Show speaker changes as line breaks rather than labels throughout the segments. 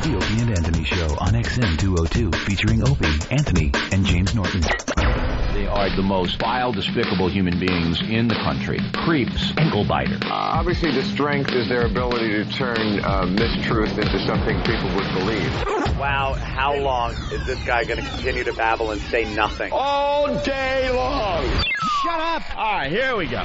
The Opie and Anthony Show on XM 202, featuring Opie, Anthony, and James Norton.
They are the most vile, despicable human beings in the country. Creeps, ankle biters.
Obviously, the strength is their ability to turn mistruth into something people would believe.
Wow, how long is this guy going to continue to babble and say nothing?
All day long!
Shut up!
All right, here we go.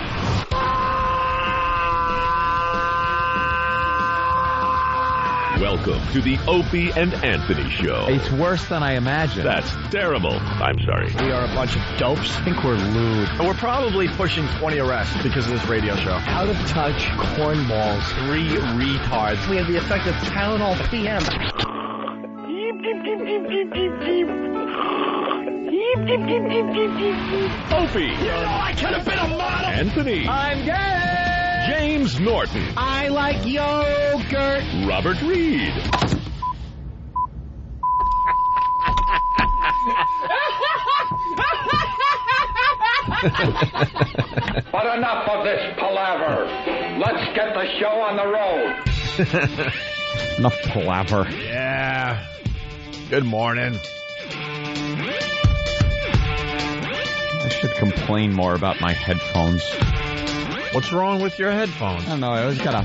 Welcome to the Opie and Anthony Show.
It's worse than I imagined.
That's terrible. I'm sorry.
We are a bunch of dopes.
I think we're lewd.
We're probably pushing 20 arrests because of this radio show.
Out of touch cornballs.
3 retards.
We have the effect of Town Hall PM.
Opie.
You know I could have been a model.
Anthony.
I'm gay.
James Norton.
I like yogurt.
Robert Reed.
But enough of this palaver. Let's get the show on the road.
Enough palaver.
Yeah. Good morning.
I should complain more about my headphones.
What's wrong with your headphones?
I don't know. I always gotta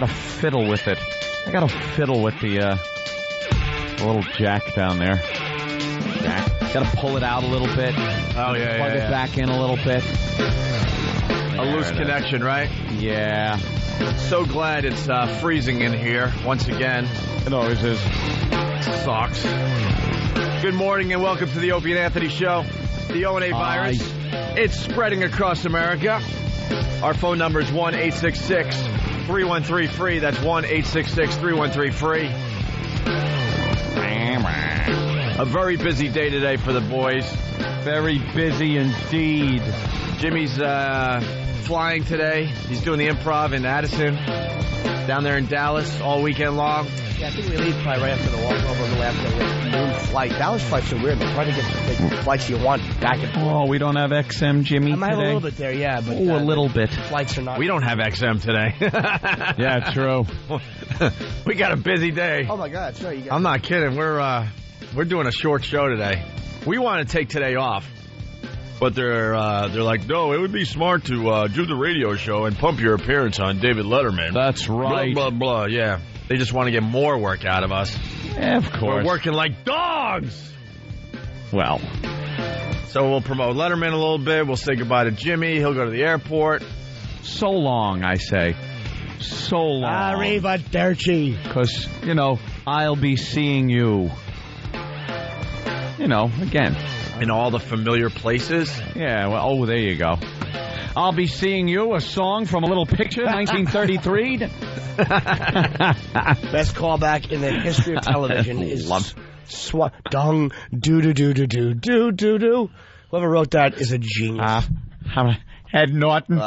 fiddle with it. I gotta fiddle with the little jack down there. Jack. Gotta pull it out a little bit.
Oh, yeah,
Plug it back in a little bit.
A loose connection, right?
Yeah.
So glad it's freezing in here once again.
It always is.
Sucks. Good morning and welcome to the Opie and Anthony Show. The O&A virus. It's spreading across America. Our phone number is 1-866-313-FREE. That's 1-866-313-FREE. A very busy day today for the boys.
Very busy indeed.
Jimmy's flying today. He's doing the Improv in Addison. Down there in Dallas all weekend long.
Yeah, I think we leave probably right after the walkover, a little after the noon flight. Dallas flights are weird. They're trying to get the flights you want back and forth.
Oh, we don't have XM, Jimmy,
I might
today?
have a little bit there, yeah. But,
a little bit.
Flights are not.
We don't have XM today.
Yeah, true.
We got a busy day.
Oh, my God. Sorry.
I'm not kidding. We're doing a short show today. We want to take today off. But they're like, no, it would be smart to do the radio show and pump your appearance on David Letterman.
That's right.
Blah, blah, blah, yeah. They just want to get more work out of us.
Yeah, of course.
We're working like dogs.
Well.
So we'll promote Letterman a little bit. We'll say goodbye to Jimmy. He'll go to the airport.
So long, I say. So long.
Arrivederci.
Because, I'll be seeing you. Again.
In all the familiar places?
Yeah, well, there you go. I'll be seeing you, a song from a little picture, 1933.
Best callback in the history of television is Dong do. Whoever wrote that is a genius.
Ed Norton.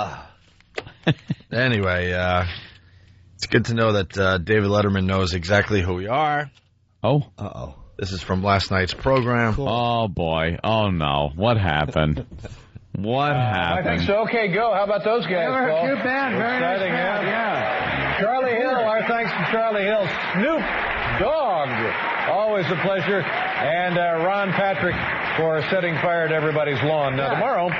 Anyway, it's good to know that David Letterman knows exactly who we are.
Oh.
Uh-oh.
This is from last night's program.
Cool. Oh, boy. Oh, no. What happened? What happened?
I think so. Okay, go. How about those guys, Paul?
Cute band. Very
exciting,
nice band, yeah.
Charlie Hill. Our thanks to Charlie Hill. Snoop Dogg. Always a pleasure. And Ron Patrick for setting fire to everybody's lawn. Now, tomorrow,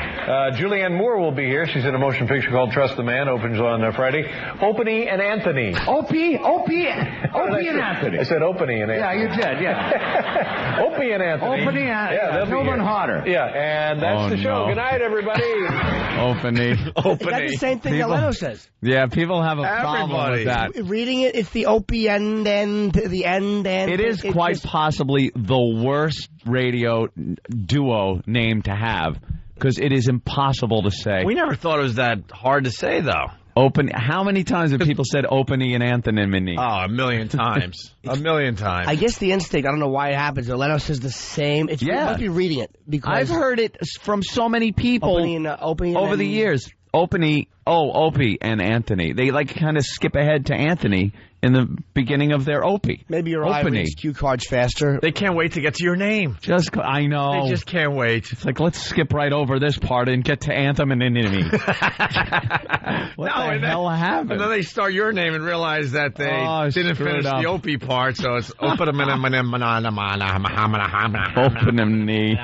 Julianne Moore will be here. She's in a motion picture called Trust the Man. Opens on Friday. Opie and Anthony.
Opie and Anthony.
I said Opie and Anthony.
Yeah, you did, yeah.
Opie and Anthony.
Opie and Anthony.
No one hotter. Yeah, and that's the show.
No.
Good night, everybody.
Opening.
Is that the same thing that Leno says?
Yeah, people have a problem with that.
Reading it, it's the Opie and then the end.
It is quite possibly the worst radio duo name to have because it is impossible to say.
We never thought it was that hard to say, though.
How many times have people said Opie and Anthony?
Oh, a million times. A million times.
I guess the instinct, I don't know why it happens, but Leno says the same. You must be reading it. Because
I've heard it from so many people over the years. Opie and Anthony. They kind of skip ahead to Anthony in the beginning of their Opie.
Maybe your eye
opening.
reads cue cards faster.
They can't wait to get to your name.
I know.
They just can't wait.
It's like, let's skip right over this part and get to Anthem and Enemy. What the hell happened?
And then they start your name and realize that they didn't finish the Opie part, so it's
Open him knee.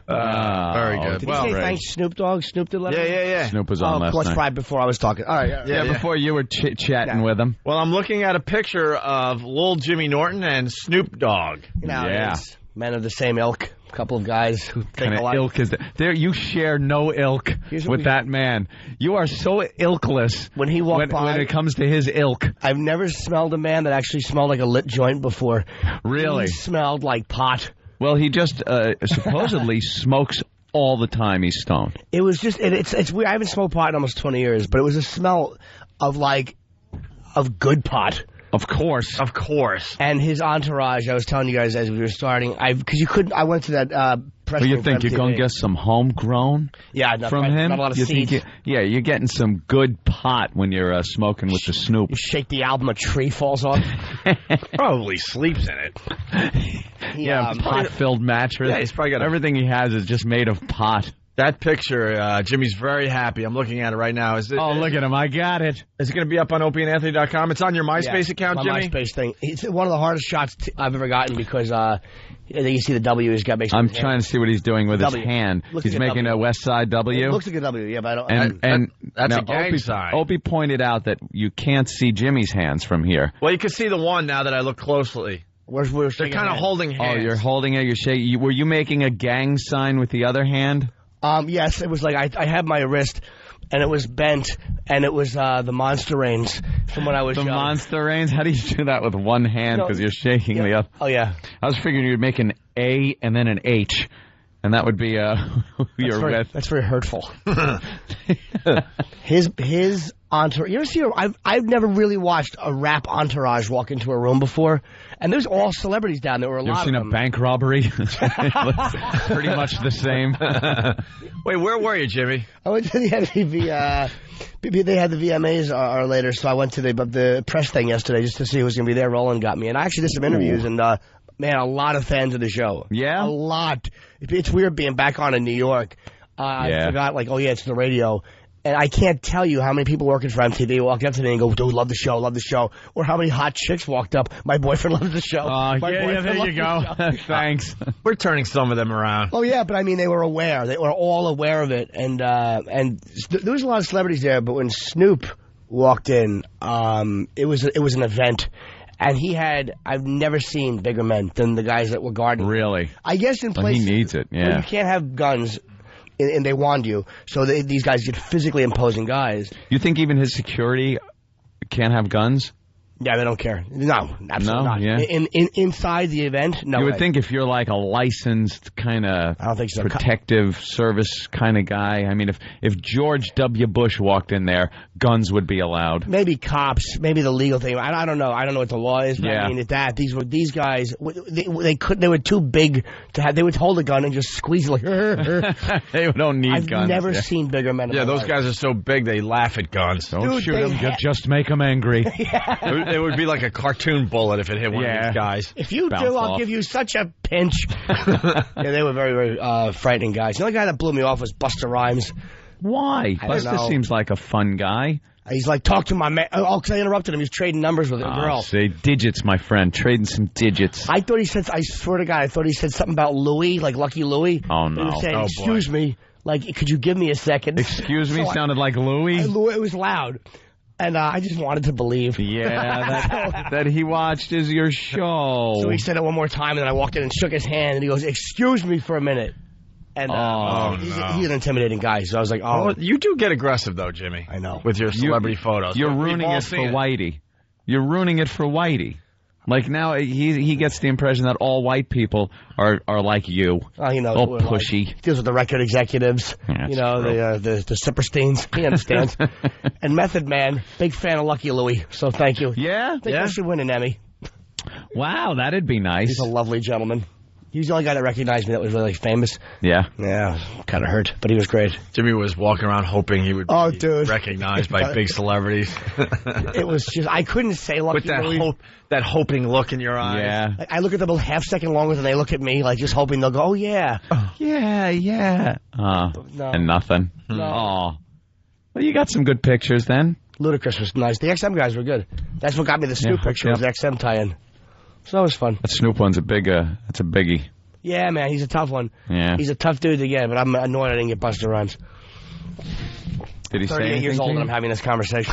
Very good.
Did he say thanks, Snoop Dogg? Snoop did let him?
Yeah.
Snoop was on
of
last
course,
night.
right before I was talking. All right.
Yeah, before you were chit-chatting with him.
Well, I'm looking at a picture of Lil Jimmy Norton and Snoop Dogg.
You know,
Yeah.
it's men of the same ilk. A couple of guys who think
Kind of
alike.
ilk is there? You share no ilk
Here's what
with
we-
that man. You are so ilkless
When he walked by,
when it comes to his ilk.
I've never smelled a man that actually smelled like a lit joint before.
Really?
He smelled like pot.
Well, he just supposedly smokes all the time. He's stoned.
It was just it's weird. I haven't smoked pot in almost 20 years, but it was a smell of good pot.
Of course.
And his entourage, I was telling you guys as we were starting, because you couldn't. I went to that press.
Well, you
room
think
for
you're going to
MTV.
get some homegrown
Yeah, not,
from him?
Not a lot of
You
seeds.
think you're getting some good pot when you're smoking with the Snoop.
You shake the album, a tree falls off.
Probably sleeps in it.
Pot-filled mattress.
Yeah, he's probably got
everything he has is just made of pot.
That picture, Jimmy's very happy. I'm looking at it right now. Look
at him. I got it.
Is it going to be up on opieandanthony.com? It's on your MySpace account,
my
Jimmy?
MySpace thing. It's one of the hardest shots I've ever gotten because you see the W he's got.
I'm trying to see what he's doing with his
W.
hand.
Looks
He's
like a
making
W.
a West Side W.
It looks like a W, yeah, but I don't.
That's
now,
a gang sign.
Opie pointed out that you can't see Jimmy's hands from here.
Well, you can see the one now that I look closely.
We're
They're kind of holding hands.
Oh, you're holding it. You're shaking. Were you making a gang sign with the other hand?
Yes, it was like I had my wrist, and it was bent, and it was the Monster Reigns from when I was
The
young.
Monster Reigns? How do you do that with one hand because you're shaking the other?
Oh, yeah.
I was figuring you'd make an A and then an H, and that would be who you're with.
That's very hurtful. His entourage. You ever see? I've never really watched a rap entourage walk into a room before, and there's all celebrities down there. Or a
You
lot
ever seen
of
a
them.
bank robbery? It looks pretty much the same.
Wait, where were you, Jimmy?
I went to the MTV. They had the VMAs are later, so I went to the press thing yesterday just to see who was going to be there. Roland got me, and I actually did some interviews, and man, a lot of fans of the show.
Yeah?
A lot. It's weird being back on in New York. I forgot, it's the radio. And I can't tell you how many people working for MTV walked up to me and go, dude, love the show. Or how many hot chicks walked up. My boyfriend loves the show.
There you go. Thanks.
We're turning some of them around.
Oh, yeah, but I mean, they were aware. They were all aware of it. And there was a lot of celebrities there, but when Snoop walked in, it was an event. And I've never seen bigger men than the guys that were guarding.
Really?
I guess in places.
He needs it,
where
yeah.
you can't have guns, and they wand you. So these guys get physically imposing guys.
You think even his security can't have guns?
Yeah, they don't care. No, absolutely not.
Yeah.
Inside the event, no.
You would
way.
think if you're like a licensed kind of
I don't think so.
protective service kind of guy. I mean, if George W. Bush walked in there, guns would be allowed.
Maybe cops, maybe the legal thing. I don't know. I don't know what the law is. But
Yeah.
I mean, these guys, they were too big to have. They would hold a gun and just squeeze it like.
They don't need
I've
guns.
never seen bigger men. in
Yeah,
my
those
life.
guys are so big they laugh at guns.
Don't
Dude,
shoot
they
them.
ha-
Just make them angry.
It would be like a cartoon bullet if it hit one of these guys.
If you
Bounce
do, I'll
off.
give you such a pinch. Yeah, they were very, very frightening guys. The only guy that blew me off was Busta Rhymes.
Why?
I don't
Busta
know.
seems like a fun guy.
He's like, talk to my man. Oh, because I interrupted him. He was trading numbers with a girl.
Say digits, my friend. Trading some digits.
I thought he said, I swear to God, I thought he said something about Louis, like Lucky Louis.
Oh,
He
no.
was saying,
Oh, boy.
excuse me, like, could you give me a second?
Excuse me,
So
sounded like Louis.
it was loud. And I just wanted to believe.
Yeah, that he watched is your show.
So he said it one more time, and then I walked in and shook his hand, and he goes, excuse me for a minute. And he's an intimidating guy, so I was like, oh.
Well, you do get aggressive, though, Jimmy.
I know.
With your celebrity photos.
You're
We've
ruining
all
it for
seen
Whitey. You're ruining it for Whitey. Like now, he gets the impression that all white people are like you.
Oh, he knows
all
what we're like.
pushy.
He deals with the record executives,
Yeah,
you know,
true.
the Sippersteins. He understands. And Method Man, big fan of Lucky Louie, so thank you.
Yeah?
I think I should win an Emmy.
Wow, that'd be nice.
He's a lovely gentleman. He was the only guy that recognized me that was really famous.
Yeah.
Yeah, kind of hurt, but he was great.
Jimmy was walking around hoping he would be
dude.
recognized by big celebrities.
It was just, I couldn't say Lucky
With that
Louie.
that hoping look in your eyes.
Yeah.
Like, I look at them a half second longer than they look at me, like just hoping they'll go, oh, yeah.
Yeah.
No.
And nothing.
No.
Oh. Well, you got some good pictures then.
Ludacris was nice. The XM guys were good. That's what got me the Snoop picture, was the XM tie-in. So that was fun.
That Snoop one's that's a biggie.
Yeah, man, he's a tough one.
Yeah.
He's a tough dude to get, but I'm annoyed I didn't get Busta Rhymes.
Did he say
38
anything
years
to
old
you?
and I'm having this conversation.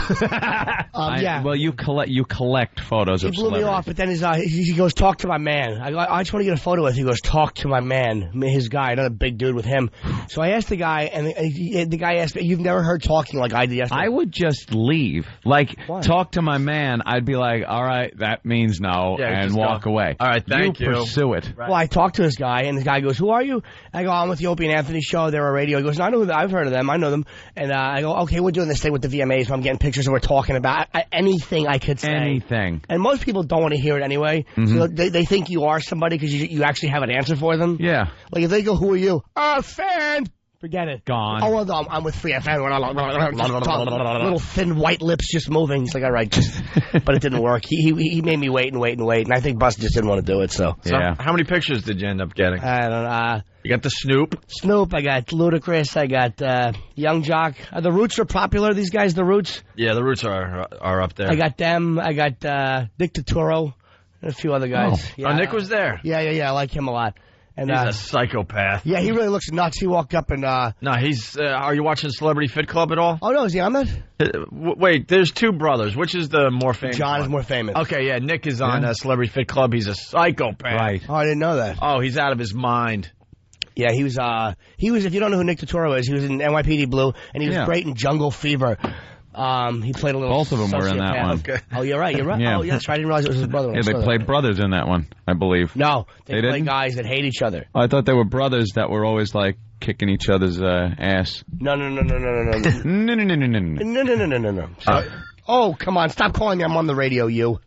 Yeah.
Well, you collect photos
He
of
blew me
celebrities.
off, but then he goes, talk to my man. I go, I just want to get a photo with you. He goes, talk to my man, his guy, another big dude with him. So I asked the guy, and the guy asked me, you've never heard talking like I did yesterday.
I would just leave. Like,
Why?
talk to my man. I'd be like, all right, that means no,
Yeah,
and
just
walk
go.
away.
All right, thank you.
Pursue it.
Well, I talked to this guy, and the guy goes, who are you? I go, I'm with the Opie and Anthony show. They're a radio. He goes, no, I know I've heard of them. I know them. And I go, okay, we're doing this thing with the VMAs, so I'm getting pictures and we're talking about anything I could say.
Anything.
And most people don't want to hear it anyway. So they think you are somebody because you actually have an answer for them.
Yeah.
Like if they go, who are you? A fan. Forget it.
Gone.
Oh, well, I'm with Free FM. Little thin white lips just moving. He's like, all right, but it didn't work. He made me wait and wait and wait, and I think Busta just didn't want to do it. So
Yeah.
How many pictures did you end up getting?
I don't know.
You got the Snoop.
Snoop, I got Ludacris, I got Young Jock. The Roots are popular. These guys, the Roots.
Yeah, the Roots are up there.
I got them. I got Nick Turturro and a few other guys.
Oh.
Yeah.
Nick was there.
Yeah. I like him a lot. And
He's a psychopath.
yeah, he really looks nuts. He walked up and
No, he's. Are you watching Celebrity Fit Club at all?
oh no, is he on that?
Wait, there's two brothers. Which is the more famous?
John
one?
is more famous.
Okay, yeah, Nick is on Celebrity Fit Club. He's a psychopath.
Right.
Oh, I didn't know that.
Oh, he's out of his mind.
Yeah, he was. If you don't know who Nick Turturro is, he was in NYPD Blue, and he was great in Jungle Fever. He played a little.
Both of them were in that
sociopath.
one.
Okay.
Oh, you're right.
Yeah.
Oh, yeah, that's right. I didn't realize it was his brother.
Yeah, they played brothers in that one, I believe.
No, they
They
play
didn't?
guys that hate each other.
I thought they were brothers that were always like kicking each other's ass.
No.
No.
No. Oh, come on! Stop calling me. I'm on the radio. You.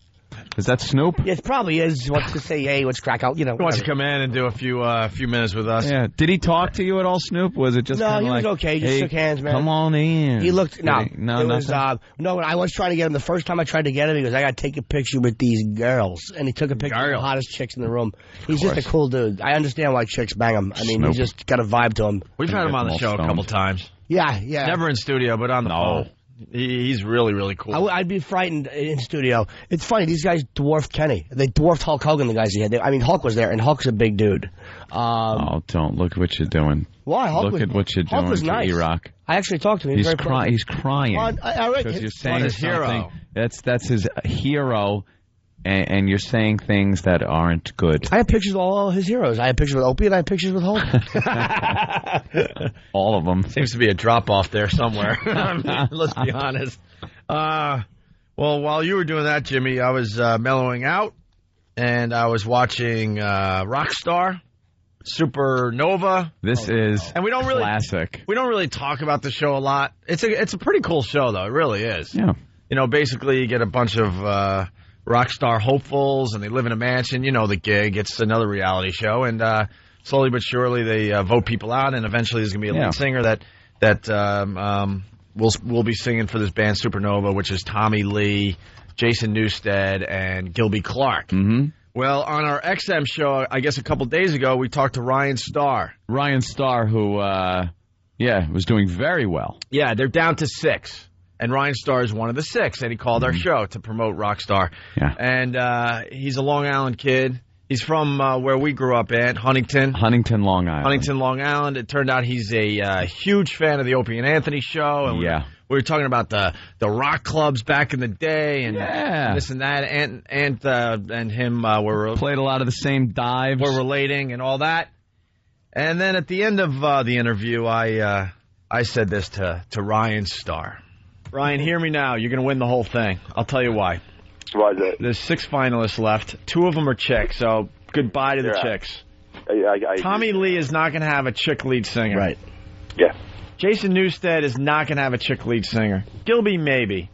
Is that Snoop?
It probably is. What's to say? Hey, what's crack out? You know.
He wants to
whatever.
come in and do a few minutes with us.
Yeah. Did he talk to you at all, Snoop? Was it just
No,
kinda
he was
like,
okay. Just
hey,
shook hands, man.
Come on in.
He looked
Did
no.
he- no,
it was
nothing?
no. I was trying to get him the first time I tried to get him. He goes, "I got to take a picture with these girls," and he took a picture of the
Girls.
hottest chicks in the room. He's just a cool dude. I understand why chicks bang him. I mean,
Snoop.
he's just got a vibe to him.
We've had him on the
All
show a
stoned.
couple times.
Yeah.
Never in studio, but on the phone. He's really, really cool.
I'd be frightened in studio. It's funny. These guys dwarfed Kenny. They dwarfed Hulk Hogan. The guys he had. Hulk was there, and Hulk's a big dude.
Oh, don't look what you're doing.
Why? Hulk
Look
was,
at what you're
Hulk
doing
was
to
nice.
E-Rock.
I actually talked to him.
He's
very
crying. He's crying
All right,
because you're
his
saying
his hero.
something. That's his hero, and you're saying things that aren't good.
I have pictures of all his heroes. I have pictures with Opie, and I have pictures with Hulk.
All of them.
Seems to be a drop off there somewhere. Let's be honest. Well, while you were doing that, Jimmy, I was mellowing out, and I was watching Rockstar, Supernova.
This is
And we don't really
classic.
We don't really talk about the show a lot. It's a pretty cool show, though. It really is.
Yeah.
You know, basically, you get a bunch of rock star hopefuls, and they live in a mansion. You know the gig. It's another reality show, and slowly but surely they vote people out, and eventually there's going to be a lead singer that will be singing for this band Supernova, which is Tommy Lee, Jason Newsted, and Gilby Clarke.
Mm-hmm.
Well, on our XM show, I guess a couple days ago, we talked to Ryan Starr.
Ryan Starr, who, was doing very well.
Yeah, they're down to 6. And Ryan Starr is one of the 6, and he called our show to promote Rockstar.
Yeah.
And he's a Long Island kid. He's from where we grew up at, Huntington,
Long Island.
Long Island. It turned out he's a huge fan of the Opie and Anthony show. And
Yeah.
we were talking about the rock clubs back in the day and this and that. And him were
Played a lot of the same dives.
we're relating and all that. And then at the end of the interview, I said this to Ryan Starr. Ryan, hear me now. You're going to win the whole thing. I'll tell you why.
Why is that?
There's 6 finalists left. 2 of them are chicks, so goodbye to the chicks. Tommy Lee is not going to have a chick lead singer.
Right.
Yeah.
Jason Newsted is not going to have a chick lead singer. Gilby, maybe.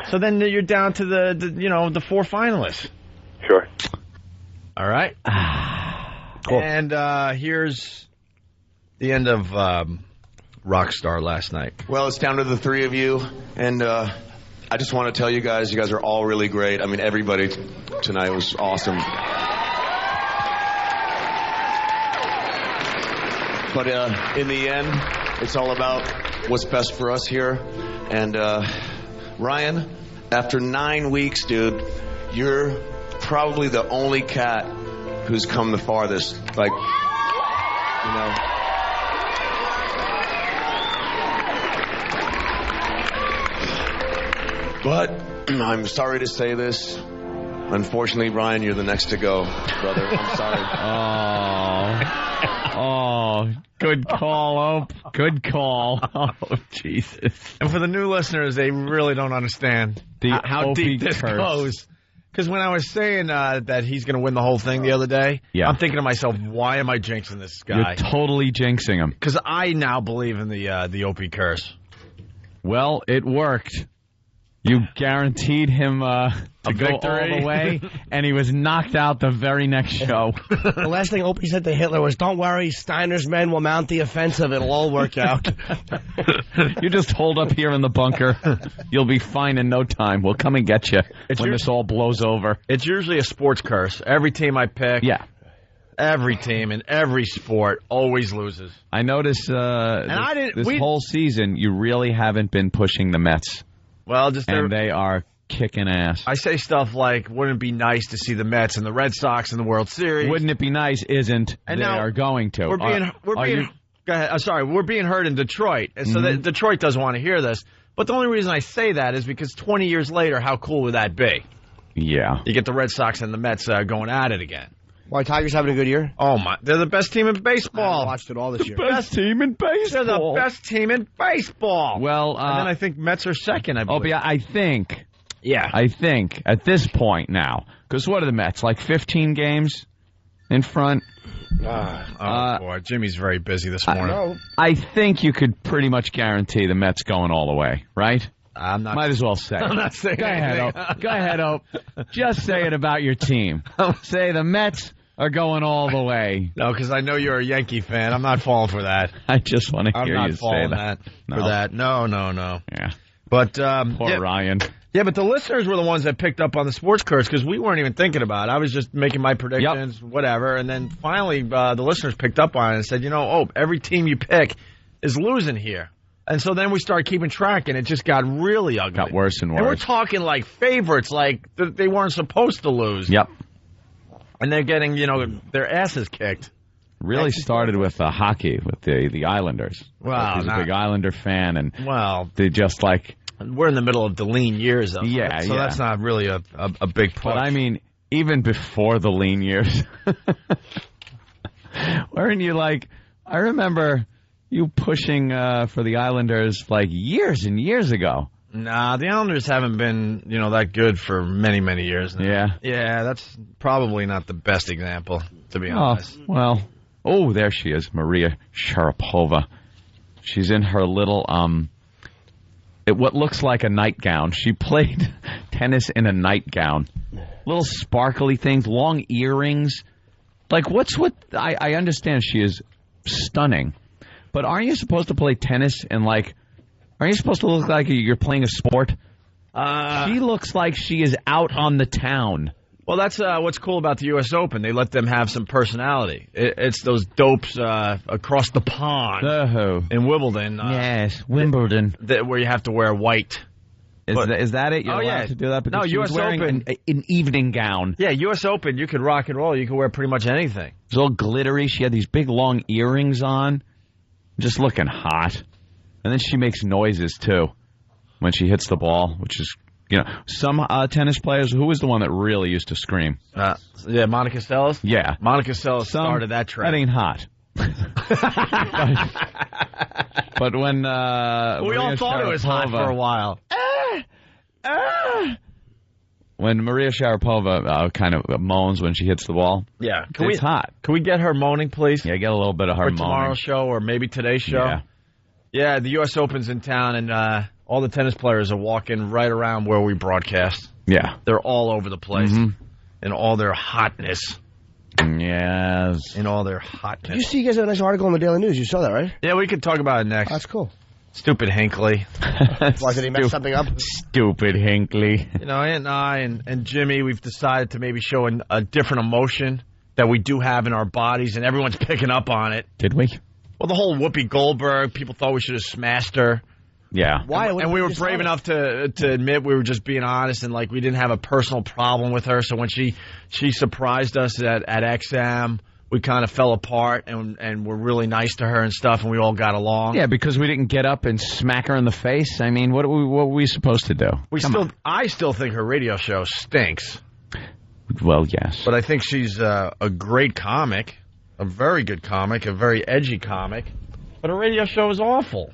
So then you're down to the 4 finalists.
Sure.
All right.
Cool.
And here's the end of Rockstar last night.
Well, it's down to the three of you, and I just want to tell you guys are all really great. I mean, everybody tonight was awesome. But in the end, it's all about what's best for us here. And Ryan, after 9 weeks, dude, you're probably the only cat who's come the farthest. Like, you know. But I'm sorry to say this. Unfortunately, Ryan, you're the next to go, brother. I'm sorry.
Oh, good call, Ope. Good call. Oh, Jesus.
And for the new listeners, they really don't understand how
Opie
deep this
curse.
goes. Because when I was saying that he's going to win the whole thing the other day, I'm thinking to myself, why am I jinxing this guy?
You're totally jinxing him.
Because I now believe in the Opie curse.
Well, it worked. You guaranteed him to go all
victory.
the way, and he was knocked out the very next show.
The last thing Opie said to Hitler was, "Don't worry, Steiner's men will mount the offensive. It'll all work out."
You just hold up here in the bunker. You'll be fine in no time. We'll come and get you when this all blows over.
It's usually a sports curse. Every team I pick, every team in every sport always loses.
I notice this whole season you really haven't been pushing the Mets.
Well,
and they are kicking ass.
I say stuff like, wouldn't it be nice to see the Mets and the Red Sox in the World Series?
Wouldn't it be nice? Isn't.
And
they
now
are going to.
We're being go ahead. Sorry, we're being heard in Detroit. And so that Detroit doesn't want to hear this. But the only reason I say that is because 20 years later, how cool would that be?
Yeah.
You get the Red Sox and the Mets going at it again.
Why, Tigers having a good year?
Oh, my. They're the best team in baseball.
I watched it all this year.
Best team in baseball.
They're the best team in baseball.
Well,
and then I think Mets are second, I believe.
Opie, I think at this point now, because what are the Mets, like 15 games in front?
Boy, Jimmy's very busy this morning.
I think you could pretty much guarantee the Mets going all the way, right?
I'm not.
Might as well say.
I'm not saying
Go ahead, Ope. Go ahead, Ope. Just say it about your team. Say the Mets are going all the way.
No, because I know you're a Yankee fan. I'm not falling for that.
I just want to hear you say
I'm not falling
that.
for that. No.
Yeah.
But
poor Ryan.
Yeah, but the listeners were the ones that picked up on the sports curse because we weren't even thinking about it. I was just making my predictions, whatever, and then finally the listeners picked up on it and said, every team you pick is losing here. And so then we started keeping track, and it just got really ugly.
Got worse and worse.
And we're talking like favorites, like they weren't supposed to lose.
Yep.
And they're getting, their asses kicked.
Really started with hockey, with the Islanders.
Wow.
He's a big Islander fan, and they just like...
We're in the middle of the lean years, though.
Yeah,
so that's not really a big push.
But I mean, even before the lean years, weren't you like... I remember you pushing for the Islanders like years and years ago.
Nah, the Islanders haven't been, that good for many, many years now.
Yeah?
Yeah, that's probably not the best example, to be honest.
Well, there she is, Maria Sharapova. She's in her little, what looks like a nightgown. She played tennis in a nightgown. Little sparkly things, long earrings. Like, I understand she is stunning, but aren't you supposed to play tennis and, like, aren't you supposed to look like you're playing a sport? She looks like she is out on the town.
Well, that's what's cool about the U.S. Open. They let them have some personality. It's those dopes across the pond in Wimbledon.
Yes, Wimbledon.
Where you have to wear white.
Is that it? You're allowed to do that? Because
U.S.
wearing
Open,
an evening gown.
Yeah, U.S. Open, you could rock and roll. You could wear pretty much anything.
It was all glittery. She had these big, long earrings on. Just looking hot. And then she makes noises, too, when she hits the ball, which is, some tennis players, who was the one that really used to scream?
Monica Seles?
Yeah.
Monica Seles started that trend.
That ain't hot. but when...
we all thought it was hot for a while.
When Maria Sharapova kind of moans when she hits the ball, it's hot.
Can we get her moaning, please?
Yeah, get a little bit of her moaning.
For tomorrow's show or maybe today's show? Yeah, the U.S. Open's in town, and all the tennis players are walking right around where we broadcast.
Yeah.
They're all over the place in all their hotness.
Yes.
in all their
Did you
hotness.
see you guys have a nice article in the Daily News? You saw that, right?
Yeah, we could talk about it next.
That's cool.
Stupid Hinckley.
Why did he mess something up?
Stupid Hinckley.
You know, and I and Jimmy, we've decided to maybe show a different emotion that we do have in our bodies, and everyone's picking up on it.
Did we?
Well, the whole Whoopi Goldberg, people thought we should have smashed her.
Yeah.
Why?
And we were brave enough to admit we were just being honest, and like we didn't have a personal problem with her. So when she surprised us at XM, we kind of fell apart, and were really nice to her and stuff, and we all got along.
Yeah, because we didn't get up and smack her in the face. I mean, what were we supposed to do?
I still think her radio show stinks.
Well, yes.
But I think she's a great comic, a very good comic, a very edgy comic. But her radio show is awful.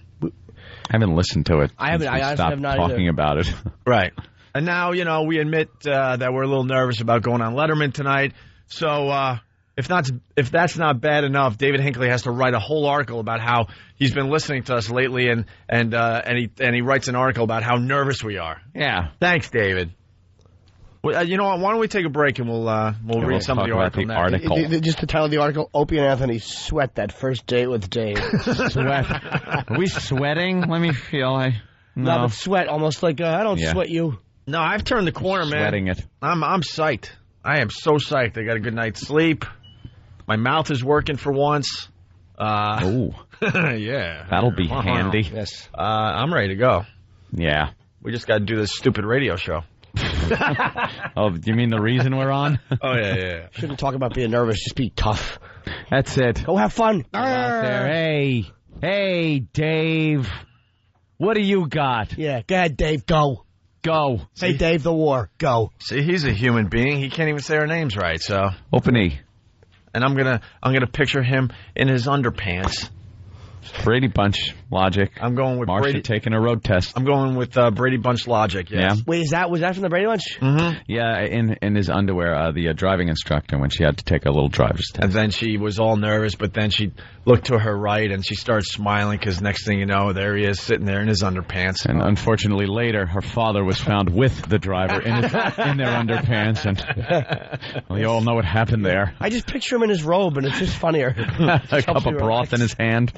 I haven't listened to it.
I haven't.
since
I
we
honestly
stopped
have not
talking
either.
about it.
Right. And now, we admit that we're a little nervous about going on Letterman tonight. So if that's not bad enough, David Hinckley has to write a whole article about how he's been listening to us lately, and he writes an article about how nervous we are.
Yeah.
Thanks, David. Well, you know what? Why don't we take a break and we'll read some of the
talk about
article
the
next.
article.
Just the title of the article, Opie and Anthony sweat that first date with Dave.
Sweat. Are we sweating? Let me feel.
No, but sweat, almost like, I don't sweat you.
No, I've turned the corner, man.
Sweating it.
I'm psyched. I am so psyched. I got a good night's sleep. My mouth is working for once.
Oh.
Yeah.
That'll be handy.
Yes.
I'm ready to go.
Yeah.
We just got to do this stupid radio show.
Oh, you mean the reason we're on?
Oh, yeah.
Shouldn't talk about being nervous, just be tough.
That's it.
Go have fun.
Go out there. Hey, Dave. What do you got?
Yeah, go ahead, Dave, go.
Go.
Hey, Dave, the war, go.
See, he's a human being. He can't even say our names right, so.
Opie.
And I'm gonna picture him in his underpants.
Brady Bunch logic.
I'm going with
Marsha
Brady.
taking a road test.
I'm going with Brady Bunch logic. Yes.
Yeah.
Wait, was that from the Brady Bunch?
Mm-hmm.
Yeah, in his underwear, the driving instructor, when she had to take a little driver's test.
And then she was all nervous, but then she looked to her right and she started smiling because next thing you know, there he is sitting there in his underpants.
And unfortunately, later, her father was found with the driver in their underpants, and well, you all know what happened there.
I just picture him in his robe, and it's just funnier.
A cup of broth in his hand.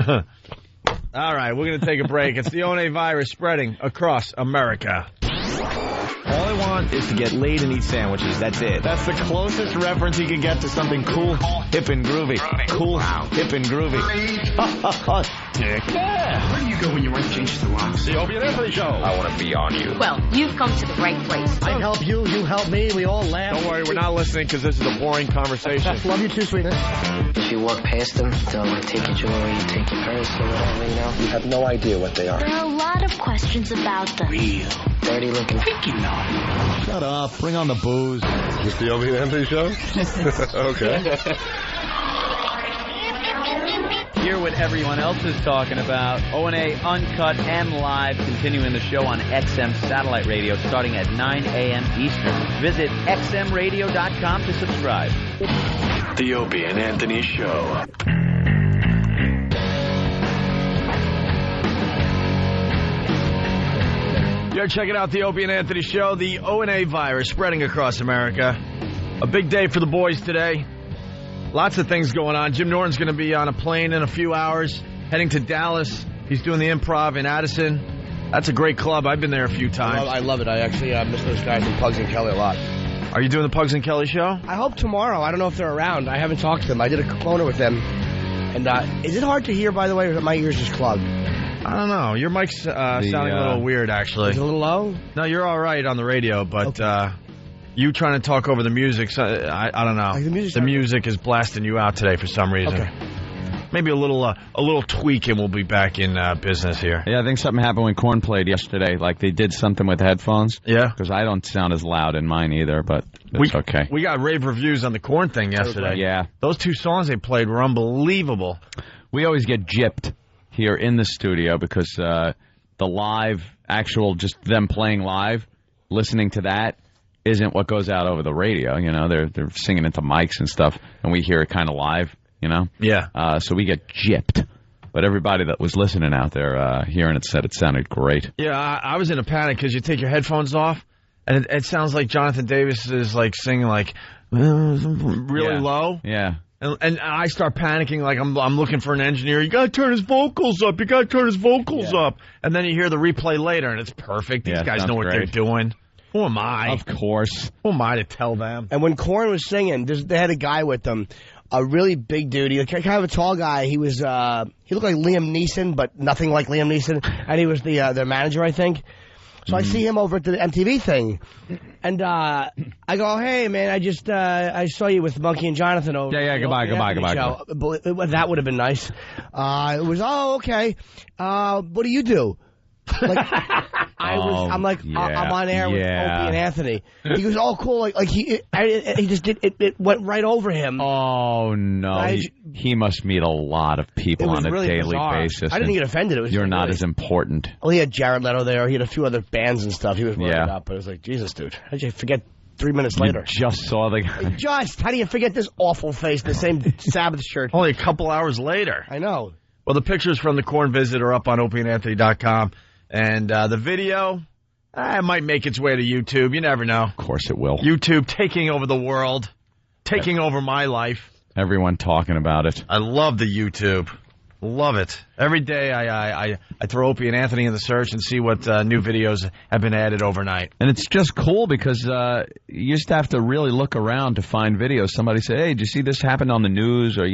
All right, we're going to take a break. It's the ONA virus spreading across America.
All I want is to get laid and eat sandwiches. That's it. That's the closest reference you can get to something cool, hip, and groovy. Cool, hip, and groovy. Dick.
Yeah. Where do you go when you want to change the locks?
The Opie and Anthony Show.
I want to be on you.
Well, you've come to the right place.
I help you, you help me, we all laugh.
Don't worry, we're not listening because this is a boring conversation.
Love you too, sweetness.
If you walk past them, they'll take your jewelry, take your purse, or whatever, you know.
You have no idea what they are.
There are a lot of questions about them.
Real. Dirty looking.
Think you know.
Shut up. Bring on the booze.
Is this the Opie and Anthony Show? Okay.
Hear what everyone else is talking about. O&A Uncut and Live, continuing the show on XM Satellite Radio starting at 9 a.m. Eastern. Visit xmradio.com to subscribe.
The Opie and Anthony Show.
You're checking out the Opie and Anthony Show. The ONA virus spreading across America. A big day for the boys today. Lots of things going on. Jim Norton's going to be on a plane in a few hours, heading to Dallas. He's doing the Improv in Addison. That's a great club. I've been there a few times.
I love it. I actually miss those guys in Pugs and Kelly a lot.
Are you doing the Pugs and Kelly show?
I hope tomorrow. I don't know if they're around. I haven't talked to them. I did a corner with them. And is it hard to hear, by the way, or my ears just clogged?
I don't know. Your mic's sounding a little weird, actually.
Is it a little low?
No, you're all right on the radio, but you trying to talk over the music, so I don't know.
Like
the music is blasting you out today for some reason.
Okay.
Maybe a little tweak and we'll be back in business here.
Yeah, I think something happened when Korn played yesterday. Like they did something with headphones.
Yeah.
Because I don't sound as loud in mine either, but it's okay.
We got rave reviews on the Korn thing yesterday.
Yeah.
Those two songs they played were unbelievable.
We always get gypped here in the studio because the live, actual, just them playing live, listening to that isn't what goes out over the radio. You know, they're singing into mics and stuff, and we hear it kind of live, you know?
Yeah.
So we get gypped. But everybody that was listening out there hearing it said it sounded great.
Yeah, I was in a panic because you take your headphones off, and it sounds like Jonathan Davis is like singing like really low.
Yeah.
And I start panicking like I'm looking for an engineer. You gotta turn his vocals up. And then you hear the replay later, and it's perfect. These guys know what they're doing. Who am I?
Of course.
Who am I to tell them?
And when Korn was singing, they had a guy with them, a really big dude. He was kind of a tall guy. He was he looked like Liam Neeson, but nothing like Liam Neeson. And he was their manager, I think. So I see him over at the MTV thing, and I go, "Hey, man, I saw you with Monkey and Jonathan over."
Yeah, goodbye.
That would have been nice. It was, okay. What do you do? Like, I'm on air with Opie and Anthony. He goes, "Oh, cool." Like he just did it went right over him.
Oh no, he must meet a lot of people on a
really
daily
bizarre.
basis.
I didn't get offended. It was
you're not
really,
as important.
Well, he had Jared Leto there. He had a few other bands and stuff. He was worried about, but it was like, Jesus, dude, how did you forget 3 minutes later?
Just saw the guy.
How do you forget this awful face in the same Sabbath shirt?
Only a couple hours later.
I know.
Well, the pictures from the Korn visit are up on opieandanthony.com. And the video, it might make its way to YouTube. You never know.
Of course it will.
YouTube taking over the world, taking over my life.
Everyone talking about it.
I love the YouTube. Love it. Every day I throw Opie and Anthony in the search and see what new videos have been added overnight.
And it's just cool because you just have to really look around to find videos. Somebody say, hey, did you see this happen on the news? Or,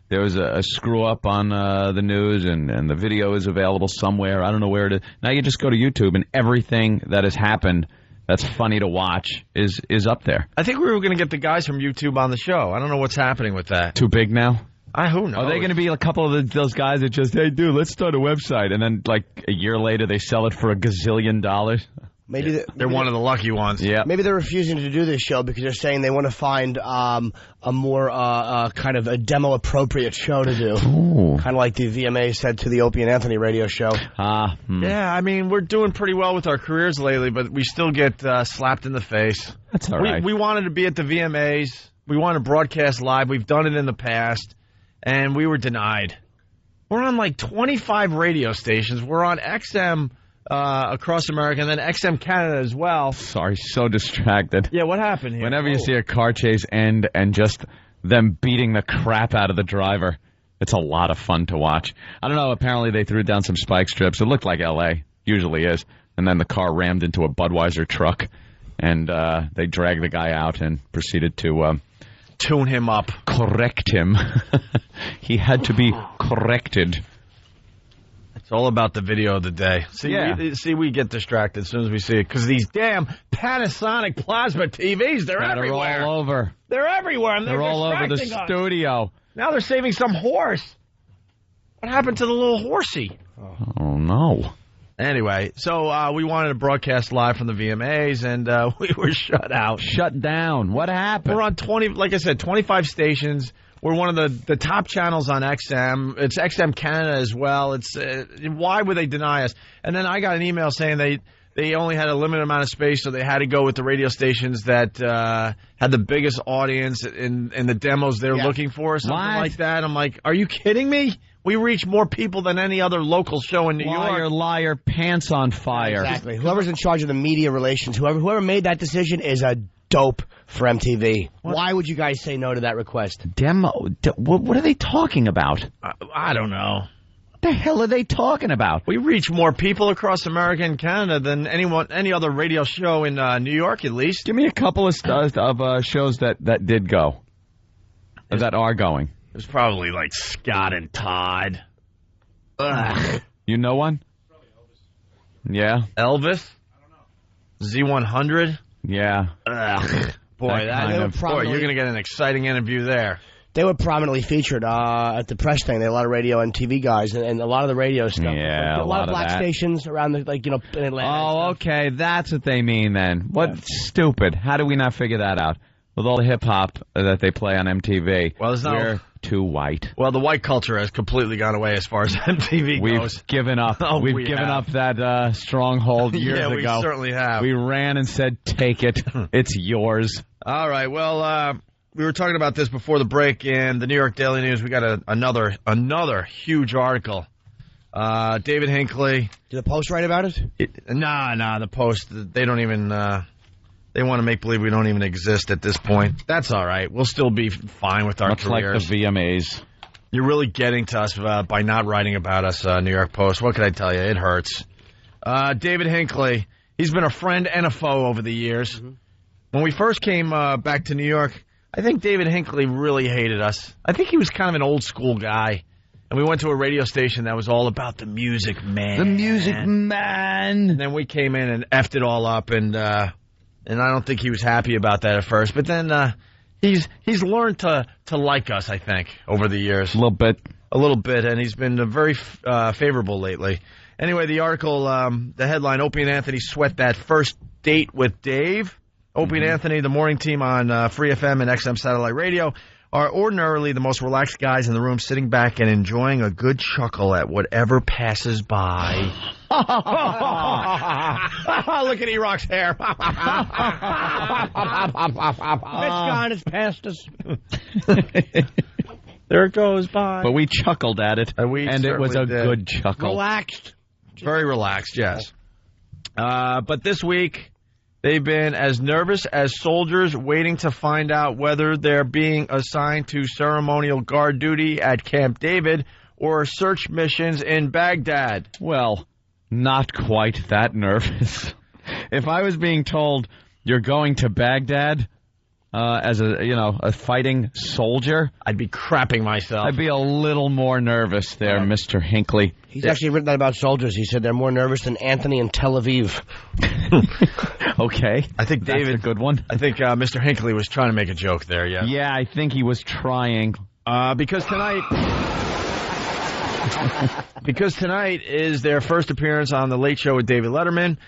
there was a screw-up on the news, and the video is available somewhere. I don't know where it is. Now you just go to YouTube, and everything that has happened that's funny to watch is up there.
I think we were going to get the guys from YouTube on the show. I don't know what's happening with that.
Too big now?
Who knows?
Are they going to be a couple of those guys that just, hey, dude, let's start a website, and then, like, a year later they sell it for $1 gazillion?
Maybe
they're one of the lucky ones.
Yeah.
Maybe they're refusing to do this show because they're saying they want to find a more kind of a demo-appropriate show to do. Kind of like the VMA said to the Opie and Anthony radio show.
Yeah, I mean, we're doing pretty well with our careers lately, but we still get slapped in the face.
That's all right.
We wanted to be at the VMAs. We wanted to broadcast live. We've done it in the past, and we were denied. We're on like 25 radio stations. We're on XM across America, and then XM Canada as well.
Sorry, so distracted.
Yeah, what happened here?
Whenever you see a car chase end and just them beating the crap out of the driver, it's a lot of fun to watch. I don't know, apparently they threw down some spike strips. It looked like L.A., usually is, and then the car rammed into a Budweiser truck, and they dragged the guy out and proceeded to
tune him up.
Correct him. He had to be corrected.
It's all about the video of the day. We get distracted as soon as we see it because these damn Panasonic plasma TVs, they're everywhere.
They're all over.
They're everywhere, and
they're all over the studio.
Now they're saving some horse. What happened to the little horsey?
Oh, no.
Anyway, so we wanted to broadcast live from the VMAs, and we were shut out.
Shut down. What happened?
We're on 25 stations. We're one of the top channels on XM. It's XM Canada as well. It's why would they deny us? And then I got an email saying they only had a limited amount of space, so they had to go with the radio stations that had the biggest audience in the demos they're looking for, or something like that. I'm like, are you kidding me? We reach more people than any other local show in New York.
Liar, pants on fire.
Exactly. Whoever's in charge of the media relations, whoever made that decision is a dope for MTV. Why would you guys say no to that request?
What are they talking about?
I don't know.
What the hell are they talking about?
We reach more people across America and Canada than any other radio show in New York, at least.
Give me a couple of shows that did go, that are going.
It was probably like Scott and Todd. Ugh.
You know one? Yeah.
Elvis? Z100?
Yeah.
Ugh. Boy, you're going to get an exciting interview there.
They were prominently featured at the press thing. They had a lot of radio and TV guys, and a lot of the radio stuff.
Yeah,
a lot of black stations around in Atlanta.
Oh, okay, that's what they mean then. What stupid? How do we not figure that out? With all the hip hop that they play on MTV, we're too white.
Well, the white culture has completely gone away as far as MTV goes.
We've given up. We've given up that stronghold years ago.
Yeah, we certainly have.
We ran and said, "Take it, it's yours."
All right. Well, we were talking about this before the break in the New York Daily News. We got another huge article. David Hinckley.
Did the Post write about it?
Nah. The Post, they don't even They want to make believe we don't even exist at this point. That's all right. We'll still be fine with our
Much
careers.
like the VMAs.
You're really getting to us by not writing about us, New York Post. What can I tell you? It hurts. David Hinckley, he's been a friend and a foe over the years. Mm-hmm. When we first came back to New York, I think David Hinckley really hated us. I think he was kind of an old school guy. And we went to a radio station that was all about the music man.
The music man.
And then we came in and effed it all up, and I don't think he was happy about that at first. But then he's learned to like us, I think, over the years.
A little bit,
and he's been very favorable lately. Anyway, the article, the headline: Opie and Anthony sweat that first date with Dave. Opie and Anthony, the morning team on Free FM and XM Satellite Radio, are ordinarily the most relaxed guys in the room, sitting back and enjoying a good chuckle at whatever passes by. Look at E-Rock's hair.
It's gone, it's past us.
There it goes by.
But we chuckled at it, and it was a good chuckle.
Relaxed.
Very relaxed, yes. But this week, they've been as nervous as soldiers waiting to find out whether they're being assigned to ceremonial guard duty at Camp David or search missions in Baghdad.
Well, not quite that nervous. If I was being told you're going to Baghdad as a fighting soldier,
I'd be crapping myself.
I'd be a little more nervous there, Mr. Hinckley.
He's actually written that about soldiers. He said they're more nervous than Anthony in Tel Aviv.
Okay.
I think
That's a good one.
I think Mr. Hinckley was trying to make a joke there, yeah.
Yeah, I think he was trying.
Because tonight is their first appearance on The Late Show with David Letterman.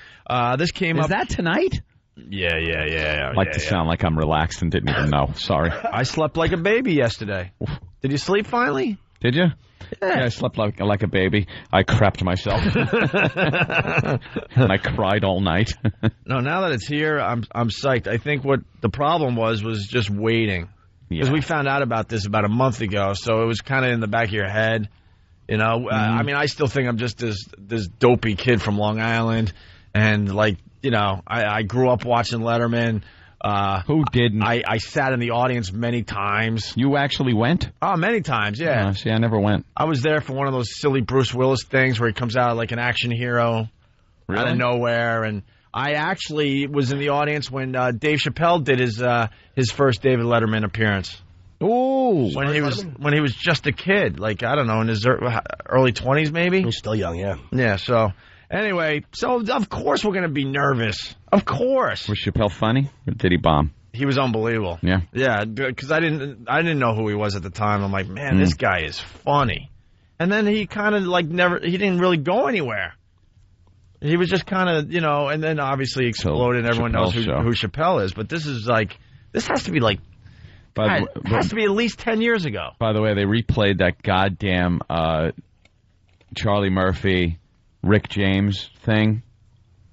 This came up...
Is that tonight?
Yeah.
Sound like I'm relaxed and didn't even know. Sorry.
I slept like a baby yesterday. Did you sleep finally?
Did you? Yeah, I slept like a baby. I crapped myself. And I cried all night.
No, now that it's here, I'm psyched. I think what the problem was just waiting. Because we found out about this about a month ago, so it was kind of in the back of your head. You know, I mean, I still think I'm just this dopey kid from Long Island. And, I grew up watching Letterman.
Who didn't?
I sat in the audience many times.
You actually went?
Oh, many times, yeah.
See, I never went.
I was there for one of those silly Bruce Willis things where he comes out like an action hero out of nowhere. And I actually was in the audience when Dave Chappelle did his first David Letterman appearance.
Ooh.
When he was just a kid, like, I don't know, in his early 20s maybe.
He's still young, yeah.
Yeah, so... Anyway, so of course we're going to be nervous. Of course.
Was Chappelle funny, or did he bomb?
He was unbelievable.
Yeah.
Yeah, because I didn't know who he was at the time. I'm like, man, this guy is funny. And then he kind of he didn't really go anywhere. He was just kind of, and then obviously exploded and everyone knows who Chappelle is. But this has to be has to be at least 10 years ago.
By the way, they replayed that goddamn Charlie Murphy, Rick James thing.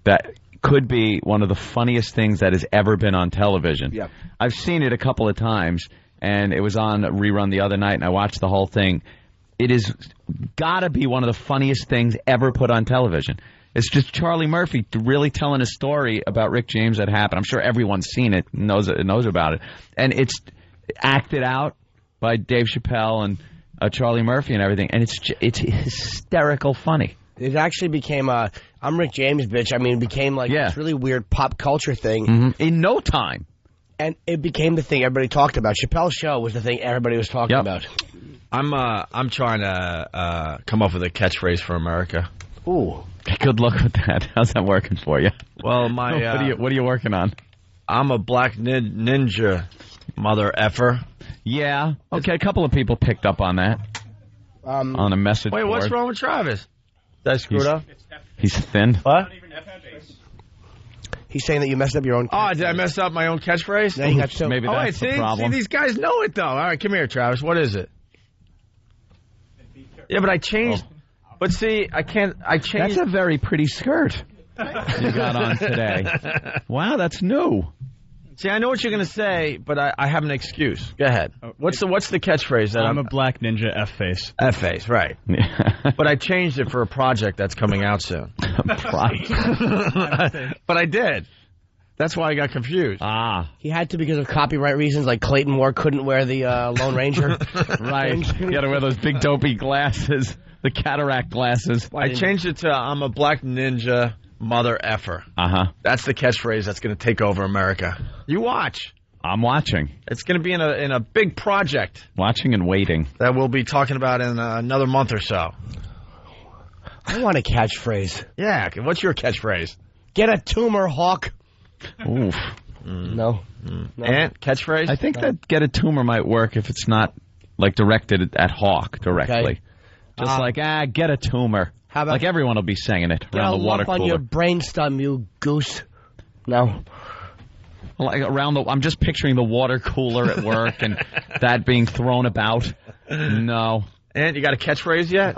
That could be one of the funniest things that has ever been on television.
Yeah.
I've seen it a couple of times, and it was on a rerun the other night, and I watched the whole thing. It has got to be one of the funniest things ever put on television. It's just Charlie Murphy really telling a story about Rick James that happened. I'm sure everyone's seen it, knows about it. And it's acted out by Dave Chappelle and Charlie Murphy and everything, and it's hysterical funny.
It actually became I'm Rick James, bitch. I mean, it became this really weird pop culture thing.
In no time.
And it became the thing everybody talked about. Chappelle's show was the thing everybody was talking about.
I'm trying to come up with a catchphrase for America.
Ooh.
Good luck with that. How's that working for you?
Well,
what are you working on?
I'm a black ninja, mother effer.
Yeah. Okay, a couple of people picked up on that. On a message board.
Wait, what's wrong with Travis? Did I screw it up?
He's thin.
What?
He's saying that you messed up your own catchphrase.
Oh, did I mess up my own catchphrase?
Yeah, you got so.
Maybe that's the problem.
See, these guys know it, though. All right, come here, Travis. What is it? Yeah, but I changed. But see, I changed.
That's a very pretty skirt you got on today. Wow, that's new.
See, I know what you're going to say, but I have an excuse. Go ahead. What's the catchphrase? That
I'm a black ninja F-face.
F-face, right. But I changed it for a project that's coming out soon.
But
I did. That's why I got confused.
Ah.
He had to because of copyright reasons, like Clayton Moore couldn't wear the Lone Ranger.
Right. You got to wear those big dopey glasses, the cataract glasses.
I changed it to I'm a black ninja mother effer.
Uh-huh.
That's the catchphrase that's going to take over America. You watch.
I'm watching.
It's going to be in a big project.
Watching and waiting.
That we'll be talking about in another month or so.
I want a catchphrase.
Yeah, what's your catchphrase?
Get a tumor, Hawk.
Oof.
No.
And catchphrase?
I think that get a tumor might work if it's not, like, directed at Hawk directly.
Okay.
Just get a tumor.
How about
like everyone will be saying it around the water cooler.
on your brainstem, you goose. No.
Like I'm just picturing the water cooler at work and that being thrown about. No.
And you got a catchphrase yet?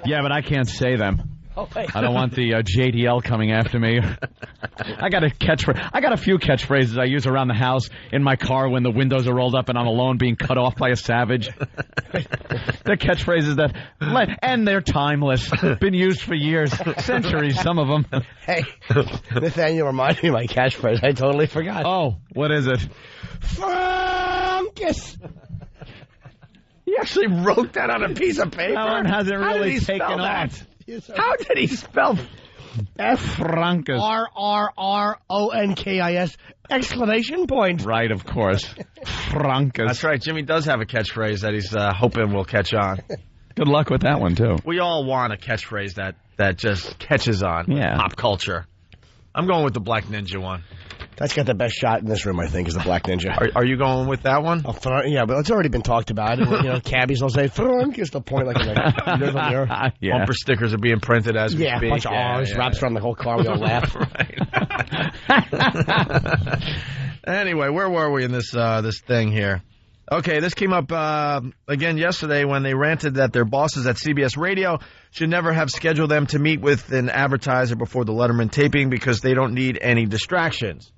Yeah, but I can't say them.
Oh, wait.
I don't want the JDL coming after me. I got a catchphrase. I got a few catchphrases I use around the house in my car when the windows are rolled up and I'm alone being cut off by a savage. They're catchphrases and they're timeless. Been used for years, centuries, some of them.
Hey, Nathaniel reminded me of my catchphrase. I totally forgot.
Oh, what is it?
Frunkus.
He actually wrote that on a piece of paper.
That one hasn't really taken off.
How did he spell
Frunkus?
RRRONKIS! Exclamation point.
Right, of course. Frunkus.
That's right. Jimmy does have a catchphrase that he's hoping will catch on.
Good luck with that one, too.
We all want a catchphrase that just catches on.
Yeah.
Pop culture. I'm going with the Black Ninja one.
That's got the best shot in this room, I think, is the Black Ninja.
Are you going with that one?
Yeah, but it's already been talked about. And, cabbies will say, Frunkus, the point like
yeah.
Bumper stickers are being printed as we speak.
A bunch of R's, wraps around the whole car. We all laugh.
Anyway, where were we in this thing here? Okay, this came up again yesterday when they ranted that their bosses at CBS Radio should never have scheduled them to meet with an advertiser before the Letterman taping because they don't need any distractions.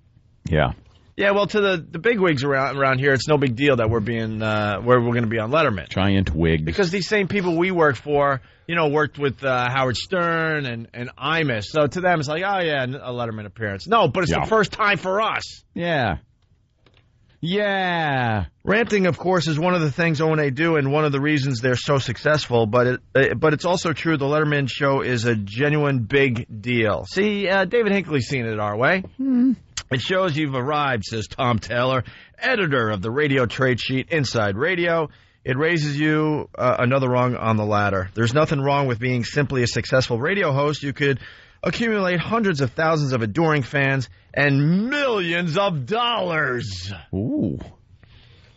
Yeah.
Yeah, well, to the bigwigs around here, it's no big deal that we're going to be on Letterman.
Giant wigs.
Because these same people we work for, worked with Howard Stern and Imus. So to them, it's like, oh, yeah, a Letterman appearance. No, but it's the first time for us.
Yeah. Yeah.
Ranting, of course, is one of the things O&A do and one of the reasons they're so successful. But it's also true the Letterman show is a genuine big deal. See, David Hinckley's seen it our way. It shows you've arrived, says Tom Taylor, editor of the radio trade sheet Inside Radio. It raises you another rung on the ladder. There's nothing wrong with being simply a successful radio host. You could accumulate hundreds of thousands of adoring fans and millions of dollars.
Ooh.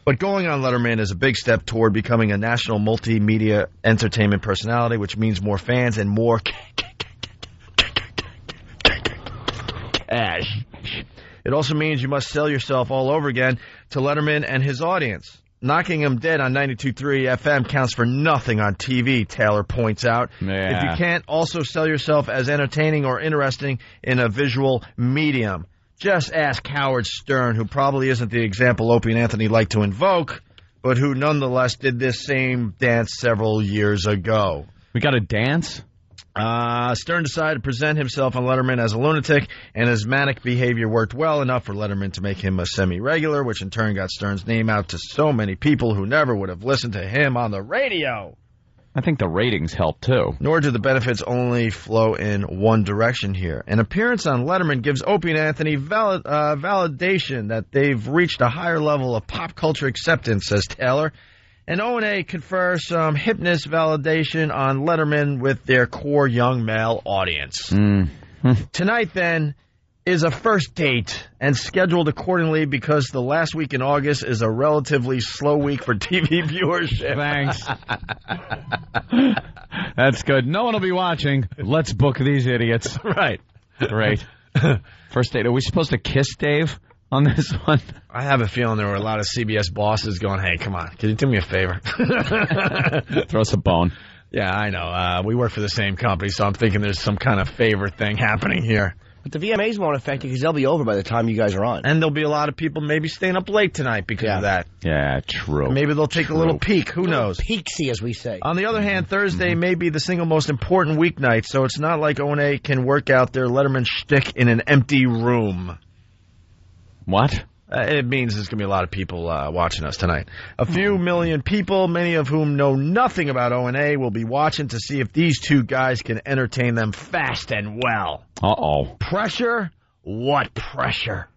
But going on Letterman is a big step toward becoming a national multimedia entertainment personality, which means more fans and more cash. It also means you must sell yourself all over again to Letterman and his audience. Knocking him dead on 92.3 FM counts for nothing on TV, Taylor points out.
Yeah.
If you can't also sell yourself as entertaining or interesting in a visual medium. Just ask Howard Stern, who probably isn't the example Opie and Anthony like to invoke, but who nonetheless did this same dance several years ago.
We got a dance?
Stern decided to present himself on Letterman as a lunatic, and his manic behavior worked well enough for Letterman to make him a semi-regular, which in turn got Stern's name out to so many people who never would have listened to him on the radio.
I think the ratings help, too.
Nor do the benefits only flow in one direction here. An appearance on Letterman gives Opie and Anthony validation that they've reached a higher level of pop culture acceptance, says Taylor. And O&A confers some hipness validation on Letterman with their core young male audience. Tonight, then, is a first date and scheduled accordingly because the last week in August is a relatively slow week for TV viewership.
Thanks. That's good. No one will be watching. Let's book these idiots.
Right.
Great. First date. Are we supposed to kiss Dave on this one?
I have a feeling there were a lot of CBS bosses going, hey, come on, can you do me a favor?
Throw us a bone.
Yeah, I know. We work for the same company, so I'm thinking there's some kind of favor thing happening here.
But the VMAs won't affect it because they'll be over by the time you guys are on.
And there'll be a lot of people maybe staying up late tonight because of that.
Yeah, true.
Maybe they'll take a little peek. Who knows?
Peeksy, as we say.
On the other hand, Thursday may be the single most important weeknight, so it's not like O&A can work out their Letterman shtick in an empty room.
What?
It means there's going to be a lot of people watching us tonight. A few million people, many of whom know nothing about O&A, will be watching to see if these two guys can entertain them fast and well.
Uh-oh.
Pressure? What pressure?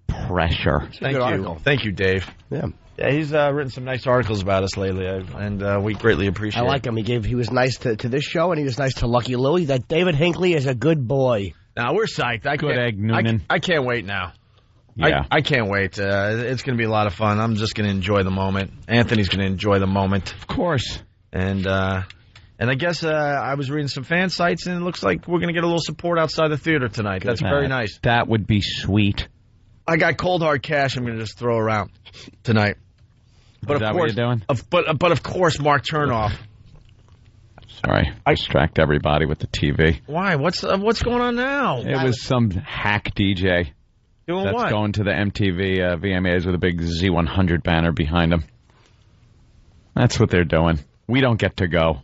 Pressure.
Thank you. Thank you, Dave.
Yeah.
Yeah, he's written some nice articles about us lately, and we greatly appreciate it.
I like him. He was nice to this show, and he was nice to Lucky Louie. That David Hinckley is a good boy.
Now, we're psyched.
Good egg, Noonan.
I can't wait now.
Yeah.
I can't wait. It's going to be a lot of fun. I'm just going to enjoy the moment. Anthony's going to enjoy the moment.
Of course.
And I guess I was reading some fan sites, and it looks like we're going to get a little support outside the theater tonight. That's very nice.
That would be sweet.
I got cold hard cash I'm going to just throw around tonight. But
Is that what you're doing?
But of course, Mark Chernoff.
Sorry, I distract everybody with the TV.
Why? What's going on now?
It was some hack DJ.
Doing
that's
what?
Going to the MTV VMAs with a big Z100 banner behind him. That's what they're doing. We don't get to go.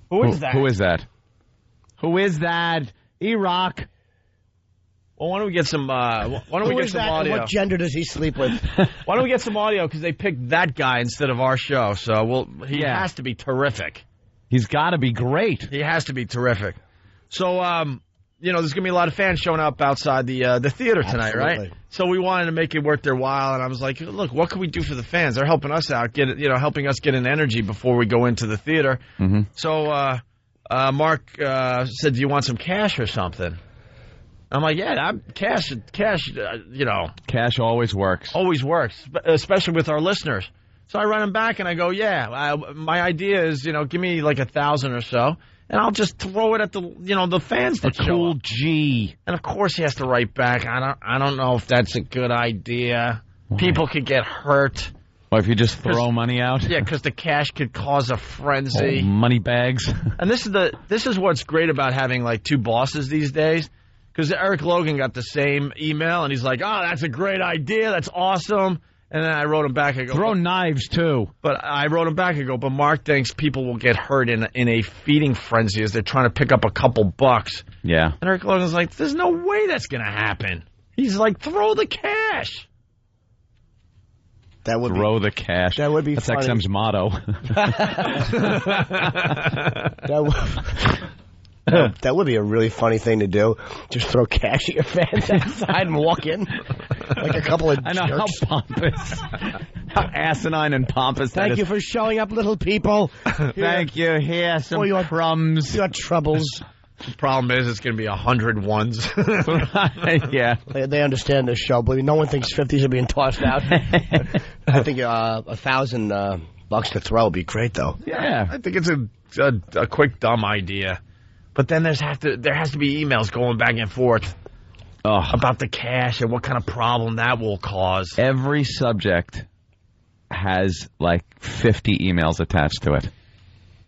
Who is that?
Who is that? Who is that? E-Rock.
Well, why don't we get some? Why don't we get some audio?
What gender does he sleep with?
Why don't we get some audio? Because they picked that guy instead of our show, so he has to be terrific.
He's got to be great.
He has to be terrific. So, there's going to be a lot of fans showing up outside the theater tonight, right? So we wanted to make it worth their while, and I was like, look, what can we do for the fans? They're helping us out, helping us get an energy before we go into the theater.
Mm-hmm.
So Mark said, do you want some cash or something? I'm like, yeah, cash,
Cash always works.
Always works, especially with our listeners. So I run him back and I go, yeah, my idea is, give me like 1,000 or so, and I'll just throw it at the fans that show up.
A cool G.
And of course he has to write back. I don't know if that's a good idea. Why? People could get hurt.
Well, if you just throw money out?
Yeah, because the cash could cause a frenzy.
Oh, money bags.
And this is what's great about having like two bosses these days. Because Eric Logan got the same email, and he's like, oh, that's a great idea. That's awesome. And then I wrote him back. I go,
throw knives, too.
But I wrote him back. I go, but Mark thinks people will get hurt in a feeding frenzy as they're trying to pick up a couple bucks.
Yeah.
And Eric Logan's like, there's no way that's going to happen. He's like, throw the cash.
Throw the cash.
That would be
That's
funny.
XM's motto.
That would be a really funny thing to do. Just throw cash at your fans outside and walk in like a couple of
I know,
jerks.
how pompous. How asinine and pompous that
Thank
is.
you for showing up, little people.
Thank you. Here, some
your
crumbs.
Your troubles.
The problem is it's going to be 100 ones.
Yeah.
They understand this show. Believe me, no one thinks 50s are being tossed out. I think $1,000 bucks to throw would be great, though.
Yeah.
I think it's a quick, dumb idea. But then there has to be emails going back and forth about the cash and what kind of problem that will cause.
Every subject has like 50 emails attached to it.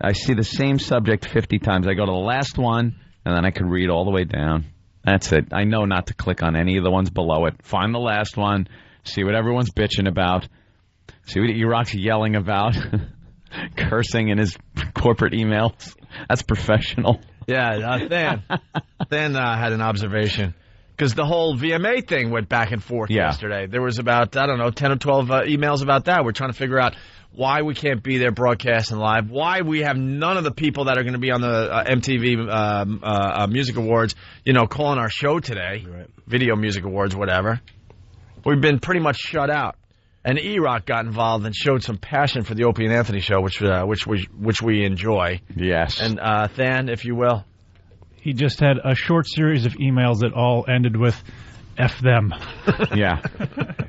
I see the same subject 50 times. I go to the last one, and then I can read all the way down. That's it. I know not to click on any of the ones below it. Find the last one, see what everyone's bitching about, see what E-Rock's yelling about, cursing in his corporate emails. That's professional.
Yeah, Dan had an observation. Because the whole VMA thing went back and forth yesterday. There was about, 10 or 12 emails about that. We're trying to figure out why we can't be there broadcasting live, why we have none of the people that are going to be on the MTV Music Awards, calling our show today, Video Music Awards, whatever. We've been pretty much shut out. And E-Rock got involved and showed some passion for the Opie and Anthony show, which we enjoy.
Yes.
And Than, if you will.
He just had a short series of emails that all ended with F them.
Yeah.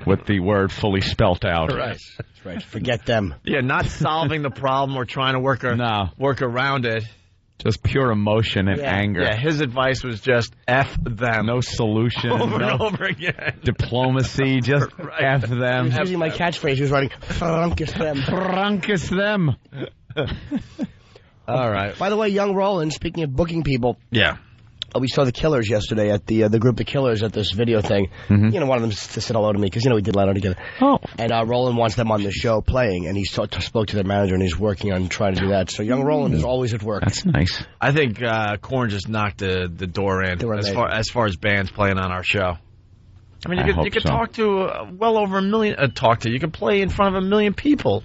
With the word fully spelt out.
Right.
That's right. Forget them.
Yeah, not solving the problem or trying to work around it.
Just pure emotion and anger.
Yeah, his advice was just F them.
No solution.
Over and over again.
Diplomacy, just F them.
He was using my catchphrase. He was writing, Frunkus them.
Frunkus them.
All right.
By the way, Young Roland, speaking of booking people.
Yeah.
We saw the Killers yesterday at the group The Killers at this video thing.
Mm-hmm.
One of them to say hello to me because, we did Leno together.
Oh.
And Roland wants them on the show playing, and he spoke to their manager, and he's working on trying to do that. So Young Roland is always at work.
That's nice.
I think Korn just knocked the door in as far as bands playing on our show. I mean, you could talk to well over a million. You could play in front of 1 million people.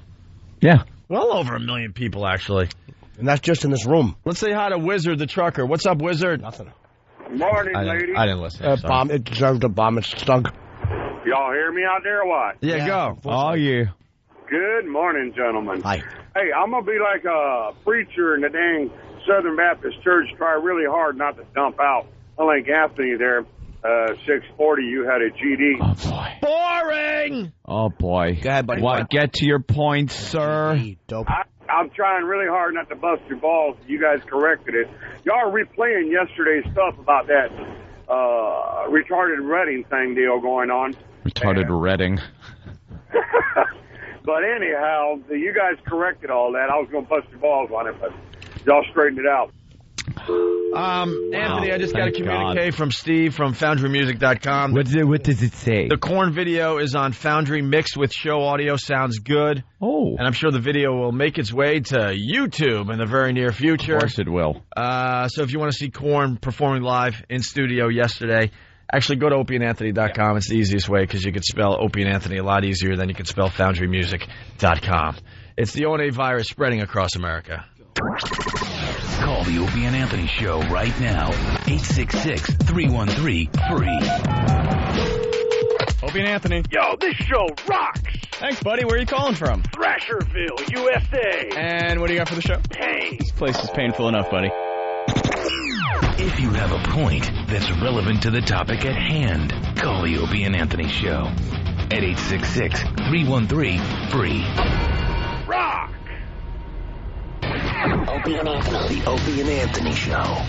Yeah.
Well over 1 million people, actually.
And that's just in this room.
Let's say hi to Wizard the trucker. What's up, Wizard?
Nothing.
Morning, ladies.
I didn't listen.
Bomb. It deserved a bomb. It stunk.
Y'all hear me out there or what?
Yeah, go.
Oh, yeah.
Good morning, gentlemen.
Hi.
Hey, I'm going to be like a preacher in the dang Southern Baptist Church. Try really hard not to dump out. Unlike Anthony there, 640, you had a GD.
Oh, boy.
Boring!
Oh, boy.
Go ahead, buddy.
What? Get to your point, sir.
Dope.
I'm trying really hard not to bust your balls. You guys corrected it. Y'all are replaying yesterday's stuff about that retarded Reading thing deal going on.
Retarded Reading.
But anyhow, you guys corrected all that. I was going to bust your balls on it, but y'all straightened it out.
Anthony, I just got a communique from Steve from FoundryMusic.com.
What does it say?
The Korn video is on Foundry mixed with show audio. Sounds good.
Oh.
And I'm sure the video will make its way to YouTube in the very near future.
Of course it will.
So if you want to see Korn performing live in studio yesterday, actually go to OpieandAnthony.com. It's the easiest way because you can spell Opie and Anthony a lot easier than you can spell FoundryMusic.com. It's the ONA virus spreading across America.
Call the Opie and Anthony Show right now. 866-313-FREE.
Opie and Anthony.
Yo, this show rocks!
Thanks, buddy. Where are you calling from?
Thrasherville, USA.
And what do you got for the show?
Pain.
This place is painful enough, buddy.
If you have a point that's relevant to the topic at hand, call the Opie and Anthony Show at 866-313-FREE.
Rock!
Opie and Anthony. The Opie and Anthony Show.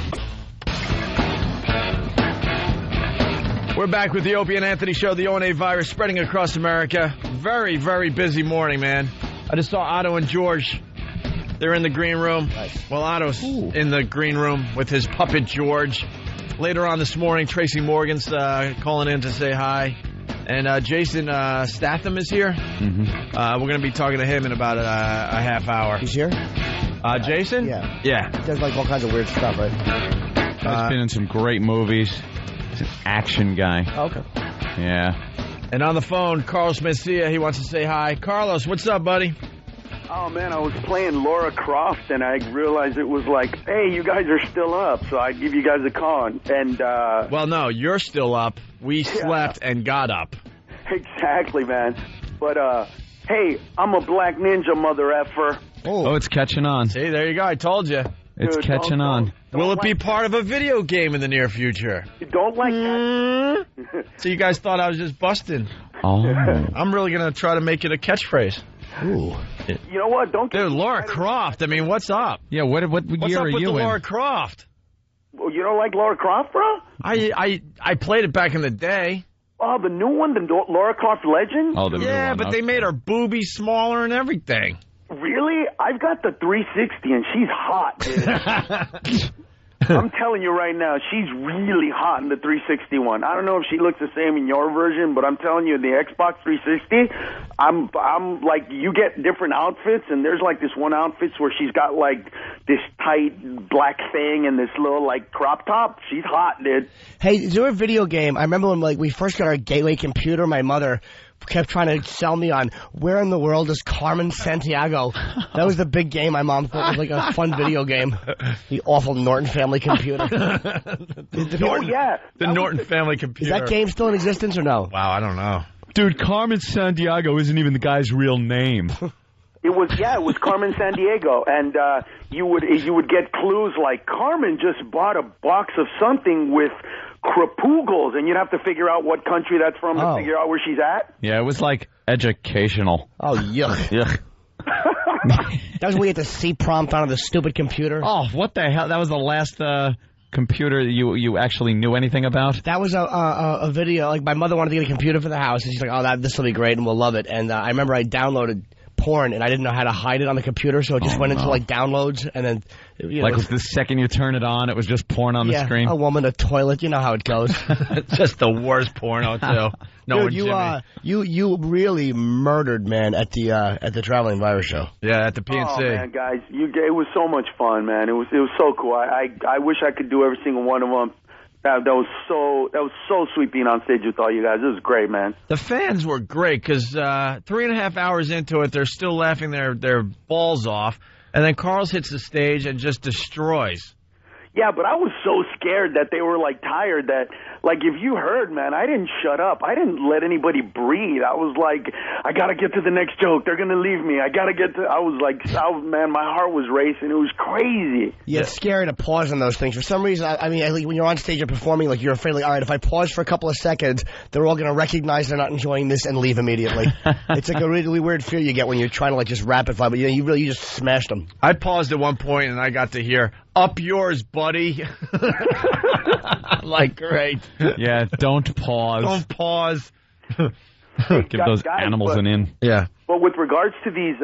We're back with the Opie and Anthony Show, the ONA virus spreading across America. Very, very busy morning, man. I just saw Otto and George. They're in the green room.
Nice.
Well, Otto's in the green room with his puppet George. Later on this morning, Tracy Morgan's calling in to say hi. And Jason Statham is here.
Mm-hmm.
We're going to be talking to him in about a half hour.
He's here?
Jason?
Yeah.
Yeah.
He does like all kinds of weird stuff, right?
He's been in some great movies. He's an action guy.
Oh, okay.
Yeah.
And on the phone, Carlos Mencia. He wants to say hi. Carlos, what's up, buddy?
Oh, man, I was playing Laura Croft, and I realized it was like, hey, you guys are still up, so I'd give you guys a call. And
well, no, you're still up. We slept and got up.
Exactly, man. But, hey, I'm a black ninja, mother effer.
Oh, it's catching on.
See, there you go. I told you.
It's catching on.
Will it be part of a video game in the near future?
You don't like that?
So you guys thought I was just busting.
Oh.
I'm really going to try to make it a catchphrase.
Ooh.
You know what? Don't get
Dude, Laura Croft. I mean, what's up?
Yeah, what
What's
year
up
are
with
you
the
in?
Laura Croft?
Well, you don't like Laura Croft, bro?
I played it back in the day.
Oh, the new one, the Laura Croft Legend?
Oh, the new one.
But they made her boobies smaller and everything.
Really? I've got the 360, and she's hot, dude. I'm telling you right now, she's really hot in the 360 one. I don't know if she looks the same in your version, but I'm telling you, the Xbox 360, I'm like, you get different outfits, and there's like this one outfit where she's got like this tight black thing and this little like crop top. She's hot, dude.
Hey, is there a video game? I remember when like we first got our gateway computer, my mother kept trying to sell me on where in the world is Carmen Sandiego. That was the big game my mom thought was like a fun video game. The awful Norton family computer.
The Norton family computer.
Is that game still in existence or no?
Wow, I don't know.
Dude, Carmen Sandiego isn't even the guy's real name.
It was Carmen Sandiego, and you would get clues like Carmen just bought a box of something with crapugles, and you'd have to figure out what country that's from to figure out where she's at.
Yeah, it was like educational.
Oh, yuck.
Yuck.
That was when we had the C prompt on the stupid computer.
Oh, what the hell? That was the last computer you actually knew anything about?
That was a video. Like, my mother wanted to get a computer for the house, and she's like, oh, this will be great, and we'll love it. And I remember I downloaded porn, and I didn't know how to hide it on the computer, so it just went into, like, downloads, and then...
the second you turn it on, it was just porn on the screen?
A woman, a toilet, you know how it goes.
Just the worst porno, too.
Dude, you really murdered, man, at the Traveling Virus Show.
Yeah, at the PNC.
Oh, man, guys, it was so much fun, man. It was so cool. I wish I could do every single one of them. That was so sweet being on stage with all you guys. It was great, man.
The fans were great because 3.5 hours into it, they're still laughing their balls off, and then Carl's hits the stage and just destroys.
Yeah, but I was so scared that they were, like, tired that, like, if you heard, man, I didn't shut up. I didn't let anybody breathe. I was like, I got to get to the next joke. They're going to leave me. I was like, man, my heart was racing. It was crazy.
Yeah, it's scary to pause on those things. For some reason, I mean, when you're on stage and performing, like, you're afraid, like, all right, if I pause for a couple of seconds, they're all going to recognize they're not enjoying this and leave immediately. It's like a really weird fear you get when you're trying to, like, just rapid fire, but you just smashed them.
I paused at one point, and I got to hear, "Up yours, buddy." Like, great.
Yeah, don't pause.
Don't pause.
Give those animals an in.
Yeah.
But with regards to these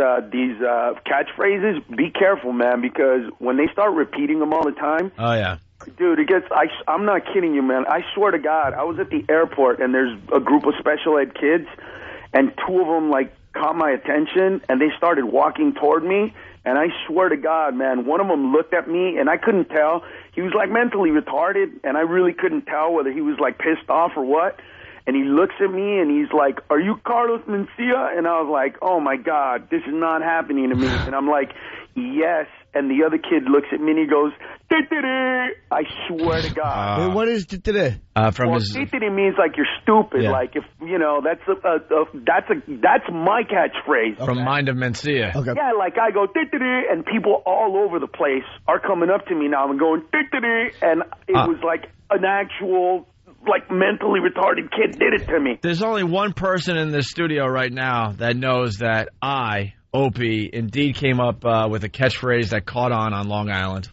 catchphrases, be careful, man, because when they start repeating them all the time,
oh yeah,
dude, it gets. I'm not kidding you, man. I swear to God, I was at the airport and there's a group of special ed kids, and two of them like caught my attention and they started walking toward me. And I swear to God, man, one of them looked at me, and I couldn't tell. He was, like, mentally retarded, and I really couldn't tell whether he was, like, pissed off or what. And he looks at me, and he's like, "Are you Carlos Mencia?" And I was like, oh, my God, this is not happening to me. And I'm like, yes. And the other kid looks at me, and he goes, "Titiri." I swear to God.
Wait, what is titiri?
Titiri means like you're stupid.
Yeah.
Like if that's my catchphrase.
From Mind of Mencia.
Okay.
Yeah, like I go titiri, and people all over the place are coming up to me now and going titiri, and it was like an actual, like, mentally retarded kid did it to me.
There's only one person in the studio right now that knows that I, Opie, indeed came up with a catchphrase that caught on Long Island.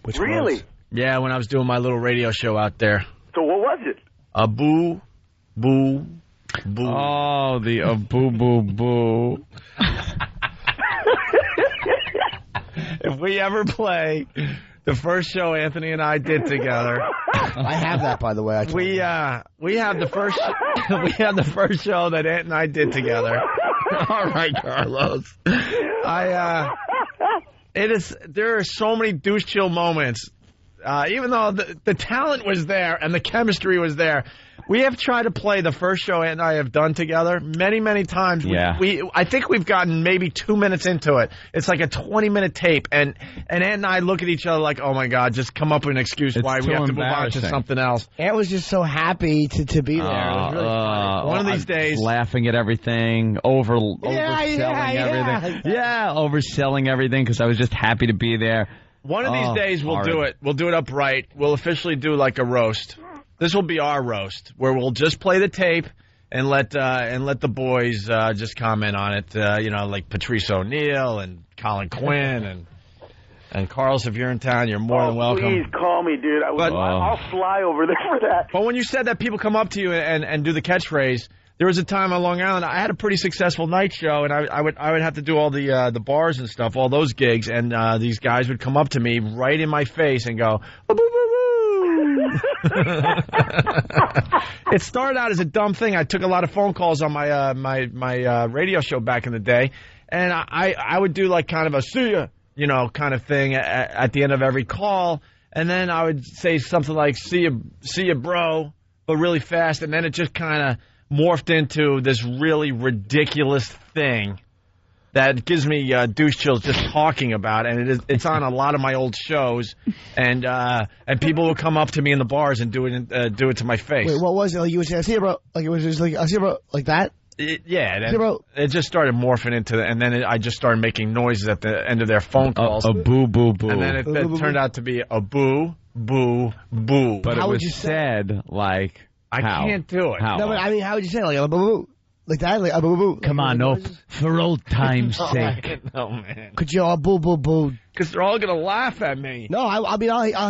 Which
really?
was?
Yeah, when I was doing my little radio show out there.
So what was it?
A boo, boo, boo.
Oh, the boo, boo, boo.
If we ever play the first show Anthony and I did together.
I have that, by the way.
We have the first show that Ant and I did together. All right, Carlos. There are so many douche chill moments. Even though the talent was there and the chemistry was there, we have tried to play the first show Ant and I have done together many, many times.
Yeah.
I think we've gotten maybe 2 minutes into it. It's like a 20-minute tape, and Ant and I look at each other like, oh my God, just come up with an excuse why we have to move on to something else.
Ant was just so happy to be there. It was really funny.
One of these days,
laughing at everything, overselling everything. Yeah, overselling everything because I was just happy to be there.
One of these days we'll do it. We'll do it upright. We'll officially do like a roast. This will be our roast, where we'll just play the tape and let the boys just comment on it. Like Patrice O'Neal and Colin Quinn and Carlos. If you're in town, you're more than welcome.
Please call me, dude. I'll fly over there for that.
But when you said that people come up to you and do the catchphrase, there was a time on Long Island I had a pretty successful night show, and I would have to do all the bars and stuff, all those gigs, and these guys would come up to me right in my face and go, boo, boo, boo, boo. It started out as a dumb thing. I took a lot of phone calls on my radio show back in the day, and I would do like kind of a see ya, kind of thing at the end of every call, and then I would say something like see ya, bro, but really fast, and then it just kind of morphed into this really ridiculous thing that gives me douche chills just talking about, and it's on a lot of my old shows, and people will come up to me in the bars and do it to my face.
Wait, what was it? Like you would say, "I see you, bro." Like it was just like, "I see you, bro," like that.
It just started morphing into and then I just started making noises at the end of their phone calls.
A boo, boo, boo.
And then it turned out to be a boo, boo, boo.
But it was said like.
I can't do it.
How?
No, but I mean, how would you say it? Like a boo, like that? Like a boo, boo.
Come on, Op, for old time's sake.
No, man.
Could you all boo, boo, boo?
Because they're all going to laugh at me.
No, I'll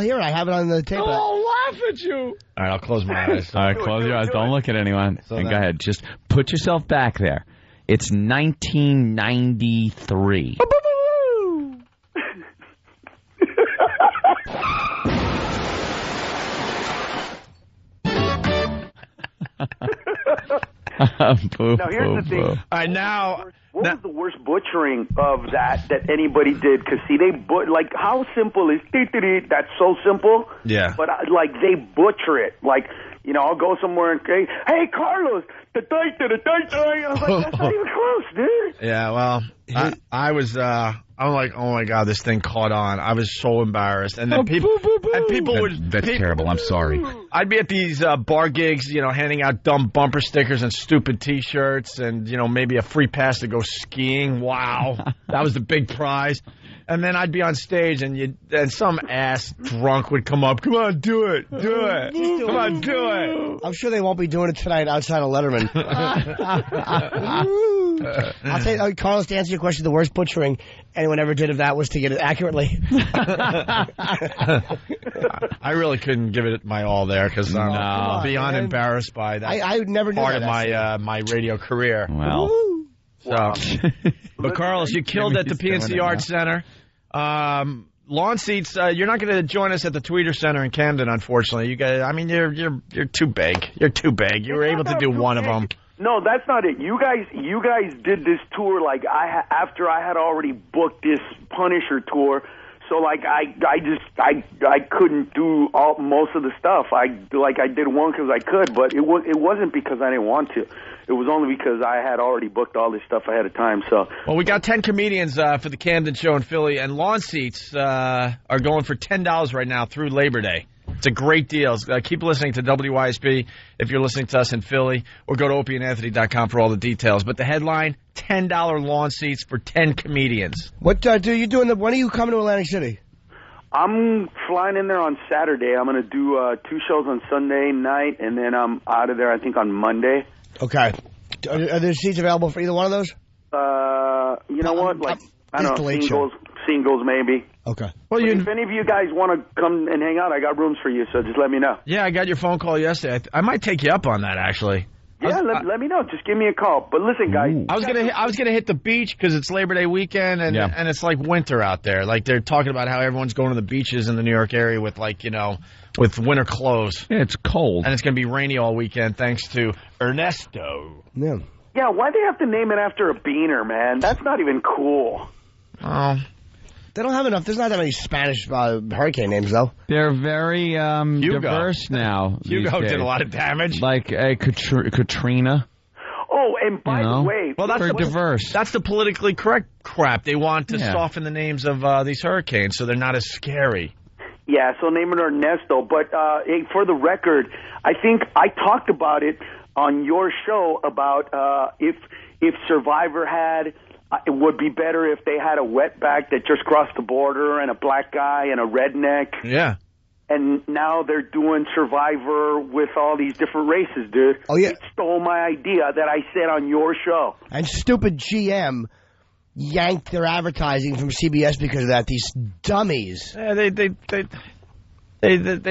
hear it. I have it on the tape.
They'll all laugh at you. All right, I'll close my eyes.
All right, close your eyes. Don't look at anyone. And go ahead. Just put yourself back there. It's 1993.
Now, here's the thing.
All right, now...
What was the worst butchering of that anybody did? Because, see, like, how simple is that's so simple.
Yeah.
But, like, they butcher it. Like, you know, I'll go somewhere and say, hey, Carlos, I was like, that's not even close, dude.
Yeah, well, I was, I'm like, oh my God, this thing caught on. I was so embarrassed. And then people would...
That's terrible. I'm sorry.
I'd be at these bar gigs, you know, handing out dumb bumper stickers and stupid T-shirts and, you know, maybe a free pass to go skiing. Wow. That was the big prize. And then I'd be on stage and some ass drunk would come up. Come on, do it. Do it. Come on, do it.
I'm sure they won't be doing it tonight outside of Letterman. I'll tell you, Carlos, to answer your question, the worst butchering anyone ever did of that was to get it accurately.
I really couldn't give it my all there because I'm beyond embarrassed by that.
I would never do
part
that,
of my radio career.
Well.
So, but Carlos, you killed at the PNC Arts Center. Lawn seats. You're not going to join us at the Tweeter Center in Camden, unfortunately. You guys, I mean, you're too big. You're too big. You were able to do one of them.
No, that's not it. You guys did this tour like after I had already booked this Punisher tour. So like I couldn't do most of the stuff. I did one because I could, but it wasn't because I didn't want to. It was only because I had already booked all this stuff ahead of time. So
well, we got 10 comedians for the Camden show in Philly, and lawn seats are going for $10 right now through Labor Day. It's a great deal. Keep listening to WYSB if you're listening to us in Philly, or go to opieandanthony.com for all the details. But the headline, $10 lawn seats for 10 comedians.
What do you doing? When are you coming to Atlantic City?
I'm flying in there on Saturday. I'm going to do 2 shows on Sunday night, and then I'm out of there, I think, on Monday.
Okay. Are there seats available for either one of those?
You know what? Like, I don't know, singles maybe.
Okay.
Well, if any of you guys want to come and hang out, I got rooms for you, so just let me know.
Yeah, I got your phone call yesterday. I might take you up on that, actually.
Yeah, let me know. Just give me a call. But listen, guys.
I was gonna hit the beach because it's Labor Day weekend and it's like winter out there. Like they're talking about how everyone's going to the beaches in the New York area with with winter clothes.
Yeah, it's cold
and it's gonna be rainy all weekend thanks to Ernesto.
Yeah.
Yeah. Why they have to name it after a beaner, man? That's not even cool.
Oh.
They don't have enough. There's not that many Spanish hurricane names, though.
They're very diverse now.
Hugo did a lot of damage.
Like Katrina.
Oh, and by the way...
Well, that's
diverse.
That's the politically correct crap. They want to soften the names of these hurricanes so they're not as scary.
Yeah, so name it Ernesto. But for the record, I think I talked about it on your show about if Survivor had... It would be better if they had a wetback that just crossed the border and a black guy and a redneck.
Yeah.
And now they're doing Survivor with all these different races, dude.
Oh, yeah.
It stole my idea that I said on your show.
And stupid GM yanked their advertising from CBS because of that. These dummies.
Yeah, they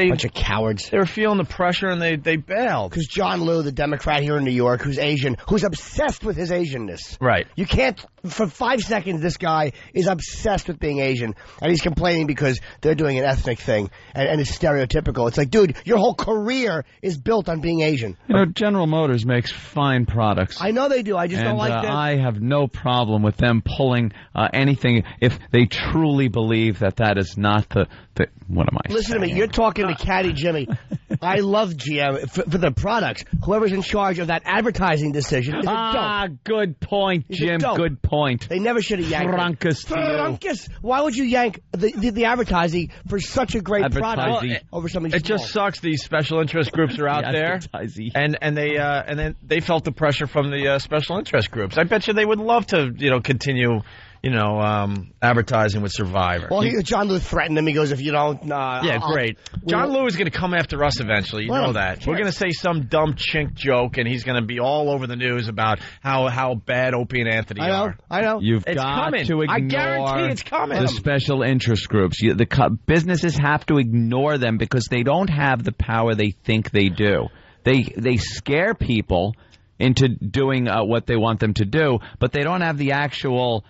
bunch of cowards.
They were feeling the pressure and they bailed.
Because John Liu, the Democrat here in New York, who's Asian, who's obsessed with his Asianness.
Right.
You can't, for 5 seconds, this guy is obsessed with being Asian. And he's complaining because they're doing an ethnic thing. And it's stereotypical. It's like, dude, your whole career is built on being Asian.
You know, General Motors makes fine products.
I know they do. I just don't like that.
I have no problem with them pulling anything if they truly believe that is not the what am I
Listen
saying?
to me. You're talking to Caddy Jimmy. I love GM for the products. Whoever's in charge of that advertising decision is a dope.
Good point, Jim. Good point.
They never should have yanked
Frunkus to
Frunkus. Why would you yank the advertising for such a great product over something
It just sucks these special interest groups are out there. And then they felt the pressure from the special interest groups. I bet you they would love to, continue advertising with Survivor.
Well, John Liu threatened him. He goes, if you don't...
great. John Liu is going to come after us eventually. You know that. We're going to say some dumb chink joke, and he's going to be all over the news about how bad Opie and Anthony are.
I know.
You've got to ignore
I guarantee it's coming.
The special interest groups. The businesses have to ignore them because they don't have the power they think they do. They scare people into doing what they want them to do, but they don't have the actual...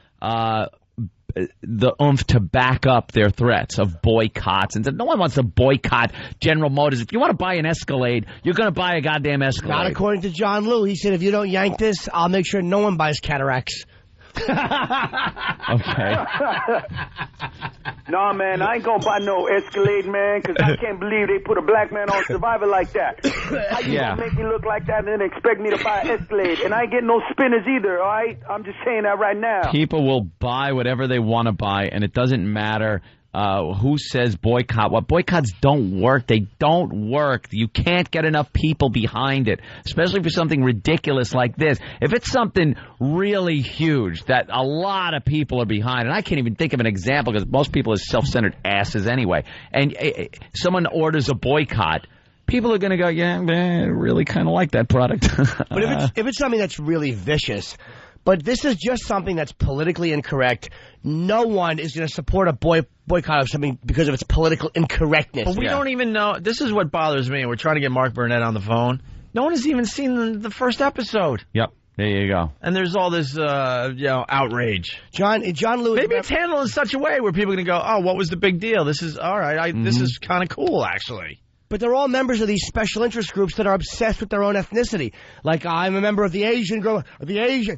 the oomph to back up their threats of boycotts. And no one wants to boycott General Motors. If you want to buy an Escalade, you're going to buy a goddamn Escalade.
Not according to John Liu. He said, if you don't yank this, I'll make sure no one buys cataracts.
Okay.
Nah, man, I ain't gonna buy no Escalade, man, because I can't believe they put a black man on Survivor like that. How you gonna make me look like that and then expect me to buy an Escalade? And I ain't getting no spinners either, all right? I'm just saying that right now.
People will buy whatever they want to buy, and it doesn't matter who says boycott. What boycotts don't work. They don't work. You can't get enough people behind it, especially for something ridiculous like this. If it's something really huge that a lot of people are behind, and I can't even think of an example because most people are self-centered asses anyway, and someone orders a boycott, people are going to go, yeah, I really kind of like that product.
But if it's something that's really vicious, but this is just something that's politically incorrect, no one is going to support a boycott of something because of its political incorrectness.
But we don't even know. This is what bothers me. We're trying to get Mark Burnett on the phone. No one has even seen the first episode.
Yep. There you go.
And there's all this, outrage.
John Lewis.
Maybe it's handled in such a way where people are going to go, oh, what was the big deal? This is, all right, this is kind of cool, actually.
But they're all members of these special interest groups that are obsessed with their own ethnicity. Like, I'm a member of the Asian group.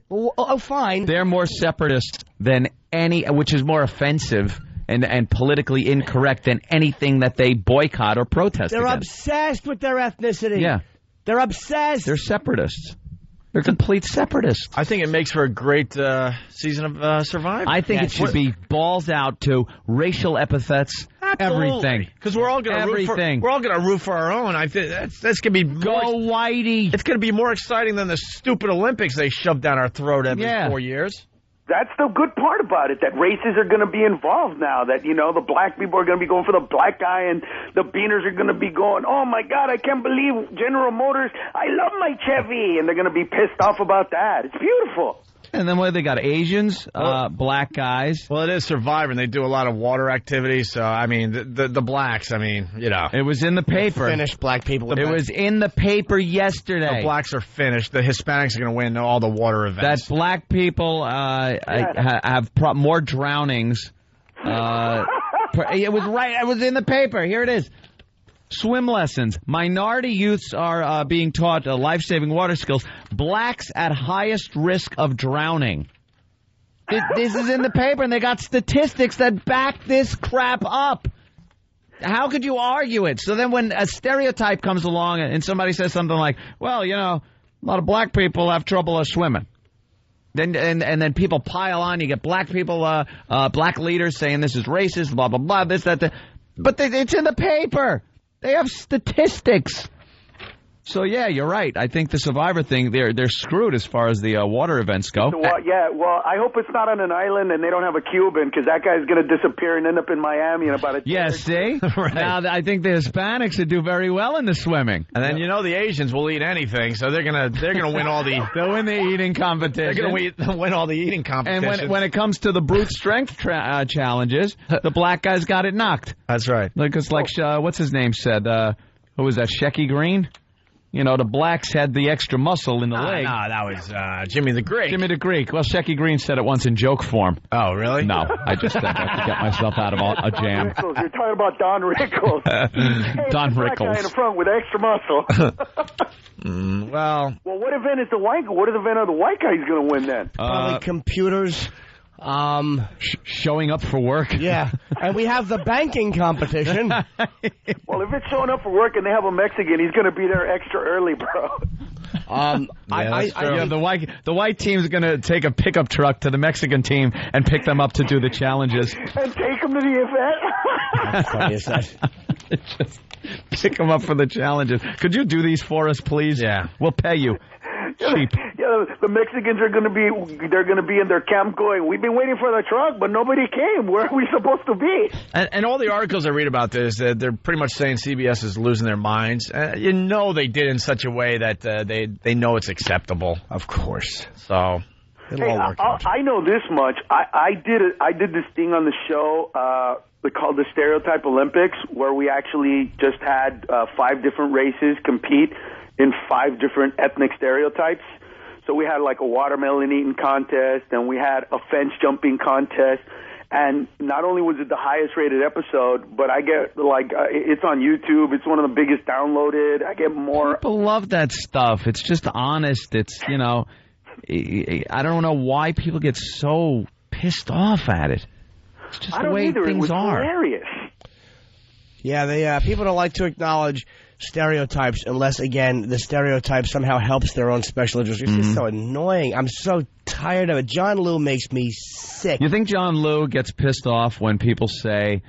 Oh, fine.
They're more separatist than any, which is more offensive and politically incorrect than anything that they boycott or protest
They're
against.
Obsessed with their ethnicity.
Yeah.
They're obsessed.
They're separatists. They're complete separatists.
I think it makes for a great season of Survivor.
I think it should be balls out to racial epithets. Everything,
because we're all going to root for our own. I think that's going to be
Whitey.
It's going to be more exciting than the stupid Olympics they shove down our throat every 4 years.
That's the good part about it, that races are going to be involved now, that, the black people are going to be going for the black guy, and the beaners are going to be going, oh, my God, I can't believe General Motors, I love my Chevy, and they're going to be pissed off about that. It's beautiful.
And then what, they got Asians, black guys.
Well, it is Survivor, and they do a lot of water activities, so, I mean, the blacks, I mean,
It was in the paper.
Finished black people.
It was in the paper yesterday.
The blacks are finished. The Hispanics are going to win all the water events.
That black people have more drownings. It was right. It was in the paper. Here it is. Swim lessons. Minority youths are being taught life-saving water skills. Blacks at highest risk of drowning. This is in the paper, and they got statistics that back this crap up. How could you argue it? So then when a stereotype comes along and somebody says something like, well, a lot of black people have trouble swimming. Then and then people pile on. You get black people, black leaders saying this is racist, blah, blah, blah, this, that. But it's in the paper. They have statistics. So, yeah, you're right. I think the Survivor thing, they're screwed as far as the water events go.
Well, I hope it's not on an island and they don't have a Cuban, because that guy's going to disappear and end up in Miami in about a year.
Yeah, see?
Right.
Now, I think the Hispanics would do very well in the swimming.
And then, the Asians will eat anything, so they're gonna win all the...
They'll win the eating competition.
They're going to win all the eating competitions.
And when it comes to the brute strength challenges, the black guys got it knocked.
That's right.
Because, what's his name said? Who was that, Shecky Green? The blacks had the extra muscle in the leg.
No, that was Jimmy the Greek.
Jimmy the Greek. Well, Shecky Green said it once in joke form.
Oh, really?
No, I just said that to get myself out of a jam.
Rickles. You're talking about Don Rickles.
Don
Rickles. Guy in the front with extra muscle.
Well,
what event is the white? What event are the white guys going to win then?
Probably computers.
Showing up for work.
Yeah, and we have the banking competition.
Well, if it's showing up for work and they have a Mexican, he's going to be there extra early, bro.
The white team's going to take a pickup truck to the Mexican team and pick them up to do the challenges.
And take them to the event?
That's funny as that.
Just pick them up for the challenges. Could you do these for us, please?
Yeah.
We'll pay you. Cheap.
Yeah, the Mexicans are going to be in their camp going, we've been waiting for the truck, but nobody came. Where are we supposed to be?
And all the articles I read about this, they're pretty much saying CBS is losing their minds. They did in such a way that they know it's acceptable.
Of course.
So it'll all work out.
I know this much. I did this thing on the show called the Stereotype Olympics, where we actually just had 5 different races compete in 5 different ethnic stereotypes. So we had like a watermelon eating contest, and we had a fence jumping contest, And not only was it the highest rated episode, but I get it's on YouTube. It's one of the biggest downloaded. I get more.
People love that stuff. It's just honest. It's, I don't know why people get so pissed off at it. It's just the way things
it was
are.
Hilarious.
Yeah, people don't like to acknowledge stereotypes unless, again, the stereotype somehow helps their own special interest. It's just so annoying. I'm so tired of it. John Liu makes me sick.
You think John Liu gets pissed off when people say,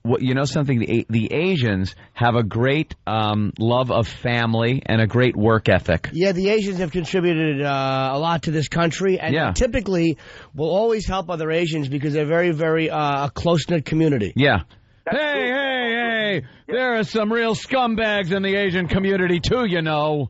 well, you know something, the Asians have a great love of family and a great work ethic.
Yeah, the Asians have contributed a lot to this country, and typically will always help other Asians because they're very, very a close-knit community.
Yeah. Hey, there are some real scumbags in the Asian community, too, you know.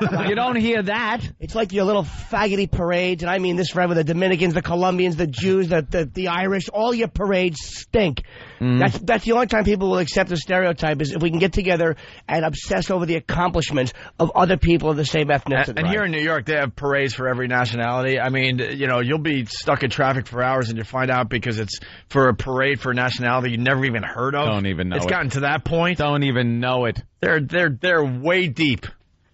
You don't hear that.
It's like your little faggoty parades, and I mean this right with the Dominicans, the Colombians, the Jews, the Irish. All your parades stink. That's the only time people will accept the stereotype is if we can get together and obsess over the accomplishments of other people of the same ethnicity.
And here in New York, they have parades for every nationality. I mean, you'll be stuck in traffic for hours and you find out because it's for a parade for a nationality you never even heard of.
Don't even know
It's
it.
gotten to that point.
Don't even know it.
They're way deep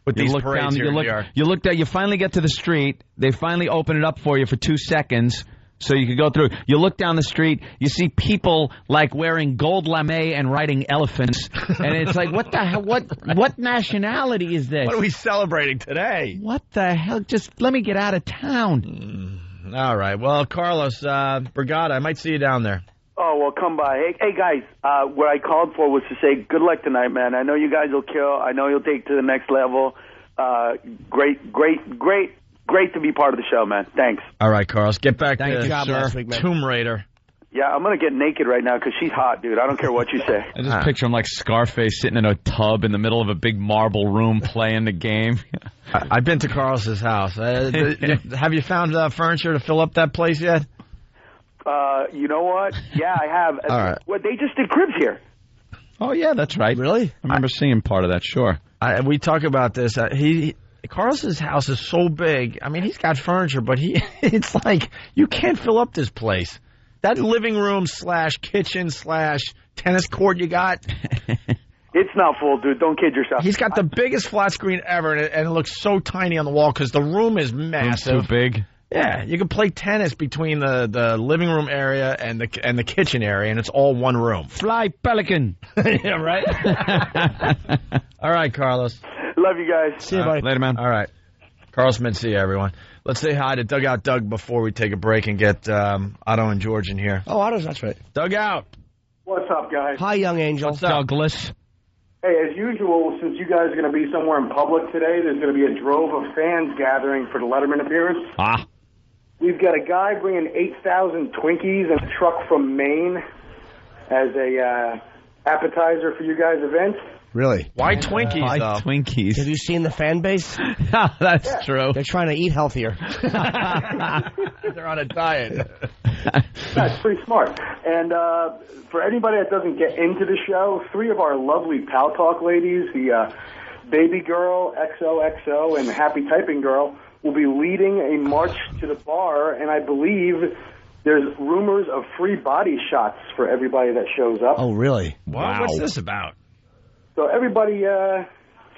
with these parades here in New York.
You finally get to the street. They finally open it up for you for 2 seconds so you can go through. You look down the street. You see people like wearing gold lame and riding elephants. And it's like, what the hell? What nationality is this?
What are we celebrating today?
What the hell? Just let me get out of town.
All right. Well, Carlos, Brigada, I might see you down there.
Oh, well, come by. Hey, guys, what I called for was to say good luck tonight, man. I know you guys will kill. I know you'll take to the next level. Great to be part of the show, man. Thanks.
All right, Carlos. Get back
Thank
to
you. Last week, man.
Tomb Raider.
Yeah, I'm going to get naked right now because she's hot, dude. I don't care what you say.
I just picture him like Scarface sitting in a tub in the middle of a big marble room playing the game.
I've been to Carlos's house. Have you found furniture to fill up that place yet?
You know what? Yeah, I have.
All right.
Well, they just did cribs here.
Oh, yeah, that's right.
Really?
I remember seeing part of that, sure.
We talk about this. Carlos's house is so big. I mean, he's got furniture, but it's like you can't fill up this place. That living room / kitchen / tennis court you got.
It's not full, dude. Don't kid yourself.
He's got the biggest flat screen ever, and it looks so tiny on the wall because the room is massive.
Room's too big.
Yeah, you can play tennis between the living room area and the kitchen area, and it's all one room.
Fly Pelican.
Yeah, right? All right, Carlos.
Love you guys.
See you, buddy.
Later, man.
All right. Carlos Mencia, everyone. Let's say hi to Dugout Doug before we take a break and get Otto and George in here.
Oh, Otto's, that's right.
Dugout.
What's up, guys?
Hi, young angel.
What's up?
Douglas.
Hey, as usual, since you guys are going to be somewhere in public today, there's going to be a drove of fans gathering for the Letterman appearance.
Ah.
We've got a guy bringing 8,000 Twinkies in a truck from Maine as a appetizer for you guys' event.
Really?
Why Twinkies,
Why
though?
Twinkies?
Have you seen the fan base?
That's true.
They're trying to eat healthier.
They're on a diet.
That's pretty smart. And for anybody that doesn't get into the show, 3 of our lovely Pal Talk ladies, the Baby Girl, XOXO, and Happy Typing Girl, will be leading a march to the bar, and I believe there's rumors of free body shots for everybody that shows up.
Oh, really?
Wow. What's this about?
So everybody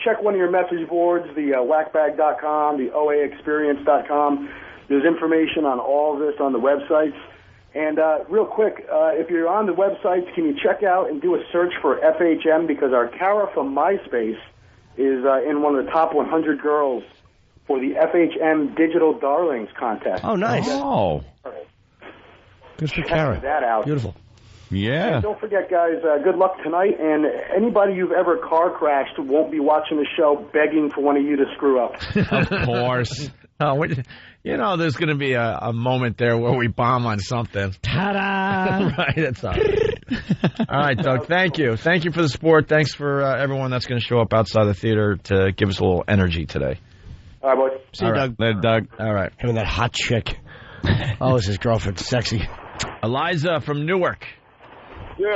check one of your message boards, the whackbag.com, the oaexperience.com. There's information on all of this on the websites. And real quick, if you're on the websites, can you check out and do a search for FHM, because our Kara from MySpace is in one of the top 100 girls for the FHM Digital Darlings contest.
Oh, nice.
Oh.
Good for
Check
Kara.
that out.
Beautiful.
Yeah.
And don't forget, guys, good luck tonight. And anybody you've ever car crashed won't be watching the show begging for one of you to screw up.
Of course.
There's going to be a moment there where we bomb on something.
Ta-da!
Right, that's all right. All right, Doug, thank you. Thank you for the support. Thanks for everyone that's going to show up outside the theater to give us a little energy today.
All right, boys.
See you, Doug.
Later, Doug.
All right.
Him and that hot chick. Oh, is his girlfriend sexy?
Eliza from Newark.
Yeah,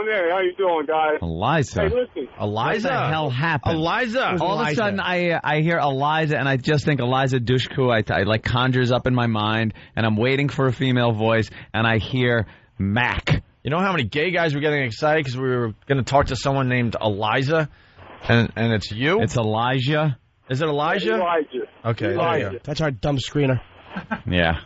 there. How you doing, guys?
Eliza.
Hey, listen.
Eliza.
What the hell happened?
Eliza.
All of a sudden, I hear Eliza, and I just think Eliza Dushku. I like conjures up in my mind, and I'm waiting for a female voice, and I hear Mac.
You know how many gay guys were getting excited because we were going to talk to someone named Eliza, and it's you?
It's Elijah.
Is it Elijah?
Elijah.
Okay.
Elijah.
That's our dumb screener.
Yeah.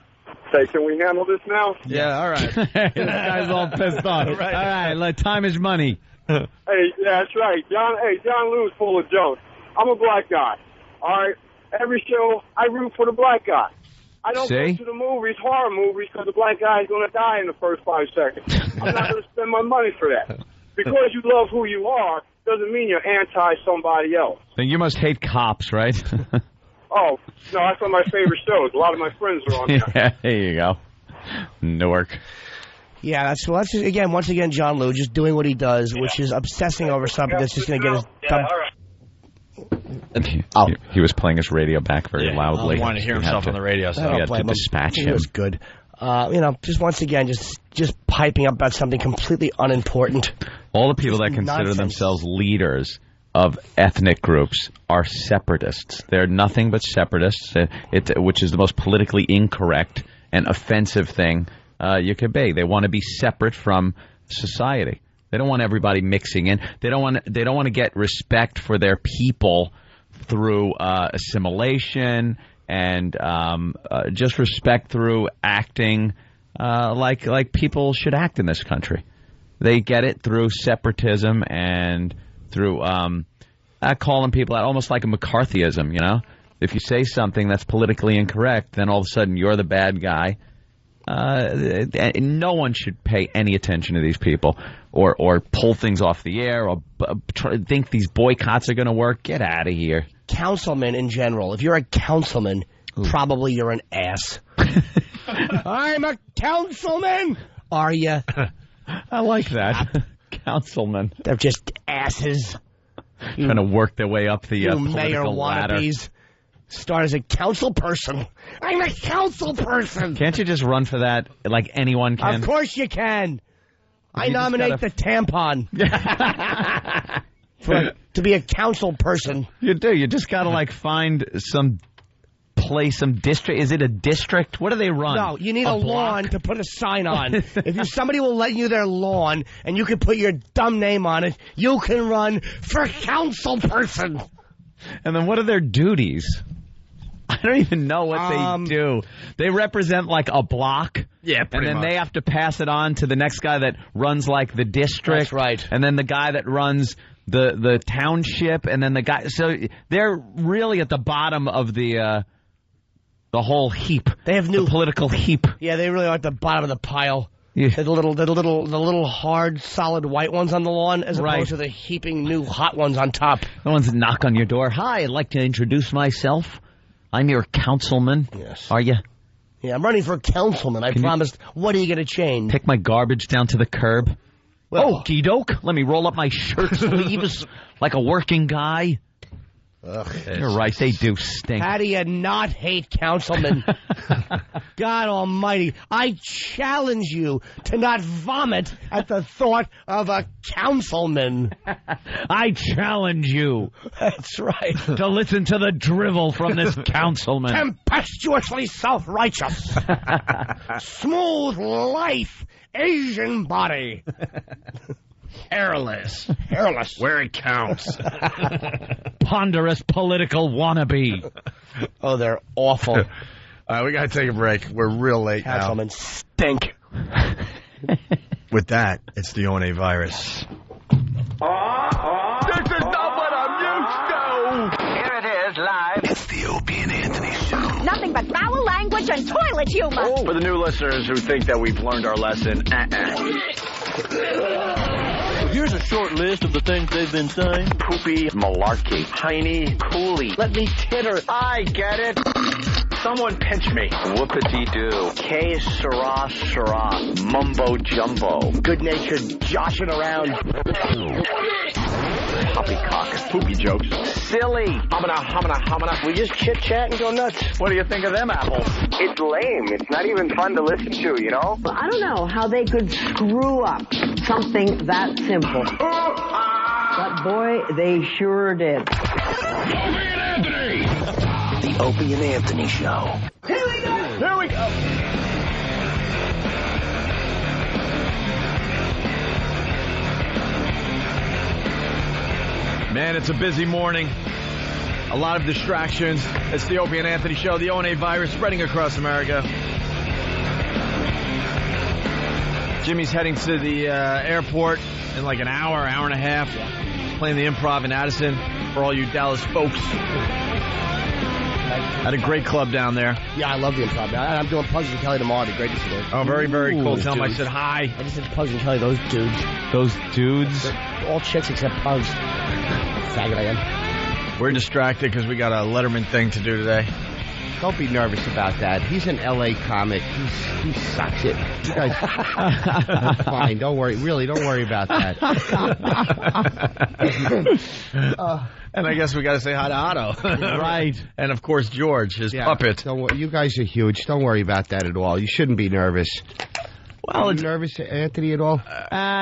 Say, can we handle this now?
Yeah, all right.
This guy's all pissed off. All right, time is money.
Hey, yeah, that's right. John Lewis full of jokes. I'm a black guy. All right? Every show, I root for the black guy. I don't go to the movies, horror movies, because the black guy is going to die in the first 5 seconds. I'm not going to spend my money for that. Because you love who you are doesn't mean you're anti somebody else.
Then you must hate cops, right?
Oh, no, that's one of my favorite shows. A lot of my friends are on there.
Yeah, there you go. Newark.
Yeah, that's just, once again, John Lou just doing what he does, which is obsessing over something that's just going to get his thumb.
He was playing his radio back very loudly.
He wanted to hear himself on the radio, so
we had to dispatch him.
He was good. Just once again, just piping up about something completely unimportent.
All the people that consider themselves leaders of ethnic groups are separatists. They're nothing but separatists, which is the most politically incorrect and offensive thing you could be. They want to be separate from society. They don't want everybody mixing in. They don't want to get respect for their people through assimilation and just respect through acting like people should act in this country. They get it through separatism and through calling people out, almost like a McCarthyism, you know? If you say something that's politically incorrect, then all of a sudden you're the bad guy. No one should pay any attention to these people or pull things off the air or think these boycotts are going to work. Get out of here.
Councilmen in general. If you're a councilman, probably you're an ass. I'm a councilman. Are you?
I like that. Councilman.
They're just asses.
Trying to work their way up the political
mayor
ladder.
Wannabes. Start as a council person. I'm a council person.
Can't you just run for that like anyone can?
Of course you can. I nominate the tampon to be a council person.
You do. You just got to like find some place, some district. Is it a district? What do they run?
No, you need a lawn to put a sign on. If somebody will let you their lawn and you can put your dumb name on it, you can run for council person.
And then what are their duties? I don't even know what they do. They represent like a block.
Yeah, pretty
And then
much.
they have to pass it on to the next guy that runs like the district.
That's right.
And then the guy that runs the township. And then the guy. So they're really at the bottom of the whole heap.
They have
the political heap.
Yeah, they really are at the bottom of the pile.
Yeah.
The little hard, solid white ones on the lawn, as opposed to the heaping new hot ones on top.
The ones that knock on your door. Hi, I'd like to introduce myself. I'm your councilman.
Yes.
Are you?
Yeah, I'm running for councilman. I promised. What are you going to change?
Pick my garbage down to the curb.
Well,
Okey doke. Let me roll up my shirt sleeves like a working guy.
Ugh,
you're right. They do stink.
How do you not hate councilmen? God almighty. I challenge you to not vomit at the thought of a councilman.
I challenge you.
That's right.
To listen to the drivel from this councilman.
Tempestuously self-righteous. Smooth life. Asian body. Hairless.
Where it counts.
Ponderous political wannabe.
Oh, they're awful.
All right, we got to take a break. We're real late now.
Councilmen stink.
With that, it's the O&A virus.
This is not what I'm used to. Here it is, live.
It's the Opie and Anthony Show.
Nothing but foul language and toilet humor.
For the new listeners who think that we've learned our lesson,
Here's a short list of the things they've been saying.
Poopy, malarkey, piney, coolie.
Let me titter.
I get it. Someone pinch me. Whoopity-doo. K Sarah Sarah. Mumbo jumbo.
Good-natured joshing around.
Poppycock. Poopy jokes. Silly. Humana.
We just chit-chat and go nuts.
What do you think of them apples?
It's lame. It's not even fun to listen to, you know?
Well, I don't know how they could screw up something that simple. But boy, they sure did.
The Opie and Anthony Show.
Here we go.
Man, it's a busy morning. A lot of distractions. It's the Opie and Anthony Show. The O&A virus spreading across America. Jimmy's heading to the airport in like an hour and a half. Playing the Improv in Addison for all you Dallas folks. Had a great club down there.
Yeah, I love the Improv. I'm doing Pugs and Kelly tomorrow. It'd be great to see those.
Oh, very, very cool. Tell them I said hi.
I just said Pugs and Kelly, those dudes.
Those dudes?
They're all chicks except Pugs. Faggot I am.
We're distracted because we got a Letterman thing to do today.
Don't be nervous about that. He's an L.A. comic. He sucks it. You guys, fine. Don't worry. Really, don't worry about that.
And I guess we got to say hi to Otto.
Right.
And, of course, George, his puppet.
Don't worry. You guys are huge. Don't worry about that at all. You shouldn't be nervous.
Well,
are you nervous, Anthony, at all?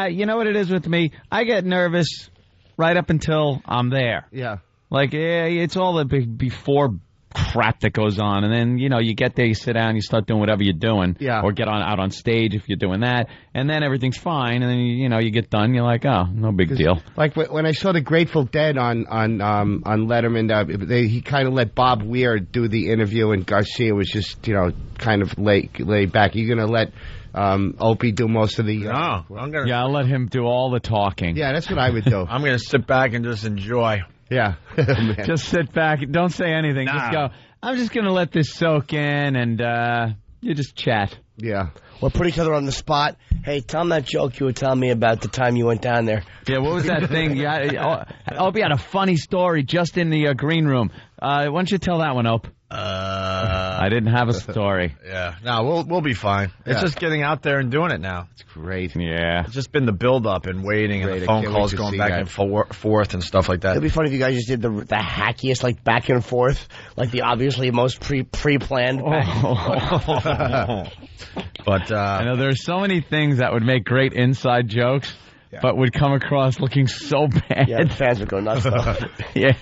You know what it is with me? I get nervous right up until I'm there.
Yeah.
Like, it's all the before crap that goes on, and then you get there, you sit down, you start doing whatever you're doing, or get out on stage if you're doing that, and then everything's fine, and then you get done, you're like, oh, no big deal.
Like when I saw the Grateful Dead on Letterman, he kind of let Bob Weir do the interview, and Garcia was just kind of laid back. You're gonna let Opie do most of the.
No,
I'll let him do all the talking.
Yeah, that's what I would do.
I'm gonna sit back and just enjoy.
Yeah.
Just sit back. Don't say anything.
Nah.
Just go, I'm just going to let this soak in, and you just chat.
Yeah.
We'll put each other on the spot. Hey, tell them that joke you were telling me about the time you went down there.
Yeah, what was that thing? Opie had a funny story just in the green room. Why don't you tell that one, Ope? I didn't have a story.
Yeah. No, we'll be fine. It's just getting out there and doing it now.
It's great.
Yeah.
It's just been the build-up and waiting and the phone calls going back and forth and stuff like that.
It'd be funny if you guys just did the hackiest, like, back and forth, like the obviously most pre-planned back and forth.
But
I know there's so many things that would make great inside jokes. Yeah. But would come across looking so bad.
Yeah, the fans would go nuts, though.
Yeah.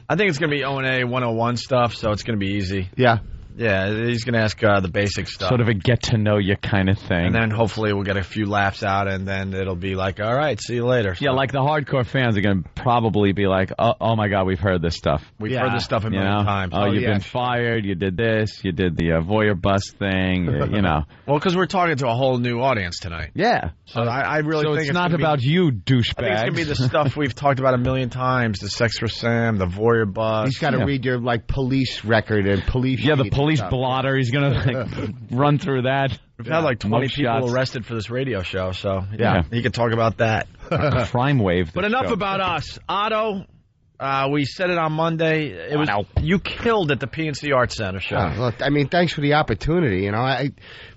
I think it's going to be O&A 101 stuff, so it's going to be easy.
Yeah.
Yeah, he's going to ask the basic stuff.
Sort of a get-to-know-you kind of thing.
And then hopefully we'll get a few laughs out, and then it'll be like, all right, see you later.
Yeah, like the hardcore fans are going to probably be like, oh my God, we've heard this stuff.
We've heard this stuff a million times.
Oh, you've been fired, you did this, you did the voyeur bus thing,
Well, because we're talking to a whole new audience tonight.
Yeah.
So I really think
it's not about you, douchebags.
I think it's going to be the stuff we've talked about a million times, the Sex for Sam, the voyeur bus.
He's got to read your, police record and police
Yeah, the police blotter. He's going to run through that.
We've had 20 people arrested for this radio show, so he could talk about that.
Crime wave.
But enough about us. Otto, we said it on Monday. You killed at the PNC Arts Center show.
Look, thanks for the opportunity.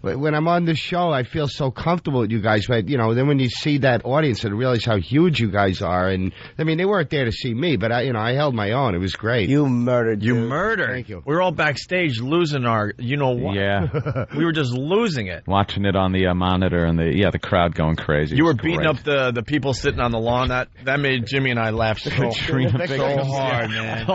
When I'm on this show, I feel so comfortable with you guys. But then when you see that audience and realize how huge you guys are, and they weren't there to see me, but I held my own. It was great.
You murdered.
You murdered.
Thank you.
We were all backstage losing our. What?
Yeah.
We were just losing it.
Watching it on the monitor and the crowd going crazy.
You were beating up the people sitting on the lawn. That made Jimmy and I laugh so hard, man.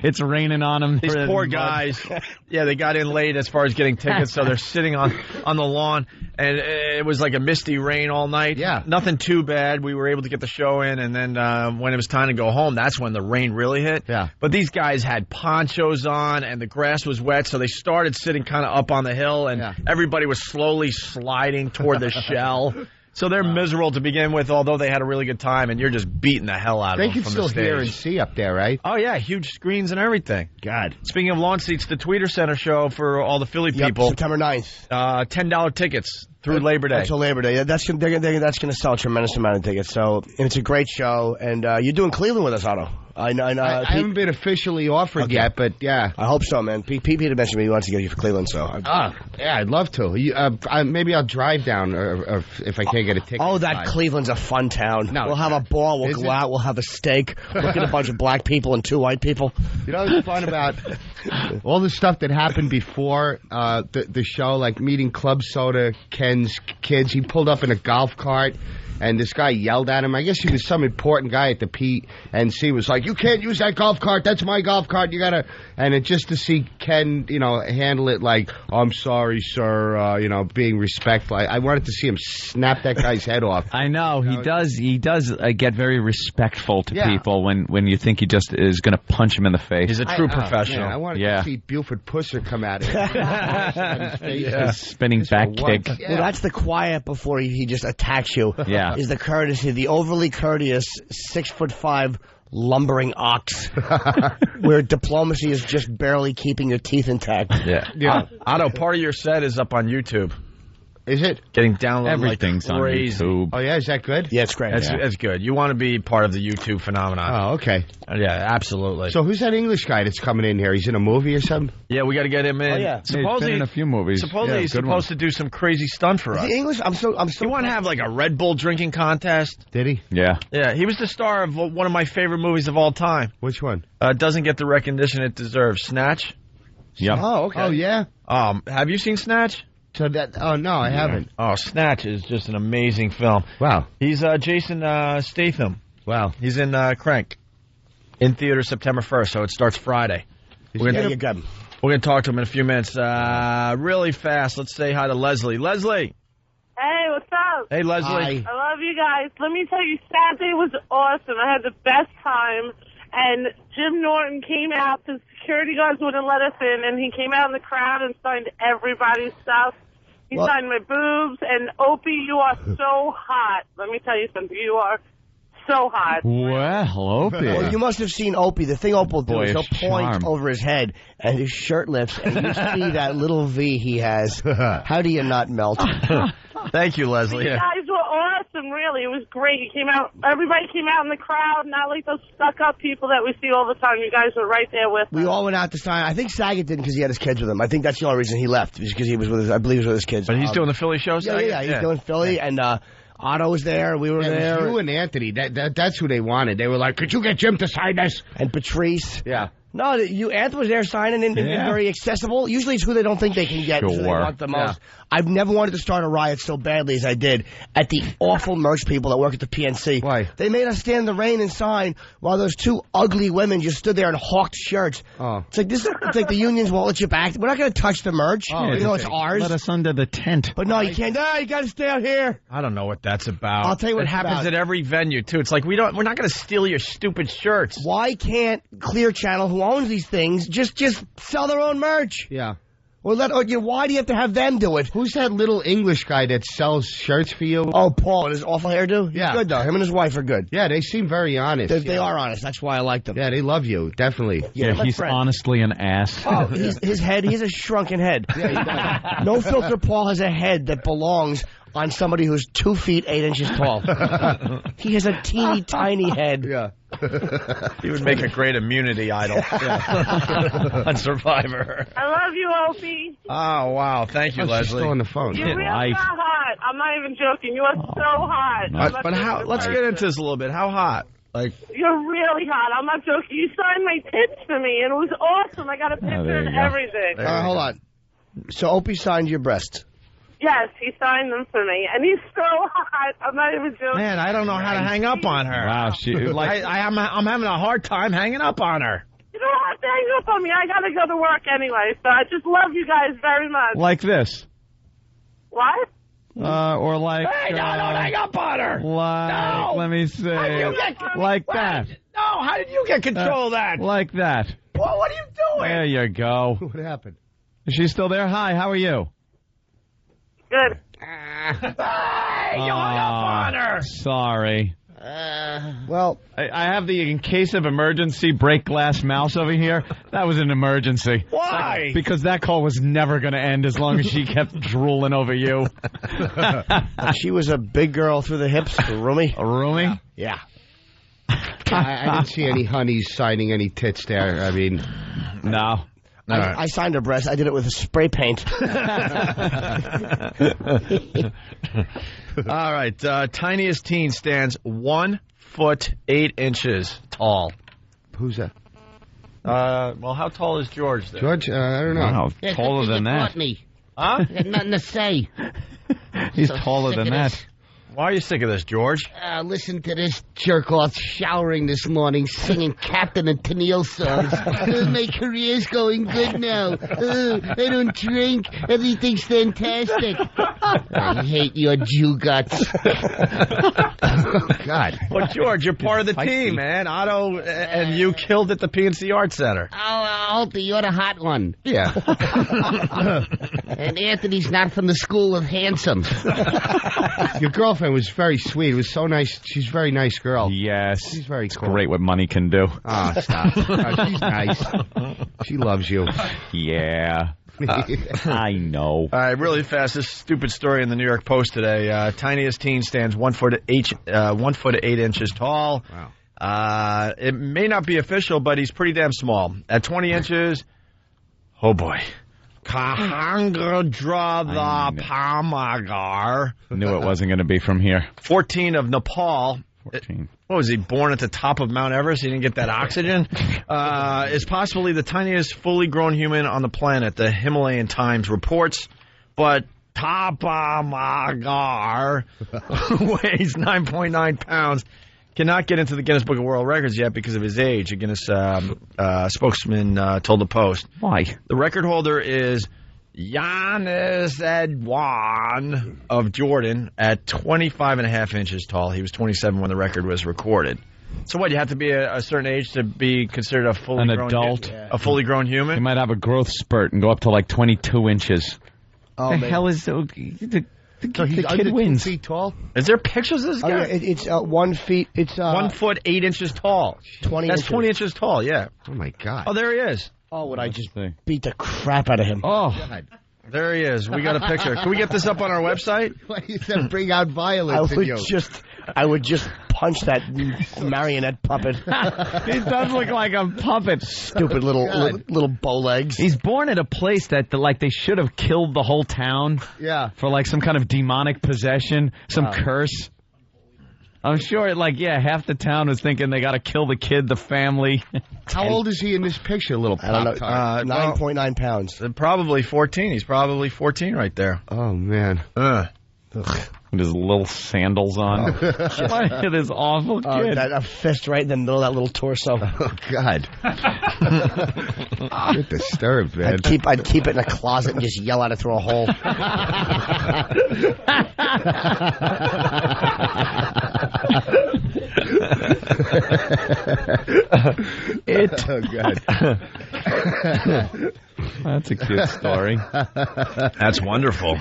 It's raining on them.
These poor guys. Yeah, they got in late as far as getting tickets, so they're sitting on the lawn, and it was like a misty rain all night.
Yeah.
Nothing too bad. We were able to get the show in, and then when it was time to go home, that's when the rain really hit.
Yeah.
But these guys had ponchos on, and the grass was wet, so they started sitting kind of up on the hill, and everybody was slowly sliding toward the shell. So they're miserable to begin with, although they had a really good time, and you're just beating the hell out of them from the stage.
They can still hear and see up there, right?
Oh, yeah, huge screens and everything.
God.
Speaking of lawn seats, the Tweeter Center show for all the Philly people.
September 9th.
$10 tickets through Labor Day.
Until Labor Day. Yeah, that's going to sell a tremendous amount of tickets. So it's a great show, and you're doing Cleveland with us, Otto. I
haven't been officially offered yet, but yeah.
I hope so, man. Pete had mentioned he wants to get you for Cleveland, so.
Yeah, I'd love to. Maybe I'll drive down or if I can't get a ticket.
Oh, that Cleveland's a fun town. No, we'll have a ball. We'll go out. We'll have a steak. Look at a bunch of black people and 2 white people.
What's fun about all the stuff that happened before the show, like meeting Club Soda, Ken's kids. He pulled up in a golf cart. and this guy yelled at him. I guess he was some important guy at the PNC. Was like, "You can't use that golf cart. That's my golf cart. You gotta." And it just to see Ken, handle it like, "I'm sorry, sir," being respectful. I wanted to see him snap that guy's head off.
I know he does. He does get very respectful to people when you think he just is going to punch him in the face.
He's a true professional.
I wanted to see Buford Pusser come at him.
Spinning back kick.
Well, that's the quiet before he just attacks you.
Yeah.
Is the courtesy, the overly courteous 6'5" lumbering ox, where diplomacy is just barely keeping your teeth intact.
Yeah. Otto, part of your set is up on YouTube.
Is it?
Getting downloaded
Everything's
like crazy.
on YouTube.
Oh, yeah? Is that good?
Yeah, it's great.
That's good. You want to be part of the YouTube phenomenon.
Oh, okay.
Yeah, absolutely.
So who's that English guy that's coming in here? He's in a movie or something?
Yeah, we got to get him in.
Oh, yeah.
He's been in a few movies.
Supposedly he's supposed to do some crazy stunt for us.
The English? I'm so.
You want to have like a Red Bull drinking contest?
Did he?
Yeah.
Yeah, he was the star of one of my favorite movies of all time.
Which one?
Doesn't get the recognition it deserves. Snatch?
Yep.
Oh, okay. Oh, yeah?
Have you seen Snatch?
So no, I haven't.
Oh, Snatch is just an amazing film.
Wow.
He's Jason Statham.
Wow.
He's in Crank. In theater September 1st, so it starts Friday. We're going to talk to him in a few minutes. Really fast, let's say hi to Leslie. Leslie!
Hey, what's up?
Hey, Leslie.
Hi. I love you guys. Let me tell you, Saturday was awesome. I had the best time. And Jim Norton came out. The security guards wouldn't let us in, and he came out in the crowd and signed everybody's stuff. He signed my boobs. And Opie, you are so hot. Let me tell you something. You are so hot.
Well, Opie.
Well, you must have seen Opie. The thing Opie will do is he'll point over his head, and his shirt lifts, and you see that little V he has. How do you not melt?
Thank you, Leslie.
You guys were awesome, really. It was great. You came out. Everybody came out in the crowd, not like those stuck-up people that we see all the time. You guys were right there with us.
We all went out to sign. I think Saget didn't because he had his kids with him. I think that's the only reason he left, because he was with his, I believe he was with his kids.
But he's doing the Philly show, Saget?
Yeah, he's doing Philly, and Otto was there. We were there.
It was you and Anthony. That's who they wanted. They were like, could you get Jim to sign this?
And Patrice.
Yeah.
No, Anthony was there signing and very accessible. Usually it's who they don't think they can get. Sure. So they want the most. Yeah. I've never wanted to start a riot so badly as I did at the awful merch people that work at the PNC.
Why?
They made us stand in the rain and sign while those two ugly women just stood there and hawked shirts.
Oh.
It's like the unions won't let you back. We're not going to touch the merch. Oh, it's ours.
Let us under the tent.
But no, you can't. No, you got to stay out here.
I don't know what that's about.
I'll tell you what
it happens at every venue too. It's like we're not going to steal your stupid shirts.
Why can't Clear Channel, who owns these things, just sell their own merch?
Yeah.
Or why do you have to have them do it?
Who's that little English guy that sells shirts for you?
Oh, Paul, and his awful hairdo?
Yeah.
He's good, though. Him and his wife are good.
Yeah, they seem very honest.
They are honest. That's why I like them.
Yeah, they love you, definitely.
Yeah, he's honestly an ass.
Oh, his head, he has a shrunken head. Yeah, he does. No Filter Paul has a head that belongs on somebody who's 2 feet 8 inches tall. He has a teeny tiny head.
Yeah.
He would make a great immunity idol on Survivor.
I love you, Opie.
Oh, wow. Thank you, Leslie.
She's still on the phone.
You're really hot. I'm not even joking. You are so hot.
But how? Let's get into this a little bit. How hot?
You're really hot. I'm not joking. You signed my tits for me, and it was awesome. I got a picture and everything.
Hold on. So Opie signed your breast.
Yes, he signed them for me, and he's so hot. I'm not even joking.
Man, I don't know how to hang up on her.
Wow,
I'm having a hard time hanging up on her.
You don't have to hang up on me. I got to go to work anyway, so I just love you guys very much.
Like this.
What?
Or like...
Hey, no, don't hang up on her.
Like, let me see. Like that.
No, how did you get control of that?
Like that.
Well, what are you doing?
There you go.
What happened?
Is she still there? Hi, how are you?
Good.
Hey, you hung up on her.
Sorry.
Well,
I have the in case of emergency break glass mouse over here. That was an emergency.
Why?
Because that call was never going to end as long as she kept drooling over you.
She was a big girl through the hips, a roomie.
A roomie?
Yeah.
I didn't see any honeys signing any tits there. I mean,
no.
I signed her breast. I did it with a spray paint.
All right. Tiniest teen stands 1 foot 8 inches tall.
Who's that?
Well, how tall is George there?
George? I don't know.
Wow, taller than that.
Me.
Huh?
I got nothing to say.
He's taller than that.
Why are you sick of this, George?
Listen to this jerk-off showering this morning, singing Captain and Tennille songs. My career's going good now. I don't drink. Everything's fantastic. I hate your Jew guts. Oh, God.
Well, George, you're part of the team, man. Otto and you killed at the PNC Arts Center.
Oh, Opie, you're the hot one.
Yeah.
And Anthony's not from the school of handsome. Your girlfriend was very sweet. It was so nice. She's a very nice girl.
Yes.
She's very cool.
Great what money can do.
Oh, stop. Oh, she's nice. She loves you.
Yeah. I know.
All right, really fast. This stupid story in the New York Post today. Tiniest teen stands 1 foot 8 inches tall.
Wow.
It may not be official, but he's pretty damn small. At 20 inches, oh boy. Kahangadra Pamagar.
Knew it wasn't going to be from here.
14 of Nepal.
14.
What was he, born at the top of Mount Everest? He didn't get that oxygen? Is possibly the tiniest fully grown human on the planet, the Himalayan Times reports. But Tapamagar weighs 9.9 pounds. Cannot get into the Guinness Book of World Records yet because of his age, a Guinness spokesman told the Post.
Why?
The record holder is Giannis Edwan of Jordan at 25.5 inches tall. He was 27 when the record was recorded. So what, you have to be a certain age to be considered a fully grown
adult?
A fully grown human?
He might have a growth spurt and go up to like 22 inches.
Oh,
the
man.
hell is...
So he's
the kid
under
wins.
2 feet tall?
Is there pictures of this guy?
Oh, yeah, it's 1 feet. It's
1 foot 8 inches tall.
20
That's
inches.
20 inches tall, yeah.
Oh, my God.
Oh, there he is.
Oh, would I just beat the crap out of him?
Oh, God. There he is. We got a picture. Can we get this up on our website?
Why do you said bring out violence in you?
I would just punch that marionette puppet.
He does look like a puppet.
Stupid little bow legs.
He's born at a place that they should have killed the whole town.
Yeah.
For like some kind of demonic possession, some curse. I'm sure, half the town was thinking they got to kill the kid, the family.
How old is he in this picture, little
I don't know.
pop-tart?
9.9 pounds.
Probably 14. He's probably 14 right there.
Oh, man.
With his little sandals on. Look at this awful kid.
A fist right in the middle of that little torso.
Oh, God. Get disturbed, man.
I'd keep it in a closet and just yell at it through a hole.
Oh, God.
That's a cute story.
That's wonderful.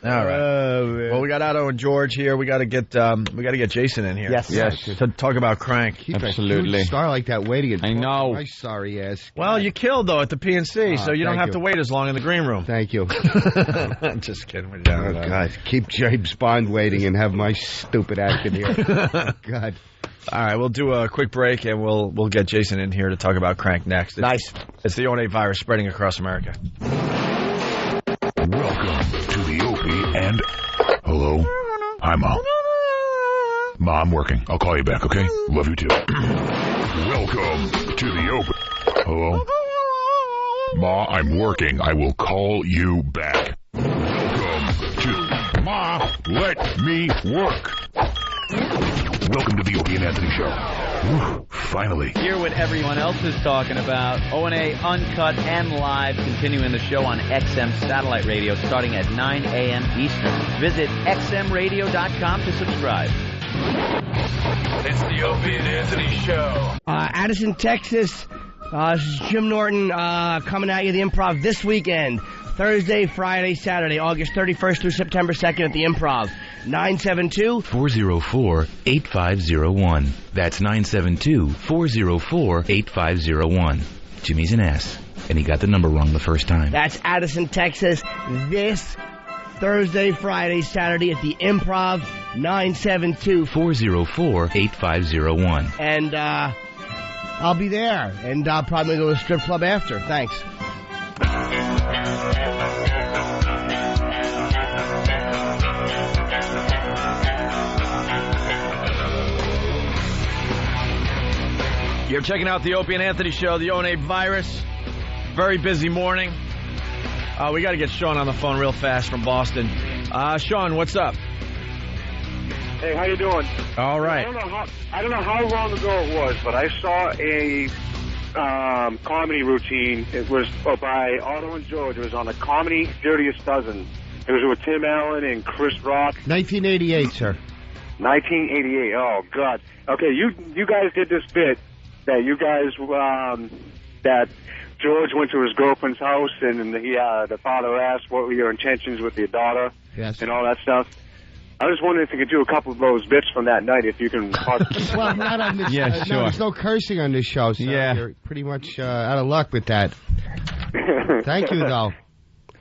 All right. Well, we got Otto and George here. We got to get Jason in here.
Yes.
To talk about Crank.
Keep a huge star like that waiting.
I know.
My sorry ass.
Well, you killed though at the PNC, so you don't have to wait as long in the green room.
Thank you.
Just kidding. We're
Oh, God. Keep James Bond waiting and have my stupid act in here. God.
All right, we'll do a quick break and we'll get Jason in here to talk about Crank next.
Nice.
It's the O&A virus spreading across America.
Welcome to the Opie and... Hello? Hi, Mom. Ma, I'm working. I'll call you back, okay? Love you too. Welcome to the Opie... Hello? Ma, I'm working. I will call you back. Welcome to... Ma, let me work. Welcome to the Opie and Anthony Show. Whew, finally.
Hear what everyone else is talking about. O&A Uncut and Live, continuing the show on XM Satellite Radio starting at 9 a.m. Eastern. Visit xmradio.com to subscribe.
It's the Opie and Anthony Show.
Addison, Texas. This is Jim Norton coming at you the Improv this weekend. Thursday, Friday, Saturday, August 31st through September 2nd at the Improv. 972-404-8501. That's 972-404-8501. Jimmy's an ass, and he got the number wrong the first time. That's Addison, Texas. This Thursday, Friday, Saturday at the Improv. 972-404-8501. And I'll be there, and I'll probably go to a strip club after. Thanks.
You're checking out the Opie and Anthony Show, the O&A virus. Very busy morning. We got to get Sean on the phone real fast from Boston. Sean, what's up?
Hey, how you doing?
All right.
I don't know how long ago it was, but I saw a comedy routine. It was by Otto and George. It was on the Comedy Dirtiest Dozen. It was with Tim Allen and Chris Rock.
1988, sir.
1988. Oh God. Okay, you guys did this bit that you guys that George went to his girlfriend's house and the father asked what were your intentions with your daughter.
Yes.
And all that stuff. I was wondering if you could do a couple of those bits from that night, if you can.
Well, not on this.
Yeah, sure.
No, there's no cursing on this show, so you're pretty much out of luck with that. Thank you, though.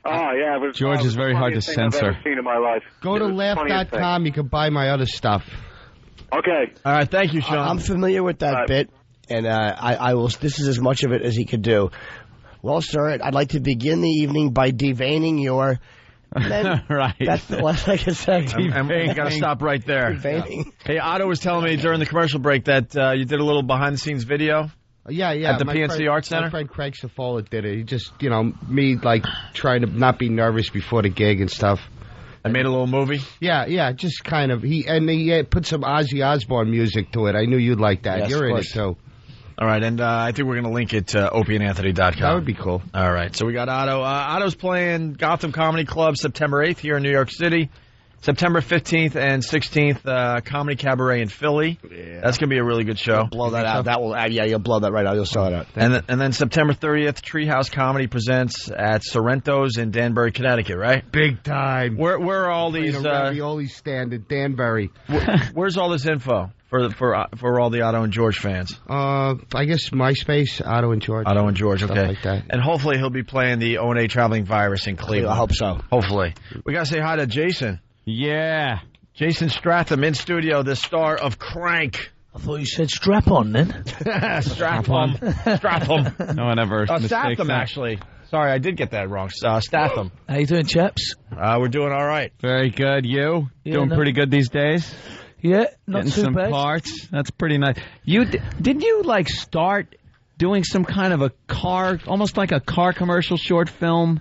Oh, yeah. It was,
George is very hard to
funniest thing I've
censor.
ever seen in my life.
Go to
It was the funniest thing.
laugh.com. You can buy my other stuff.
Okay.
All right, thank you, Sean.
I'm familiar with that bit, and I will. This is as much of it as he could do. Well, sir, I'd like to begin the evening by deveining your.
Right.
That's the last I can say.
And we got to stop right there.
Deveining.
Hey, Otto was telling me during the commercial break that you did a little behind-the-scenes video.
Yeah.
At the
my
PNC
friend,
Arts Center?
My friend Craig Safola did it. He just, me, like, trying to not be nervous before the gig and stuff.
I made a little movie?
Yeah, just kind of. He put some Ozzy Osbourne music to it. I knew you'd like that.
Yes,
You're
of
in it,
course.
too.
All right, and I think we're going to link it to opieandanthony.com.
That would be cool.
All right, so we got Otto. Otto's playing Gotham Comedy Club September 8th here in New York City. September 15th and 16th, Comedy Cabaret in Philly. Yeah. That's going to be a really good show.
Blow that out. That will. Yeah, you'll blow that right out. You'll sell it out.
And then September 30th, Treehouse Comedy presents at Sorrento's in Danbury, Connecticut, right?
Big time.
Where are all these?
Ravioli stand at Danbury.
Where's all this info for all the Otto and George fans?
I guess MySpace, Otto and George.
Otto and George,
Stuff
okay.
like that.
And hopefully he'll be playing the O&A Traveling Virus in Cleveland.
I hope so.
Hopefully. We got to say hi to Jason.
Yeah.
Jason Stratham in studio, the star of Crank.
I thought you said strap on then.
Stratham. Stratham.
No one ever mistakes
Statham,
that.
actually. Sorry, I did get that wrong. Statham.
How you doing, chaps?
We're doing all right.
Very good. You?
Yeah,
Doing
no.
pretty good these days?
Yeah, not
Getting
too
some
bad.
parts. That's pretty nice. Did you start doing some kind of a car, almost like a car commercial short film,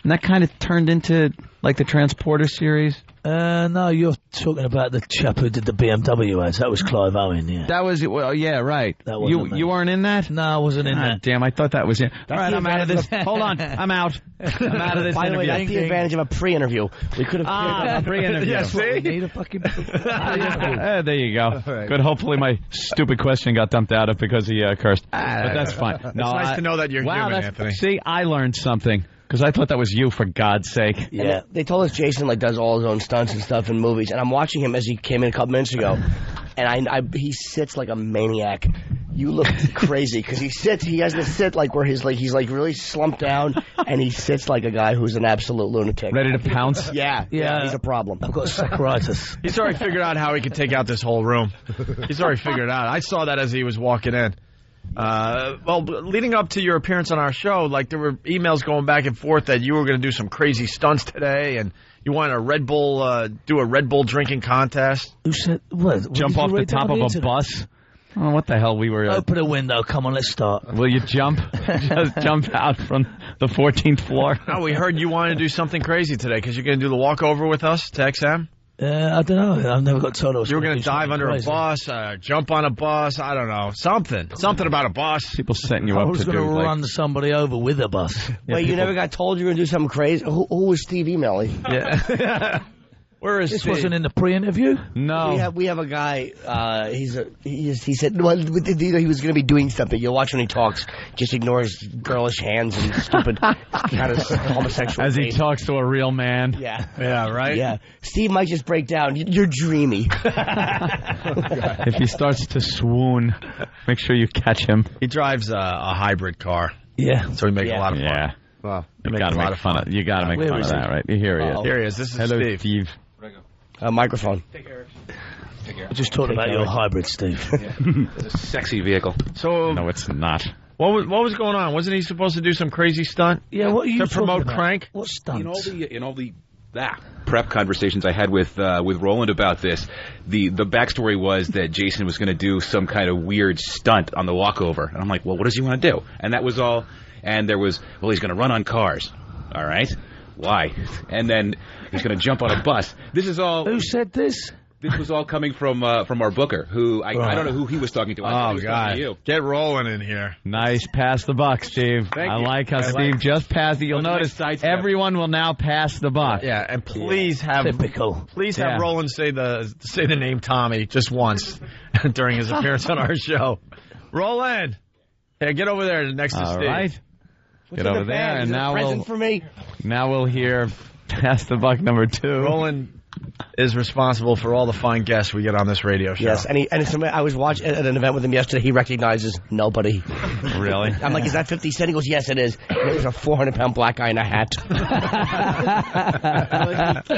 and that kind of turned into like the Transporter series?
No, you're talking about the chap who did the BMW ads. That was Clive Owen, yeah.
That was yeah, right.
That wasn't me.
You weren't in that?
No, I wasn't in that.
Damn, I thought that was it. All right,
the
I'm out of this.
advantage
Hold on, I'm out. I'm out of this
By the way,
interview.
that's the advantage of a pre-interview. We could have.
A pre-interview.
Yeah,
That's what we
see?
need a fucking.
There you go.
right.
Good. Hopefully my stupid question got dumped out of because he cursed. But that's fine.
It's nice to know that you're human, Anthony.
See, I learned something. Because I thought that was you, for God's sake.
Yeah, they told us Jason does all his own stunts and stuff in movies, and I'm watching him as he came in a couple minutes ago, and he sits like a maniac. You look crazy because he has to sit like where he's really slumped down, and he sits like a guy who's an absolute lunatic,
Ready to pounce?
Yeah, he's a problem.
I've got saccharitis.
He's already figured out how he could take out this whole room. He's already figured it out. I saw that as he was walking in. Well, leading up to your appearance on our show, there were emails going back and forth that you were going to do some crazy stunts today, and you wanted a Red Bull, do a Red Bull drinking contest.
Who said what?
Jump off the top of a bus? Oh, what the hell we were...
Open a window. Come on, let's start.
Will you jump? Just jump out from the 14th floor?
No, we heard you wanted to do something crazy today because you're going to do the walkover with us to XM.
I don't know. I've never got told I was.
You were going to
do
dive under
crazy.
a bus, jump on a bus. I don't know, something about a bus.
People setting you
I
up
was
to
going
do
to run somebody over with a bus.
Wait, you never got told you were going to do something crazy? Who was Steve emailing?
Yeah. Where is
This
Steve?
wasn't in the pre-interview?
No.
We have a guy. He said well, he was going to be doing something. You'll watch when he talks. Just ignore his girlish hands and stupid kind of homosexual.
As he
face.
talks to a real man.
Yeah.
Yeah, right?
Yeah. Steve might just break down. You're dreamy.
If he starts to swoon, make sure you catch him.
He drives a hybrid car.
Yeah.
So we make a lot of fun.
Yeah.
Well,
You got to make fun of. You got to make
Where
fun
is
of that, right? Here he is.
Here he is. This is
Hello,
Steve.
A microphone.
I just talked about your hybrid, Steve.
It's a sexy vehicle.
So
No, it's not.
what was going on? Wasn't he supposed to do some crazy stunt?
Yeah, what are you
to
talking
promote
about?
Crank?
What stunts?
In all the prep conversations I had with Roland about this, the backstory was that Jason was going to do some kind of weird stunt on the walkover, and I'm like, well, what does he want to do? And that was all. And there was, well, he's going to run on cars. All right, why? And then he's going to jump on a bus. This is all.
Who said this?
this was all coming from our booker, who I don't know who he was talking to. I thought he was talking to you.
Get rolling in here.
Nice. Pass the buck, Steve. I like how Steve just passed it. You'll notice everyone will now pass the buck.
Yeah, and please have Roland say the name Tommy just once during his appearance on our show. Roland, hey, get over there next to Steve.
All right. Get over there, and now we'll hear Pass the Buck number 2.
Roland is responsible for all the fine guests we get on this radio show.
Yes, I was watching at an event with him yesterday. He recognizes nobody.
Really?
I'm like, is that 50 Cent? He goes, yes, it is. It was a 400-pound black guy in a hat.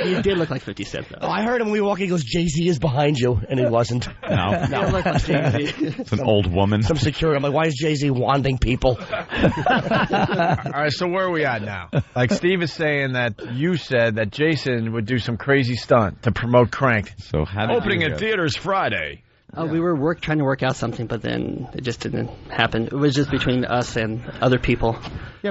You did look like 50 Cent, though.
Oh, I heard him when we were walking. He goes, Jay-Z is behind you, and he wasn't.
No.
You look like Jay-Z.
It's an old woman.
Some security. I'm like, why is Jay-Z wanding people?
All right, so where are we at now? Like Steve is saying that you said that Jason would do some crazy stunt to promote Crank.
So
opening in theaters Friday.
We were trying to work out something, but then it just didn't happen. It was just between us and other people.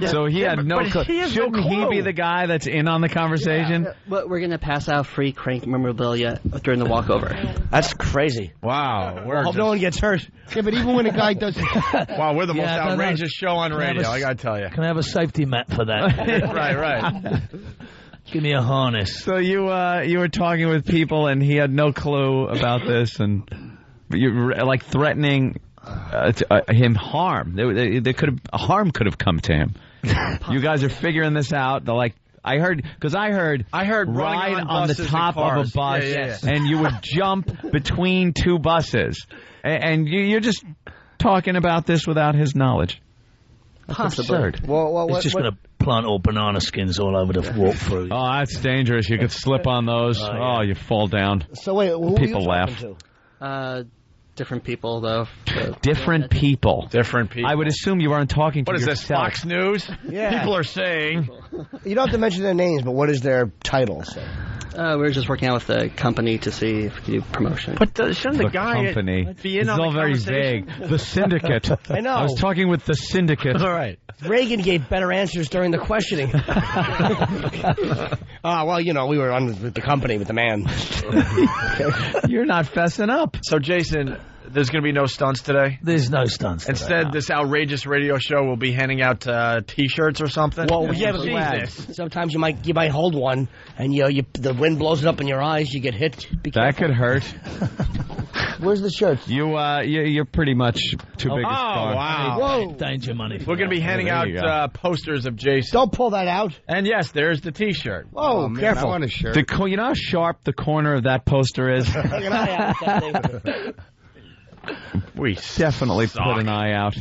So he had no clue. Shouldn't he be the guy that's in on the conversation?
Yeah. But we're going to pass out free Crank memorabilia during the walkover.
That's crazy.
Wow.
I hope no one gets hurt.
Yeah, but even when a guy does...
Wow, we're the most outrageous show on radio, I got to tell you.
Can I have a safety mat for that?
Right.
Give me a harness.
So you were talking with people, and he had no clue about this, and you were like threatening him harm. Harm could have come to him. You guys are figuring this out. They're like, I heard ride on the top of a bus, and you would jump between two buses, and you're just talking about this without his knowledge. That's absurd.
It's just going to plant all banana skins all over the walkthrough.
Oh, that's dangerous. You could slip on those. Oh, you fall down.
So wait, who
people
are you
laugh.
talking
to? Different people, though.
Different people.
Different people.
I would assume you aren't talking to
What is
yourself.
this, Fox News?
Yeah.
People are saying...
You don't have to mention their names, but what is their title? So?
We're just working out with the company to see if we can do promotion.
But shouldn't the guy
company
be in
it's
on
all
the
very
conversation?
vague. The syndicate.
I know.
I was talking with the syndicate.
All right.
Reagan gave better answers during the questioning. Well, you know, we were on with the company, with the man.
You're not fessing up.
So, Jason, there's going to be no stunts today?
There's no stunts today.
Instead, this outrageous radio show will be handing out T-shirts or something?
Well, yeah, but sometimes you might hold one, and the wind blows it up in your eyes, you get hit.
That could hurt.
Where's the shirt?
You're pretty much too big a star.
Wow.
Whoa.
Danger money.
We're going to be handing out posters of Jason.
Don't pull that out.
And yes, there's the T-shirt.
Whoa,
man,
careful.
I want a shirt.
You know how sharp the corner of that poster is?
Take an eye out that thing.
We definitely put an eye out.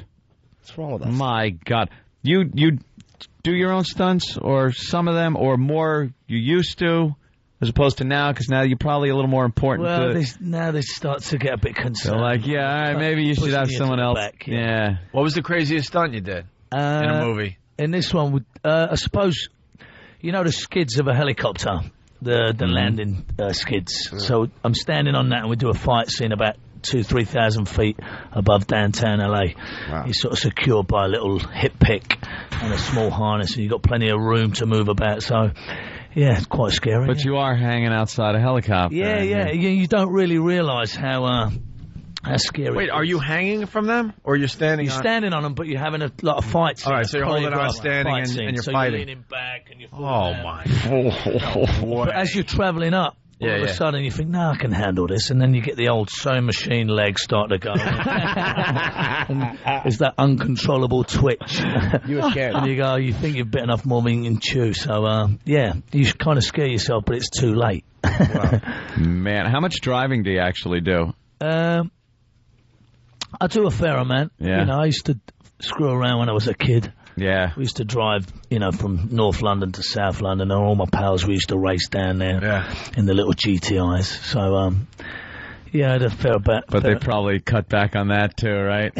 What's wrong with us?
My God. You do your own stunts, or some of them, or more you used to, as opposed to now, because now you're probably a little more important.
Well, now they start to get a bit concerned.
They're like, yeah, all right, maybe you should have someone else.
Back,
yeah.
What was the craziest stunt you did in a movie?
In this one, I suppose, you know the skids of a helicopter, the landing skids. So I'm standing on that, and we do a fight scene about 2,000-3,000 feet above downtown LA. Wow. You're sort of secured by a little hip pick and a small harness, and you've got plenty of room to move about. So, yeah, it's quite scary.
But you are hanging outside a helicopter.
Yeah. You don't really realise how scary.
Wait, are you hanging from them, or you're standing?
You're standing on them, but you're having a lot of fights.
All right, so you're holding on, standing, and you're fighting.
You're leaning back, and you're
my!
But as you're travelling up, all of a sudden you think, no, I can handle this, and then you get the old sewing machine legs start to go. And it's that uncontrollable twitch.
You were scared.
And you think you've bitten off more than you can chew. So, you kind of scare yourself, but it's too late.
Wow. Man, how much driving do you actually do?
I do a fair amount.
Yeah.
You know, I used to screw around when I was a kid.
Yeah.
We used to drive, from North London to South London, and all my pals, we used to race down there in the little GTIs. So, I had a fair bit.
But they probably cut back on that too, right?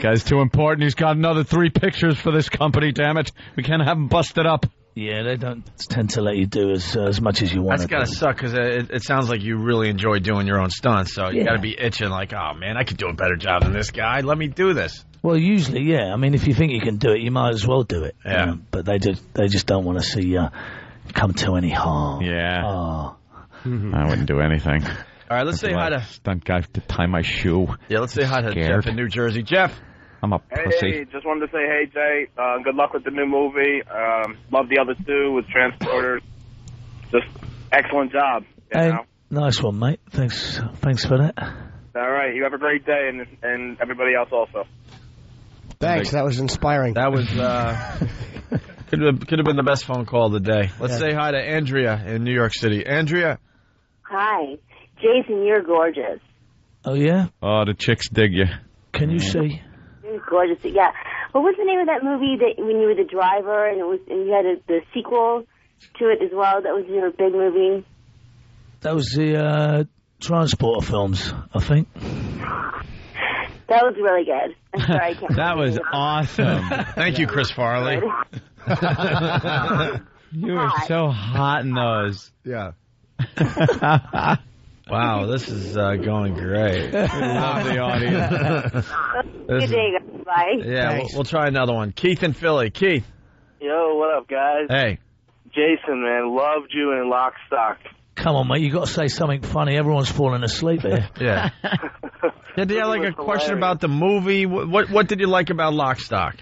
Guy's too important. He's got another 3 pictures for this company, damn it. We can't have him busted up.
Yeah, they don't tend to let you do as much as you want.
That's got to suck, because it sounds like you really enjoy doing your own stunts, so you got to be itching like, oh, man, I could do a better job than this guy. Let me do this.
Well, usually, yeah. I mean, if you think you can do it, you might as well do it.
Yeah.
But they just don't want to see you come to any harm.
Yeah.
Oh.
I wouldn't do anything.
All right, let's say hi to
stunt guy to tie my shoe.
Yeah, let's say hi to Jeff in New Jersey. Jeff.
I'm a pussy.
Hey, just wanted to say, hey, Jay, good luck with the new movie. Love the other two with Transporters. Just excellent job.
Hey, nice one, mate. Thanks for that.
All right, you have a great day, and everybody else also.
Thanks, that was inspiring.
That was could have been the best phone call of the day. Let's say hi to Andrea in New York City. Andrea.
Hi, Jason. You're gorgeous.
Oh yeah.
Oh, the chicks dig you.
Can you see?
You're gorgeous. Yeah. What was the name of that movie that when you were the driver and you had the sequel to it as well? That was your big movie.
That was the Transporter films, I think.
That was really good. I'm sorry, I can't.
That was awesome.
Thank you, Chris Farley.
You were so hot in those.
Yeah.
Wow, this is going great.
Love the audience.
Good day, guys. Bye.
Yeah, we'll try another one. Keith in Philly. Keith.
Yo, what up, guys?
Hey.
Jason, man, loved you in Lock, Stock.
Come on, mate. You got to say something funny. Everyone's falling asleep here.
Yeah. Did you have like a question about the movie? What did you like about Lock, Stock?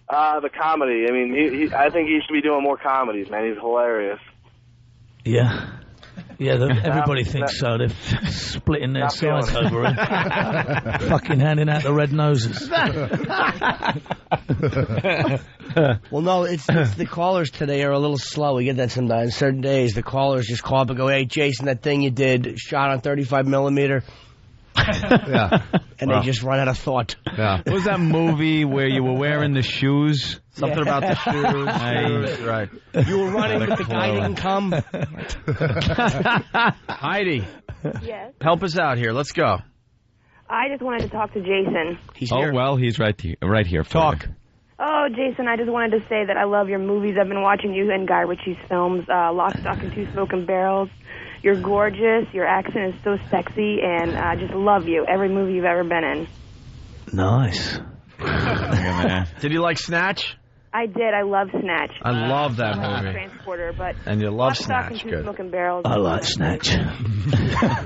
The comedy. I mean, I think he should be doing more comedies, man. He's hilarious.
Yeah. Yeah, everybody thinks so. They're splitting their sides over it. Fucking handing out the red noses.
Well, no, it's the callers today are a little slow. We get that sometimes. Certain days, the callers just call up and go, hey, Jason, that thing you did, shot on 35 millimeter.
Yeah.
And they just run out of thought.
Yeah.
What was that movie where you were wearing the shoes?
Something about the shoes. Right.
You were running, but the guy didn't come.
Heidi.
Yes.
Help us out here. Let's go.
I just wanted to talk to Jason.
He's here.
Oh, well, he's right here.
Talk.
Oh, Jason, I just wanted to say that I love your movies. I've been watching you and Guy Ritchie's films, Lock, Stock, and Two Smoking Barrels. You're gorgeous. Your accent is so sexy, and I just love you. Every movie you've ever been in.
Nice.
Did you like Snatch?
I did. I love Snatch.
I love that movie.
Transporter, but
and you love
Lock, Stock,
Snatch.
and Two
Good.
Smoking Barrels.
I like Snatch.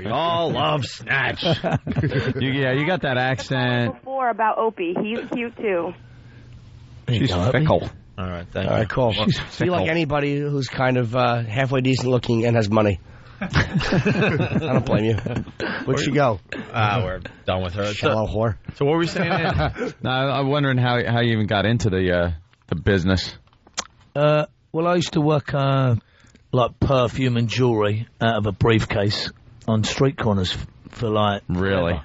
We all love Snatch.
You got that accent.
Before about Opie. He's cute, too.
She's fickle.
All right, thank
All
you.
right, cool. So you like anybody who's kind of halfway decent looking and has money. I don't blame you. Where'd she go?
We're done with her.
Shallow whore.
So what were we saying?
No, I'm wondering how you even got into the business.
Well, I used to work like perfume and jewellery out of a briefcase on street corners for like
really.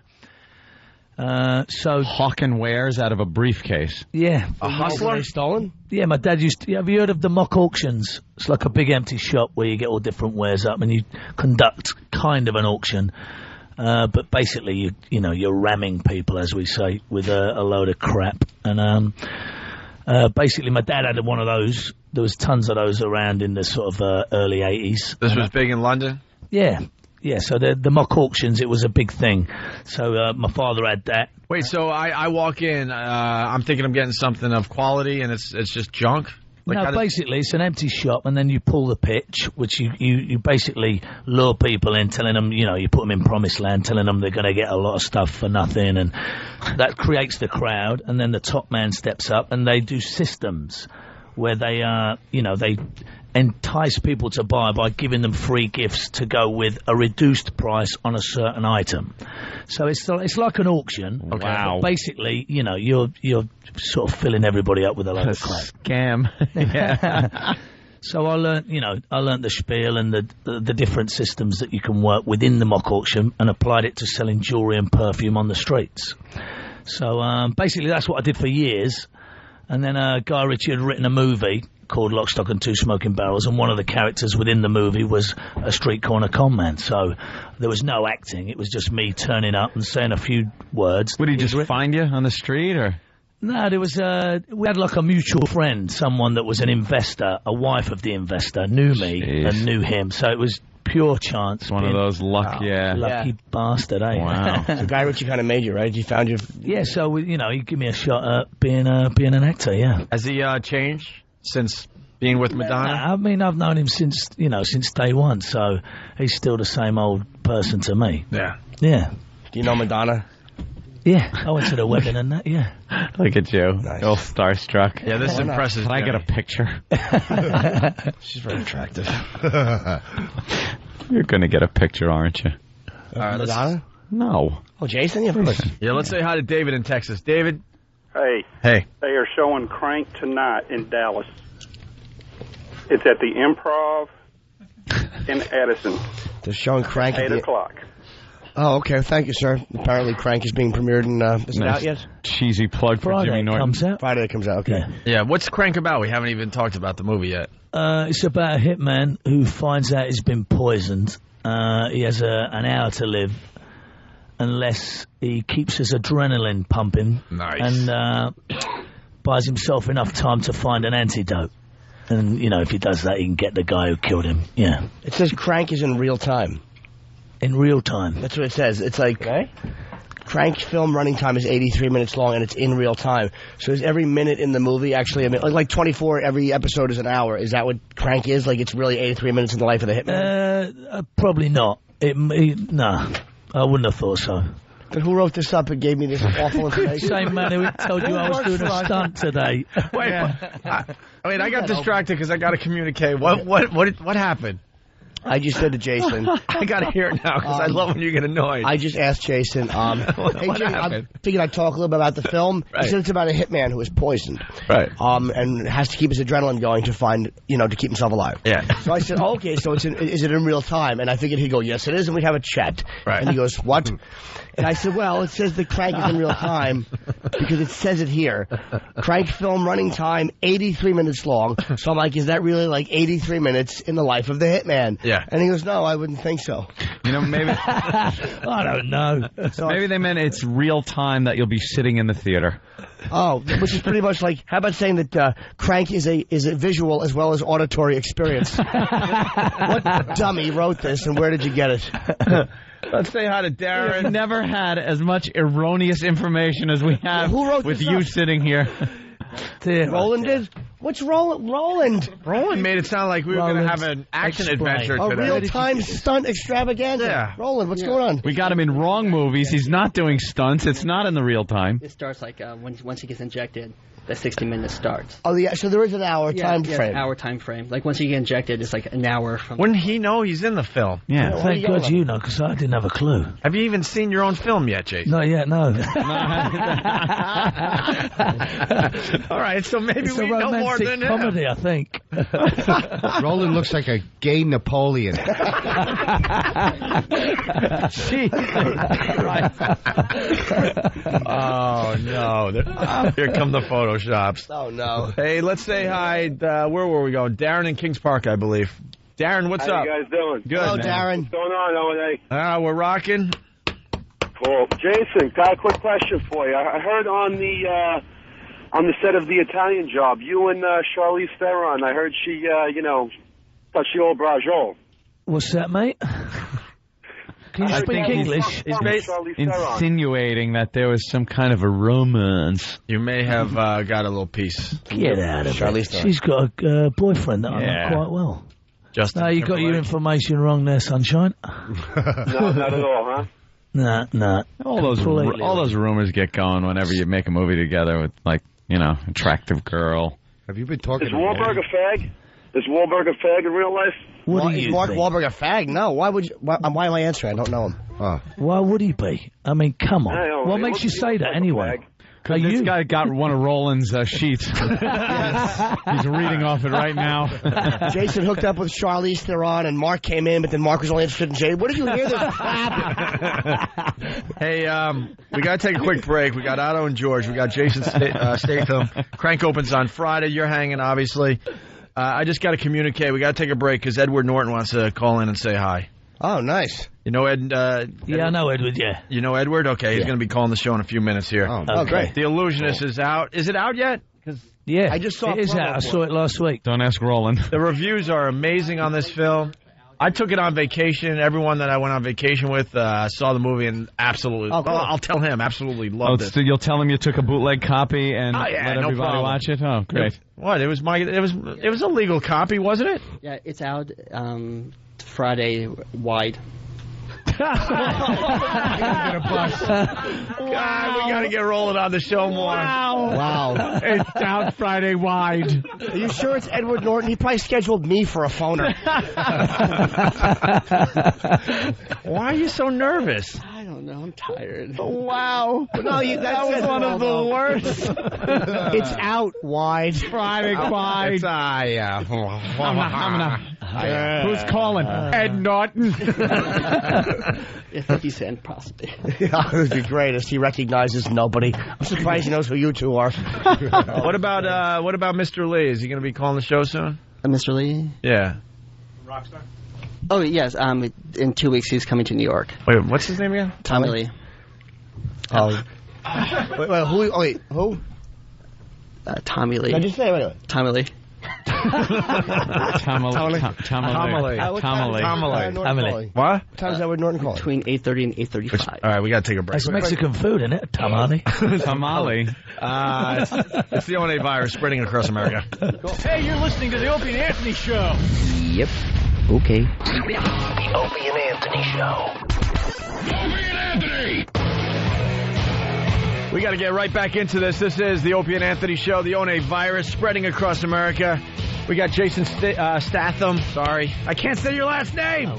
So
hawking wares out of a briefcase.
Yeah,
a hustler
stolen.
Yeah, my dad used to. Have you heard of the mock auctions? It's like a big empty shop where you get all different wares up and you conduct kind of an auction. But basically, you're ramming people, as we say, with a load of crap. And basically, my dad had one of those. There was tons of those around in the sort of early 80s.
This was big in London?
Yeah. Yeah, so the mock auctions, it was a big thing. So my father had that.
Wait, so I walk in, I'm thinking I'm getting something of quality, and it's just junk?
No, basically, it's an empty shop, and then you pull the pitch, which you basically lure people in, telling them, you put them in promised land, telling them they're going to get a lot of stuff for nothing, and that creates the crowd, and then the top man steps up, and they do systems where they they entice people to buy by giving them free gifts to go with a reduced price on a certain item. So it's like an auction.
Okay. Wow.
Basically, you're sort of filling everybody up with a lot of crap.
Scam. Yeah.
So I learnt the spiel and the different systems that you can work within the mock auction and applied it to selling jewellery and perfume on the streets. So basically that's what I did for years. And then Guy Ritchie had written a movie called Lock, Stock and Two Smoking Barrels, and one of the characters within the movie was a street corner con man. So there was no acting. It was just me turning up and saying a few words.
Would he just find you on the street, or?
No, there was we had like a mutual friend, someone that was an investor, a wife of the investor, knew me and knew him. So it was pure chance.
One of those lucky
bastard, eh?
Wow.
So Guy Ritchie kind of made you, right? He found you.
Yeah, so he gave me a shot at being an actor. Yeah.
Has he changed since Being with Madonna?
I mean, I've known him since day one, so he's still the same old person to me.
Yeah.
Yeah.
Do you know Madonna?
Yeah, I went to the wedding and that, yeah.
Look at you.
Nice.
All starstruck.
Yeah, this impresses
Can I get a
Jimmy.
picture?
She's very attractive.
You're going to get a picture, aren't you?
All right,
Madonna?
No.
Oh, Jason? Yeah, of course.
Yeah, let's say hi to David in Texas. David?
Hey,
Hey.
they are showing Crank tonight in Dallas. It's at the Improv in Edison.
They're showing Crank at
8
the...
o'clock.
Oh, okay. Thank you, sir. Apparently, Crank is being premiered in... is it out yet?
Cheesy plug for
Friday
Jimmy Norton.
comes out.
Friday it comes out, okay.
Yeah, what's Crank about? We haven't even talked about the movie yet.
It's about a hitman who finds out he's been poisoned. He has an hour to live unless he keeps his adrenaline pumping.
Nice.
And buys himself enough time to find an antidote. And, if he does that, he can get the guy who killed him. Yeah.
It says Crank is in real time.
In real time.
That's what it says. It's like... Crank's film running time is 83 minutes long, and it's in real time. So is every minute in the movie actually a minute? Like 24, every episode is an hour. Is that what Crank is? Like it's really 83 minutes in the life of the hitman?
Probably not. No, I wouldn't have thought so.
But who wrote this up and gave me this awful information?
Same man who told you I was doing a stunt today.
Wait, I got distracted because I got to communicate. What happened?
I just said to Jason...
I got to hear it now because I love when you get annoyed.
I just asked Jason, hey, Jimmy, I figured I'd talk a little bit about the film.
Right.
He said it's about a hitman who is poisoned.
Right.
And has to keep his adrenaline going to find, to keep himself alive.
Yeah.
So I said, okay, so is it in real time? And I figured he'd go, yes, it is, and we'd have a chat.
Right.
And he goes, what? And I said, well, it says the Crank is in real time because it says it here. Crank film running time, 83 minutes long. So I'm like, is that really like 83 minutes in the life of the hitman?
Yeah.
And he goes, no, I wouldn't think so.
Maybe...
I don't know.
Maybe they meant it's real time that you'll be sitting in the theater.
Oh, which is pretty much like, how about saying that Crank is a visual as well as auditory experience? What dummy wrote this, and where did you get it?
Let's say hi to Darren.
We've never had as much erroneous information as we have
Who wrote
with
this
you
up?
sitting here.
Roland did? What's Roland?
Roland made it sound like we were going to have an action adventure
A
today.
real-time stunt extravaganza.
Yeah.
Roland, what's going on?
We got him in wrong movies. He's not doing stunts. It's not in the real time.
It starts like once he gets injected, the 60 minutes starts.
Oh, yeah, so there is an hour time frame.
An hour time frame. Like once you get injected, it's like an hour from.
Wouldn't he know he's in the film?
Yeah.
Thank God you know, because I didn't have a clue.
Have you even seen your own film yet, Jason?
Not yet, no.
All right, so maybe
It's a
we know more
romantic
than him.
comedy, I think.
Roland looks like a gay Napoleon.
Oh, no. Here come the photoshops.
Oh, no.
Hey, let's say hi. Where were we going? Darren in Kings Park, I believe. Darren, what's
How
up?
you guys doing?
Good,
Hello,
man.
Darren.
What's going on, O&A?
We're rocking.
Cool. Jason, got a quick question for you. I heard on the set of The Italian Job, you and Charlize Theron, I heard she, touched the old brajol.
What's that, mate? Can you speak English?
Insinuating that there was some kind of a romance.
You may have got a little piece.
Get out of
Charlize
it.
Theron.
She's got a boyfriend that I
Yeah.
know quite well.
Justin
No, you got your information wrong there, sunshine.
No, not at all, huh?
Nah.
All those rumors get going whenever you make a movie together with, like, attractive girl.
Have you been talking
Is Wahlberg a fag? Is Wahlberg a fag in real life?
What do
Is
you
Mark
think?
Wahlberg a fag? No. Why would you? Why am I answering? I don't know him.
Why would he be? I mean, come on.
I know.
What
He
makes
looks-
you say
he
that
looks like a
anyway?
fag.
Because this guy got one of Roland's sheets. He's reading off it right now.
Jason hooked up with Charlize Theron, and Mark came in, but then Mark was only interested in Jay. What did you hear this crap?
Hey, we got to take a quick break. We got Otto and George. We got Jason Statham. Crank opens on Friday. You're hanging, obviously. I just got to communicate. We got to take a break because Edward Norton wants to call in and say hi.
Oh, nice.
You know Ed?
Yeah, I know Edward, yeah.
You know Edward? Okay, he's
Yeah.
going to be calling the show in a few minutes here.
Oh, great.
The Illusionist is out. Is it out yet?
Yeah,
I just saw
it is
a promo
out. I
for
saw it last week.
Don't ask Roland.
The reviews are amazing on this film. I took it on vacation. Everyone that I went on vacation with saw the movie and absolutely.
Oh, cool.
I'll tell him absolutely loved it.
So you'll tell him you took a bootleg copy and let
no
everybody
problem.
watch it. Oh, great!
What? It was a legal copy, wasn't it?
Yeah, it's out Friday wide.
God, we got to get rolling on the show more.
Wow.
It's out Friday wide.
Are you sure it's Edward Norton? He probably scheduled me for a phoner.
Why are you so nervous?
I don't know. I'm tired.
Wow.
No,
that was one of the worst.
It's out wide.
Friday wide.
It's, yeah.
Who's calling? Ed Norton.
50 Cent, possibly.
It would be greatest. He recognizes nobody. I'm surprised he knows who you two are.
What about Mr. Lee? Is he going to be calling the show soon?
Mr. Lee?
Yeah.
Rockstar?
Oh, yes. In 2 weeks, he's coming to New York.
Wait, what's his name again?
Tommy Lee.
Oh. Wait, who?
Tommy Lee.
No, just say wait.
Tommy Lee.
Tamale.
What?
What time is Edward Norton calling?
Between 8:30 and 8:35.
All right, we got to take a break.
That's Mexican food, isn't it? Tamale.
Tamale.
It's the ONA virus spreading across America.
Hey, you're listening to the Opie and Anthony Show.
Yep. Okay.
The Opie and Anthony Show. Opie and Anthony!
We got to get right back into this. This is the Opie and Anthony Show, the ONA virus spreading across America. We got Jason Statham. Sorry. I can't say your last name.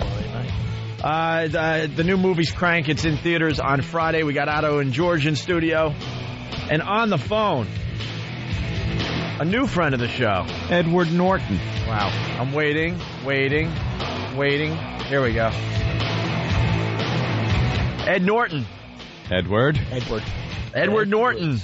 The new movie's Crank. It's in theaters on Friday. We got Otto and George in studio. And on the phone, a new friend of the show,
Edward Norton.
Wow. I'm waiting. Here we go. Ed Norton.
Edward
Norton.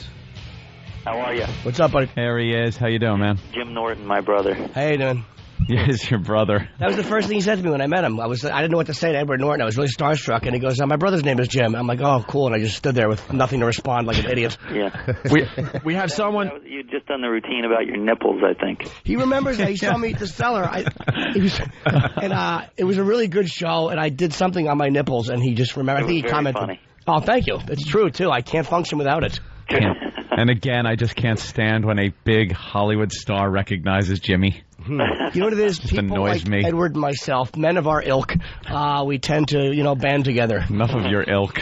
How are you?
What's up, buddy?
There he is. How you doing, man?
Jim Norton, my brother.
How you doing?
Yes, your brother.
That was the first thing he said to me when I met him. I didn't know what to say to Edward Norton. I was really starstruck, and he goes, "My brother's name is Jim." I'm like, "Oh, cool," and I just stood there with nothing to respond, like an idiot.
Yeah.
We have someone.
You'd just done the routine about your nipples, I think.
He remembers that he saw me at the cellar. It was a really good show, and I did something on my nipples, and he just remembered. I think he commented.
Funny.
Oh, thank you. It's true too. I can't function without it.
And again, I just can't stand when a big Hollywood star recognizes Jimmy.
You know what it is? People
annoys
like
me.
Edward and myself, men of our ilk, we tend to, band together.
Enough of your ilk.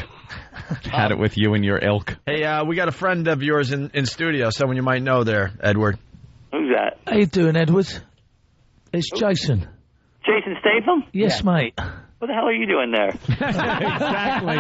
Had it with you and your ilk.
Hey, we got a friend of yours in studio, someone you might know there, Edward.
Who's that?
How you doing, Edward? It's Jason.
Jason Statham?
Yes, mate.
What the hell are you doing there?
Exactly.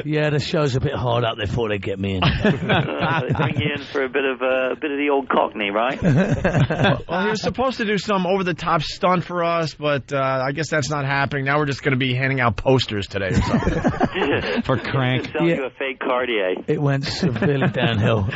Yeah, the show's a bit hard up. They thought they'd get me in.
They bring you in for a bit of the old Cockney, right?
Well, he was supposed to do some over-the-top stunt for us, but I guess that's not happening. Now we're just going to be handing out posters today or something.
For Crank.
Sell you a fake Cartier.
It went severely downhill.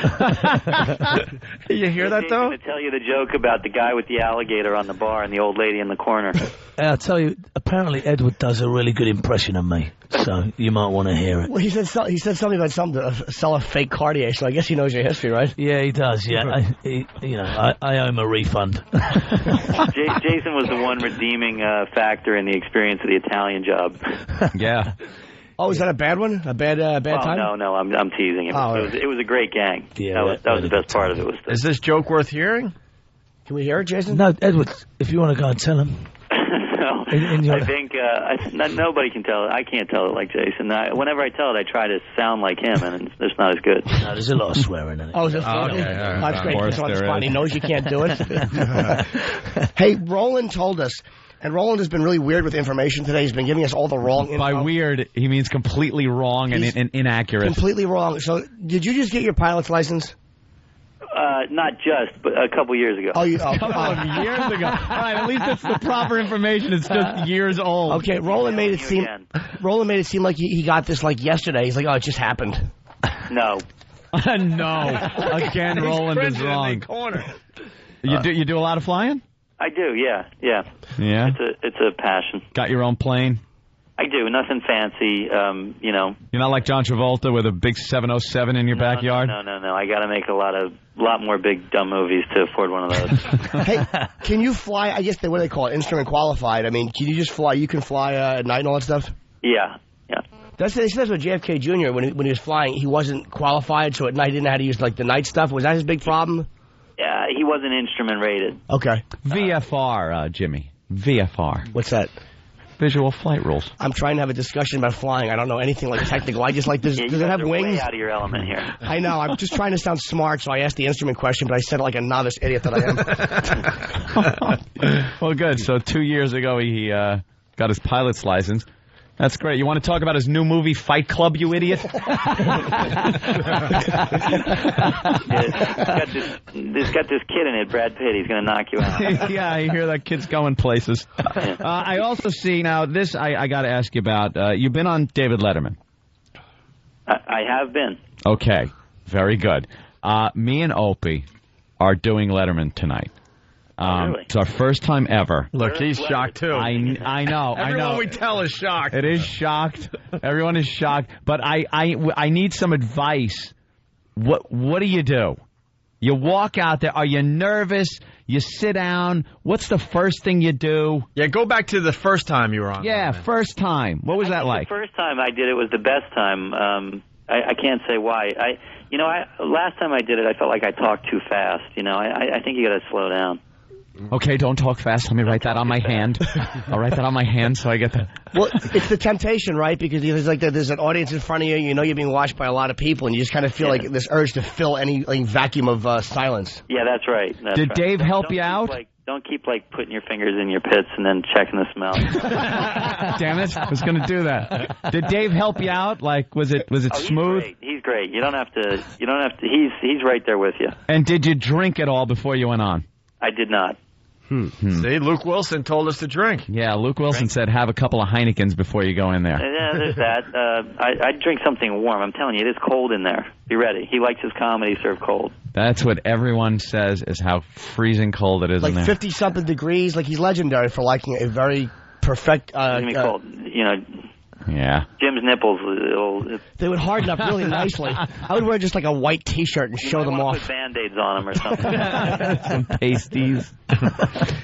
You hear that, though?
I'm going to tell you the joke about the guy with the alligator on the bar and the old lady in the corner.
I'll tell you, apparently Edward does a really good impression of me, so you might want to hear it.
Well, he said something about sell a fake Cartier, so I guess he knows your history, right?
Yeah, he does, yeah. I owe him a refund.
Jason was the one redeeming factor in the experience of the Italian job.
Yeah.
Oh, is that a bad one? A bad time?
No, I'm teasing him.
Oh,
it was a great gang.
Yeah,
that was the best part of it.
Is this joke worth hearing?
Can we hear it, Jason?
No, Edward, if you want to go and tell him.
I think nobody can tell it. I can't tell it like Jason. Whenever I tell it, I try to sound like him, and it's not as good.
No, there's a lot of swearing in it.
Oh, is it funny?
Okay.
That's great.
Of course
On the
there
spot.
is.
He knows you can't do it. Hey, Roland told us, and Roland has been really weird with information today. He's been giving us all the wrong info.
By weird, he means completely wrong and inaccurate.
Completely wrong. So, did you just get your pilot's license?
Not just, but a couple years ago.
A couple of years ago. All right, at least it's the proper information. It's just years old.
Okay, Roland made it seem like he got this like yesterday. He's like, oh, it just happened.
No.
No. Again, Roland is wrong. You do a lot of flying?
I do, yeah.
Yeah?
It's a passion.
Got your own plane?
I do. Nothing fancy, you know.
You're not like John Travolta with a big 707 in your backyard?
No. I got to make a lot more big, dumb movies to afford one of those.
Hey, can you fly, I guess, what do they call it, instrument qualified? I mean, can you just fly, you can fly at night and all that stuff?
Yeah.
That's what JFK Jr., when he was flying, he wasn't qualified, so at night he didn't know how to use, like, the night stuff. Was that his big problem?
Yeah, he wasn't instrument rated.
Okay.
VFR, Jimmy. VFR.
What's that?
Visual flight rules.
I'm trying to have a discussion about flying. I don't know anything like technical. I just like this.
Yeah,
does it have wings?
Way out of your element here.
I know. I'm just trying to sound smart, so I asked the instrument question, but I said it like a novice idiot that I
am. Well, good. So 2 years ago, he got his pilot's license. That's great. You want to talk about his new movie, Fight Club, you idiot?
It's got this kid in it, Brad Pitt. He's going to knock you out.
Yeah, I hear that kid's going places. I also see now this. I got to ask you about. You've been on David Letterman.
I have been.
Okay, very good. Me and Opie are doing Letterman tonight.
Really?
It's our first time ever.
Look, he's shocked too.
I know.
Everyone we tell is shocked.
It is shocked. Everyone is shocked. But I need some advice. What do? You walk out there. Are you nervous? You sit down. What's the first thing you do?
Yeah, go back to the first time you were on.
Yeah, first time. What was that like?
The first time I did it was the best time. I can't say why. Last time I did it, I felt like I talked too fast. I think you got to slow down.
Okay, don't talk fast. Let me write that on my hand. I'll write that on my hand so I get that.
Well, it's the temptation, right? Because there's an audience in front of you. You know you're being watched by a lot of people, and you just kind of feel like this urge to fill any vacuum of silence.
Yeah, that's right.
Did Dave help you out?
Don't keep putting your fingers in your pits and then checking the smell.
Damn it! I was going to do that. Did Dave help you out? Was it smooth?
He's great. You don't have to. He's right there with you.
And did you drink at all before you went on?
I did not.
See, Luke Wilson told us to drink.
Yeah, Luke Wilson said have a couple of Heinekens before you go in there.
Yeah, there's that. I'd drink something warm. I'm telling you, it is cold in there. Be ready. He likes his comedy served cold.
That's what everyone says is how freezing cold it is in there.
Like 50-something degrees. Like he's legendary for liking a very perfect...
cold.
Yeah.
Jim's nipples.
They would harden up really nicely. I would wear just like a white T-shirt and show them off.
Put Band-Aids on them or something.
Some pasties.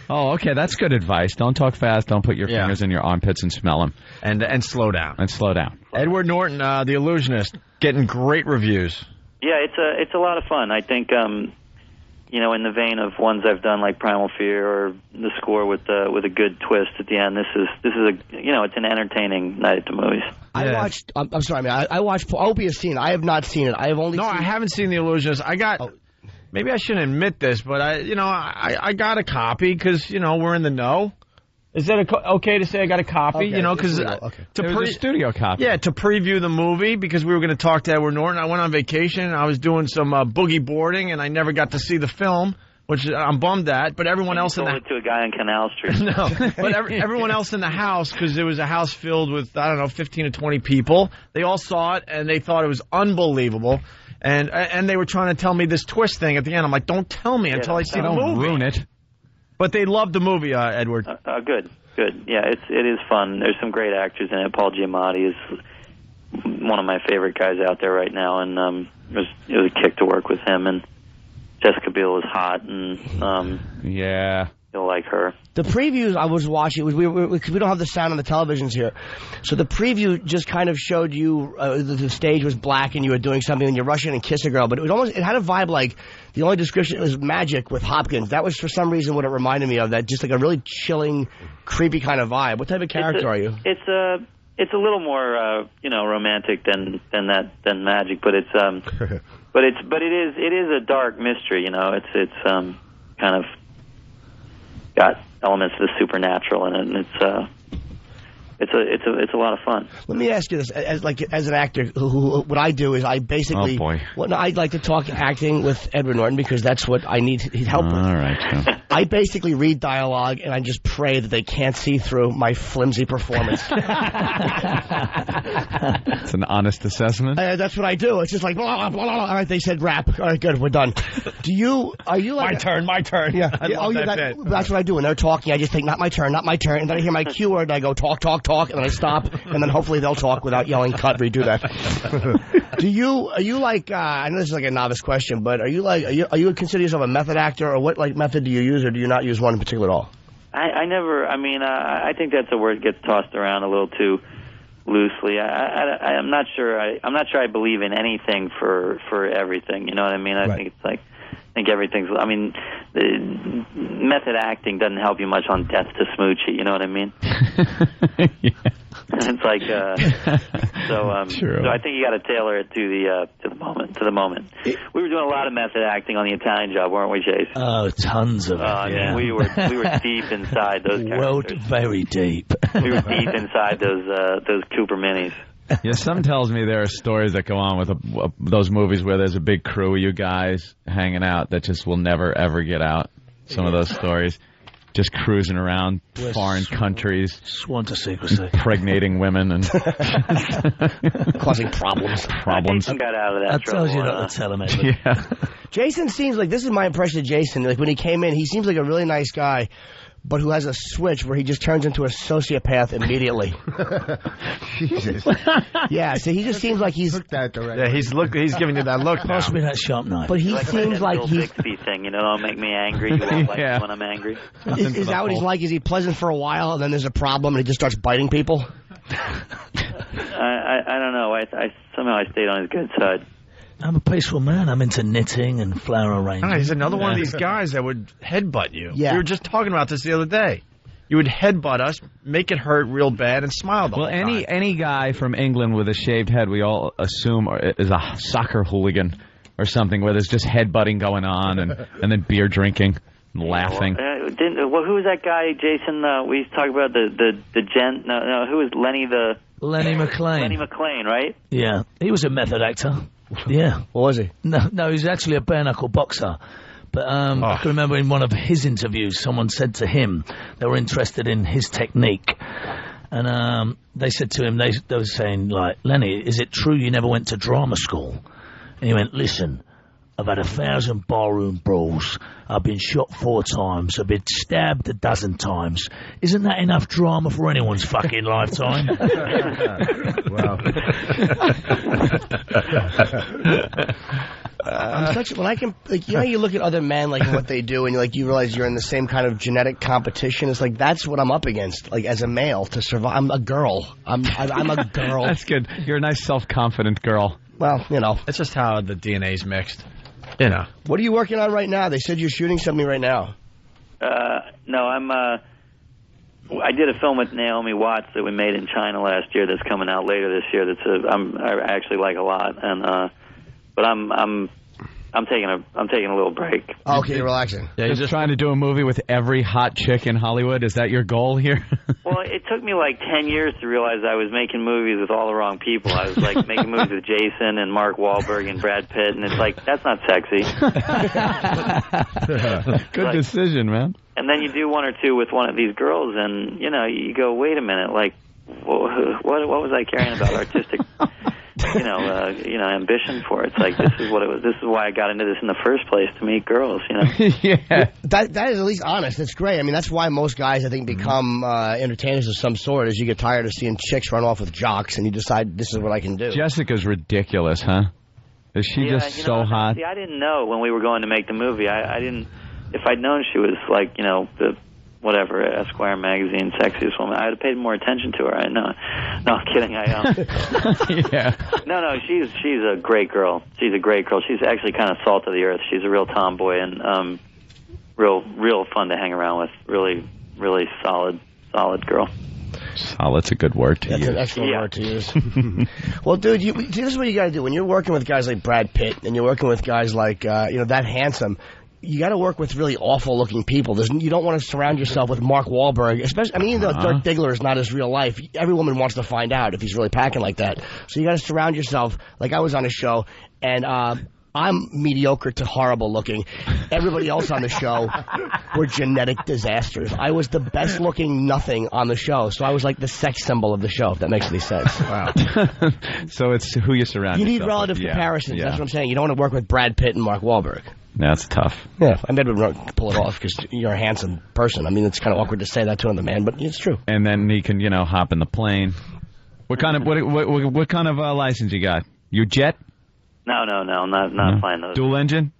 Oh, okay. That's good advice. Don't talk fast. Don't put your fingers in your armpits and smell them.
And slow down.
And slow down.
Edward Norton, The Illusionist, getting great reviews.
Yeah, it's a lot of fun. I think in the vein of ones I've done like Primal Fear or The Score with a good twist at the end. This is it's an entertaining night at the movies.
I watched. I'm sorry, man. I watched. Opie has seen it. I have not seen it. I have only.
No, I haven't seen The Illusionist. I got. Maybe I shouldn't admit this, but I got a copy because we're in the know. Is that okay to say I got a copy?
Okay,
because
it was a studio copy.
Yeah, to preview the movie because we were going to talk to Edward Norton. I went on vacation and I was doing some boogie boarding and I never got to see the film, which I'm bummed at. But everyone else
sold it to a guy on Canal Street.
No, but everyone else in the house, because it was a house filled with 15 to 20 people. They all saw it and they thought it was unbelievable. And they were trying to tell me this twist thing at the end. I'm like, don't tell me until I see the movie.
Don't ruin it.
But they loved the movie, Edward.
Good. Yeah, it is fun. There's some great actors in it. Paul Giamatti is one of my favorite guys out there right now, and it was a kick to work with him. And Jessica Biel is hot, and you'll like her.
The previews I was watching, we don't have the sound on the televisions here, so the preview just kind of showed you the stage was black and you were doing something and you're rushing and kiss a girl, but it had a vibe like the only description was Magic with Hopkins. That was for some reason what it reminded me of, that just like a really chilling, creepy kind of vibe. What type of character are you?
It's a little more romantic than Magic, but it is a dark mystery. It's kind of got elements of the supernatural in it, and it's a lot of fun.
Let me ask you this: as an actor, what I do is I basically, I'd like to talk acting with Edward Norton because that's what I need help with.
All right.
I basically read dialogue and I just pray that they can't see through my flimsy performance.
It's an honest assessment.
That's what I do. It's just like, blah, blah, blah, blah. All right, they said rap. All right, good, we're done. Are you like...
My turn.
Yeah.
I love that bit.
That's what I do. When they're talking, I just think, not my turn. And then I hear my cue word and I go, talk, and then I stop, and then hopefully they'll talk without yelling, cut, redo that. Are you like, I know this is like a novice question, but are you consider yourself a method actor, or what like method do you use, or do you not use one in particular at all?
I never. I mean, I think that's a word that gets tossed around a little too loosely. I'm not sure. I'm not sure I believe in anything for everything. You know what I mean? I think it's like. I think everything's. I mean, the method acting doesn't help you much on Death to Smoochie. You know what I mean? It's like so. So I think you got to tailor it to the moment. We were doing a lot of method acting on the Italian Job, weren't we, Jason?
Oh, tons of it.
I mean, we were deep inside those characters.
Wrote very deep.
We were deep inside those Cooper Minis.
Yeah, some tells me there are stories that go on with those movies where there's a big crew of you guys hanging out that just will never, ever get out. Some of those stories. Just cruising around foreign countries.
Sworn to secrecy.
Impregnating women and...
causing problems.
Jason got out of that
That tells you not to tell him anything.
Yeah.
Jason seems like, this is my impression of Jason, like when he came in, he seems like a really nice guy, but who has a switch where he just turns into a sociopath immediately.
Jesus.
Yeah, so he just seems like he's...
Yeah, he's giving you that look now.
Pass me that sharp knife.
But he
like
seems like he's...
Bixby thing, you know, don't make me angry. You won't like me when I'm angry.
Is that what he's like? Is he pleasant for a while and then there's a problem and he just starts biting people?
I don't know. Somehow I stayed on his good side.
I'm a peaceful man. I'm into knitting and flower arranging.
He's another one of these guys that would headbutt you.
Yeah.
We were just talking about this the other day. You would headbutt us, make it hurt real bad, and smile the whole time.
Any guy from England with a shaved head, we all assume is a soccer hooligan or something, where there's just headbutting going on and then beer drinking and laughing.
Who was that guy, Jason? We talked about the gent. No, who was Lenny
Lenny McLean.
Lenny McLean, right?
Yeah, he was a method actor. Yeah.
What was he?
No, he's actually a bare-knuckle boxer. But I can remember in one of his interviews, someone said to him they were interested in his technique. And they said to him, they were saying, like, Lenny, is it true you never went to drama school? And he went, listen, I've had 1,000 barroom brawls. I've been shot 4 times. I've been stabbed 12 times. Isn't that enough drama for anyone's fucking lifetime?
Wow.
When I can, like, you know, you look at other men, like what they do, and you realize you're in the same kind of genetic competition. It's like that's what I'm up against. Like as a male, to survive, I'm a girl. I'm a girl.
That's good. You're a nice, self-confident girl.
Well, you know,
it's just how the DNA's mixed. You know.
What are you working on right now? They said you're shooting something right now.
No, I did a film with Naomi Watts that we made in China last year. That's coming out later this year. I actually like a lot, and but I'm taking a little break.
Okay, you're relaxing.
Yeah, you're just trying to do a movie with every hot chick in Hollywood. Is that your goal here?
Well, it took me like 10 years to realize I was making movies with all the wrong people. I was like making movies with Jason and Mark Wahlberg and Brad Pitt, and it's like that's not sexy.
Good decision, man.
And then you do one or two with one of these girls, and you know you go, wait a minute, like what was I caring about artistic? Ambition for it. It's like this is what it was. This is why I got into this in the first place, to meet girls. You know.
Yeah.
That is at least honest. That's great. I mean, that's why most guys, I think, become entertainers of some sort. Is you get tired of seeing chicks run off with jocks, and you decide this is what I can do.
Jessica's ridiculous, huh? Is she just so hot?
See, I didn't know when we were going to make the movie. I didn't. If I'd known she was like the whatever, Esquire magazine sexiest woman, I would have paid more attention to her. No, I'm kidding.
Yeah.
No, she's a great girl. She's a great girl. She's actually kind of salt of the earth. She's a real tomboy and real fun to hang around with. Really, really solid girl.
Solid's a good word to use.
That's an excellent word to use. Well, dude, this is what you got to do. When you're working with guys like Brad Pitt and you're working with guys like, that handsome, you got to work with really awful-looking people. You don't want to surround yourself with Mark Wahlberg, especially. I mean, even though Dirk Diggler is not his real life, every woman wants to find out if he's really packing like that. So you got to surround yourself. Like I was on a show, and I'm mediocre to horrible looking. Everybody else on the show were genetic disasters. I was the best looking nothing on the show, so I was like the sex symbol of the show, if that makes any sense.
Wow. So it's who you surround
You need
yourself
relative
with.
comparisons.
Yeah.
That's what I'm saying. You don't want to work with Brad Pitt and Mark Wahlberg.
That's tough.
Yeah, I never pull it off because you're a handsome person. I mean, it's kind of awkward to say that to another man, but it's true.
And then he can, hop in the plane. What kind of license you got? You jet?
No, not flying those.
Dual engine?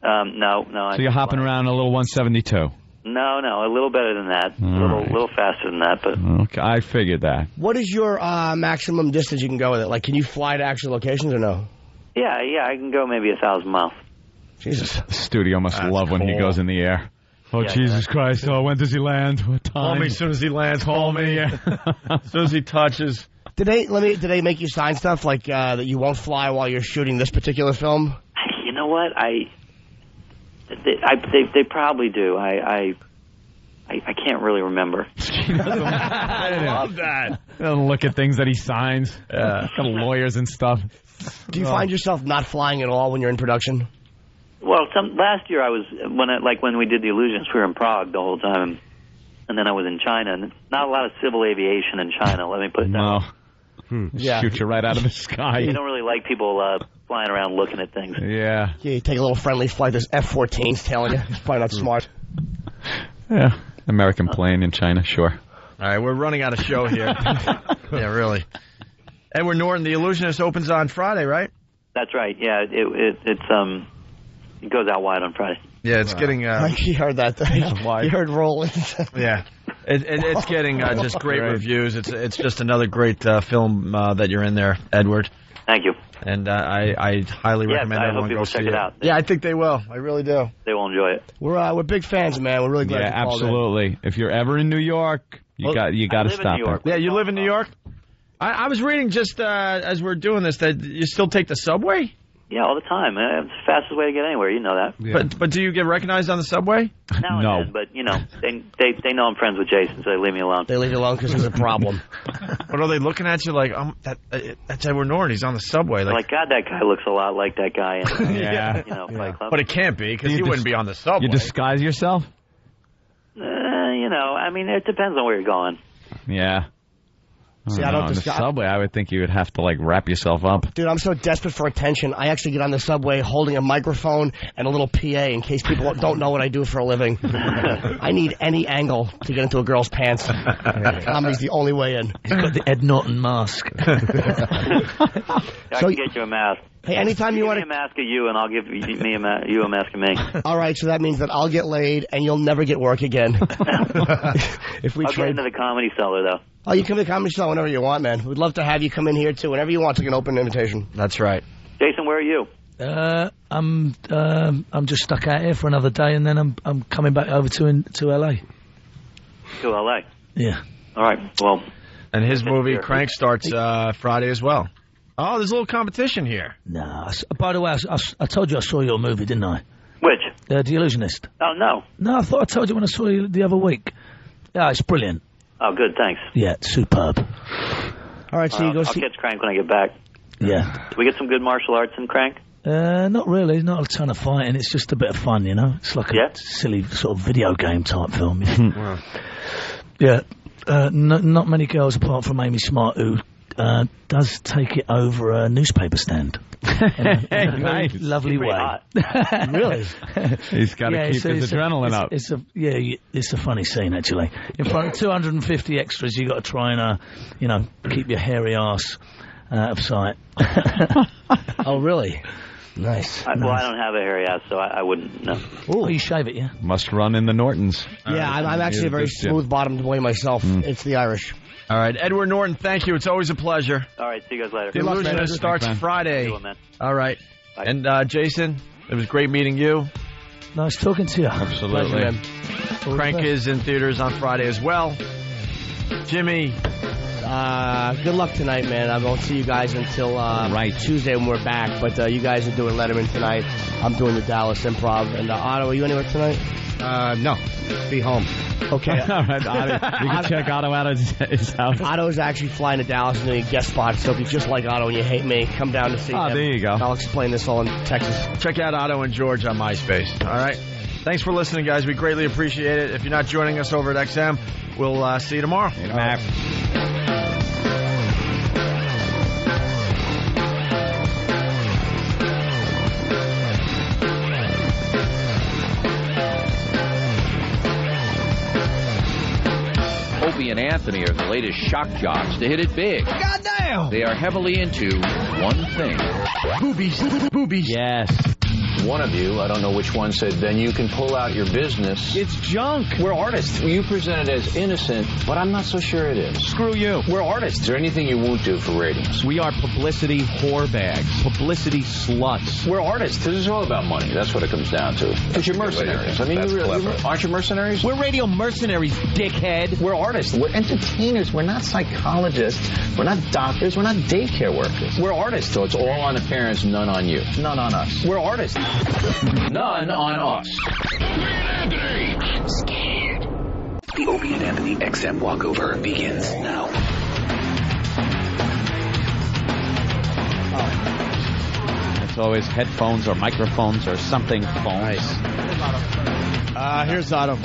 No.
So you're hopping around a little 172.
No, a little better than that. A little faster than that, but
Okay, I figured that.
What is your maximum distance you can go with it? Like, can you fly to actual locations or no?
yeah, I can go maybe 1,000 miles.
Jesus.
The studio must love when he goes in the air. Oh,
Yeah,
Jesus Christ. Oh, when does he land? What time?
Call me as soon as he lands. Call me. As soon as he touches.
Did they make you sign stuff like that you won't fly while you're shooting this particular film?
You know what? They probably do. I can't really remember.
I
love that.
Look at things that he signs. Got lawyers and stuff.
Do you find yourself not flying at all when you're in production?
Well, last year I was when we did the Illusions, we were in Prague the whole time, and then I was in China. And not a lot of civil aviation in China. Let me put it that way.
Yeah.
Shoot you right out of the sky.
They don't really like people flying around looking at things.
Yeah.
You take a little friendly flight. There's F-14s tailing you. It's probably not smart.
Yeah. American plane in China, sure.
All right, we're running out of show here. Yeah, really. Edward Norton, The Illusionist, opens on Friday, right?
That's right. Yeah, it goes out wide on Friday.
Yeah, it's getting...
He heard that. He heard Rollins.
Yeah. It's getting just great reviews. It's just another great film that you're in there, Edward.
Thank you.
And I highly recommend
I
everyone
hope people
go see
check it out.
Yeah, I think they will. I really do.
They will enjoy it.
We're big fans, man. We're really glad you called in.
Absolutely. If you're ever in New York, you got to stop there.
Yeah, you live in New York? I was reading just as we're doing this that you still take the subway?
Yeah, all the time. It's the fastest way to get anywhere. You know that.
Yeah.
But do you get recognized on the subway?
Now and then, but they know I'm friends with Jason, so they leave me alone.
They leave you alone because there's a problem.
But are they looking at you like, that's Edward Norton, he's on the subway?
Like, God, that guy looks a lot like that guy in
Yeah.
Fight Club.
But it can't be, because he wouldn't be on the subway.
You disguise yourself?
I mean, it depends on where you're going.
Yeah.
See, I don't
on the
disguise.
subway, I would think you would have to, wrap yourself up.
Dude, I'm so desperate for attention. I actually get on the subway holding a microphone and a little PA in case people don't know what I do for a living. I need any angle to get into a girl's pants. Comedy's the only way in.
He's got the Ed Norton mask.
I can get you a mask.
Hey, anytime you want
Give me a mask of you, and I'll give you a mask of me.
All right, so that means that I'll get laid and you'll never get work again. If we
I'll get into the Comedy Cellar, though.
Oh, you come to the Comedy Show whenever you want, man. We'd love to have you come in here, too. Whenever you want, it's like an open invitation.
That's right.
Jason, where are you?
I'm just stuck out here for another day, and then I'm coming back over to LA.
To L.A.?
Yeah.
All right, well...
And his movie, Crank, starts Friday as well. Oh, there's a little competition here.
Nah. By the way, I told you I saw your movie, didn't I?
Which?
The Illusionist.
Oh, no.
No, I thought I told you when I saw you the other week. Yeah, it's brilliant.
Oh, good, thanks.
Yeah, it's superb.
All right, so you go
I'll
see...
catch Crank when I get back.
Yeah.
Do we get some good martial arts in Crank?
Not really. Not a ton of fighting. It's just a bit of fun, It's like a silly sort of video game type film.
Wow.
Yeah. Not many girls apart from Amy Smart who does take it over a newspaper stand. In a very
Nice.
lovely way.
Really?
He's got to keep his adrenaline up.
It's a funny scene, actually. In front of 250 extras, you got to try and, keep your hairy ass out of sight.
Oh, really? Nice.
Well, I don't have a hairy ass, so I wouldn't know.
Oh, you shave it, yeah?
Must run in the Nortons.
Yeah, I'm actually a very smooth-bottomed boy myself. It's the Irish.
All right, Edward Norton, thank you. It's always a pleasure.
All right, see you guys later.
The Illusionist starts Friday.
Good man.
All right.
Bye.
And Jason, it was great meeting you.
Nice talking to you.
Absolutely.
Pleasure, man.
Crank is in theaters on Friday as well. Jimmy.
Good luck tonight, man. I won't see you guys until Tuesday when we're back. But you guys are doing Letterman tonight. I'm doing the Dallas Improv. And Otto, are you anywhere tonight?
No. Be home.
Okay.
All right, Otto. You can check Otto out at his house.
Otto's actually flying to Dallas and doing a guest spot, so if you just like Otto and you hate me, come down to see him.
There you go.
I'll explain this all in Texas.
Check out Otto and George on MySpace. All right? Thanks for listening, guys. We greatly appreciate it. If you're not joining us over at XM, we'll see you tomorrow.
Opie and Anthony are the latest shock jocks to hit it big.
Goddamn!
They are heavily into one thing.
Boobies. Boobies.
Yes.
One of you, I don't know which one, said, then you can pull out your business.
It's junk. We're artists.
You present it as innocent, but I'm not so sure it is.
Screw you. We're artists.
Is there anything you won't do for ratings?
We are publicity whore bags. Publicity sluts.
We're artists. This is all about money. That's what it comes down to. But you're mercenaries. I mean, aren't you mercenaries?
We're radio mercenaries, dickhead. We're artists.
We're entertainers. We're not psychologists. We're not doctors. We're not daycare workers.
We're artists.
So it's all on appearance, none on you.
None on us. We're artists.
None on us.
I'm scared. The Opie and Anthony XM walkover begins now.
It's always headphones or microphones or something phones.
Here's Otto.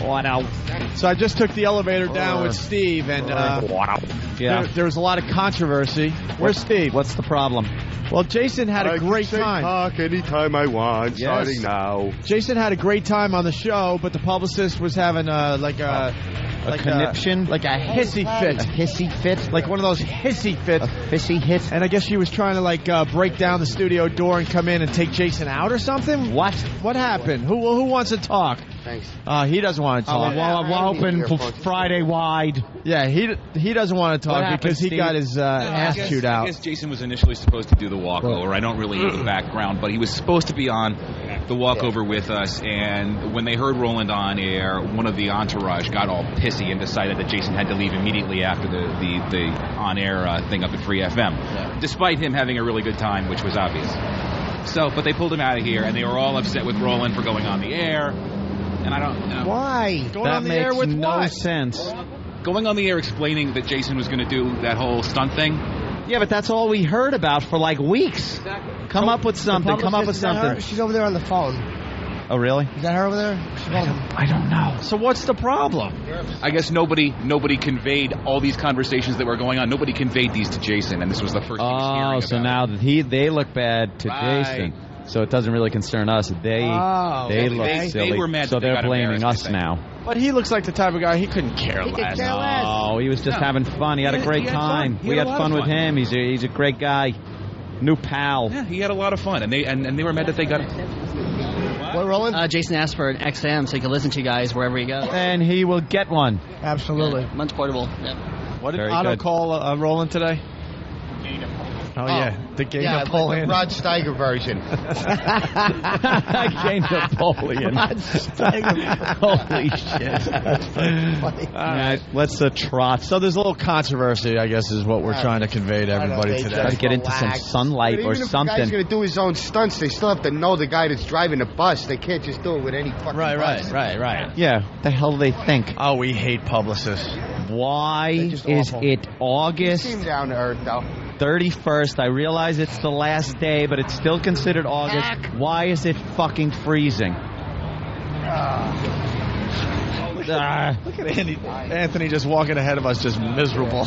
So I just took the elevator down with Steve, and there was a lot of controversy. Where's Steve?
What's the problem?
Well, Jason had a great time.
Talk anytime I want, starting now.
Jason had a great time on the show, but the publicist was having a
conniption?
like a hissy fit.
A hissy fit?
Like one of those hissy fits.
A hissy hit?
And I guess she was trying to break down the studio door and come in and take Jason out or something?
What?
What happened? Who wants to talk?
Thanks.
He doesn't want to talk.
We're open for Friday wide.
Yeah, he doesn't want to talk because he got his ass chewed out.
I guess Jason was initially supposed to do the walkover. I don't really know the background, but he was supposed to be on the walkover with us, and when they heard Roland on air, one of the entourage got all pissy and decided that Jason had to leave immediately after the on-air thing up at Free FM, despite him having a really good time, which was obvious. But they pulled him out of here, and they were all upset with Roland for going on the air, and I don't know.
Why?
Going on the air with no sense.
Going on the air explaining that Jason was going to do that whole stunt thing.
Yeah, but that's all we heard about for weeks. Come up with something. Come up with something.
She's over there on the phone.
Oh, really?
Is that her over there?
I don't know.
So what's the problem?
I guess nobody conveyed all these conversations that were going on. Nobody conveyed these to Jason, and this was the first he was hearing
so
about
now they look bad to Jason. So it doesn't really concern us. They look silly.
They were mad
so
that
they're blaming us
I think.
now.
But he looks like the type of guy he couldn't care less.
Oh, he was just having fun. He had a great time. We had fun with him. He's a great guy. New pal.
Yeah, he had a lot of fun, and they were mad that they got.
What, Roland?
Jason asked for an XM so he can listen to you guys wherever you go.
And he will get one.
Absolutely.
Yeah, mine's portable. Yeah.
What did Otto call Roland today? Oh, yeah, the Gay Napoleon.
The Rod Steiger version.
Gay Napoleon.
Rod Steiger.
Holy shit.
That's funny.
All right, let's trot.
So there's a little controversy, I guess, is what we're trying to convey to everybody today.
Try to get into some sunlight or something.
If the guy's going to do his own stunts, they still have to know the guy that's driving the bus. They can't just do it with any fucking bus.
Right.
Yeah, the hell do they think?
Oh, we hate publicists.
Why is it August?
You seem down to earth, though.
31st. I realize it's the last day, but it's still considered August. Why is it fucking freezing?
Look at Anthony just walking ahead of us, just miserable.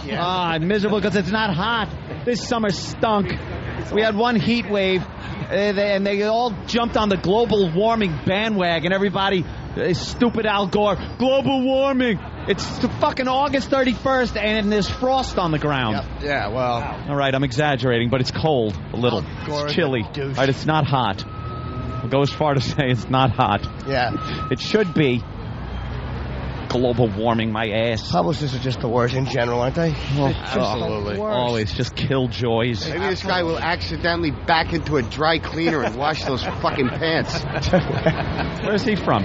Miserable because it's not hot. This summer stunk. We had one heat wave, and they all jumped on the global warming bandwagon. Everybody, stupid Al Gore, global warming. It's fucking August 31st, and there's frost on the ground.
Yep. Yeah, well.
All right, I'm exaggerating, but it's cold a little. It's chilly. All right, it's not hot. I'll go as far to say it's not hot.
Yeah.
It should be. Global warming, my ass.
Publicists are just the worst in general, aren't they?
Well, absolutely. Always just killjoys.
Maybe this guy will accidentally back into a dry cleaner and wash those fucking pants.
Where's he from?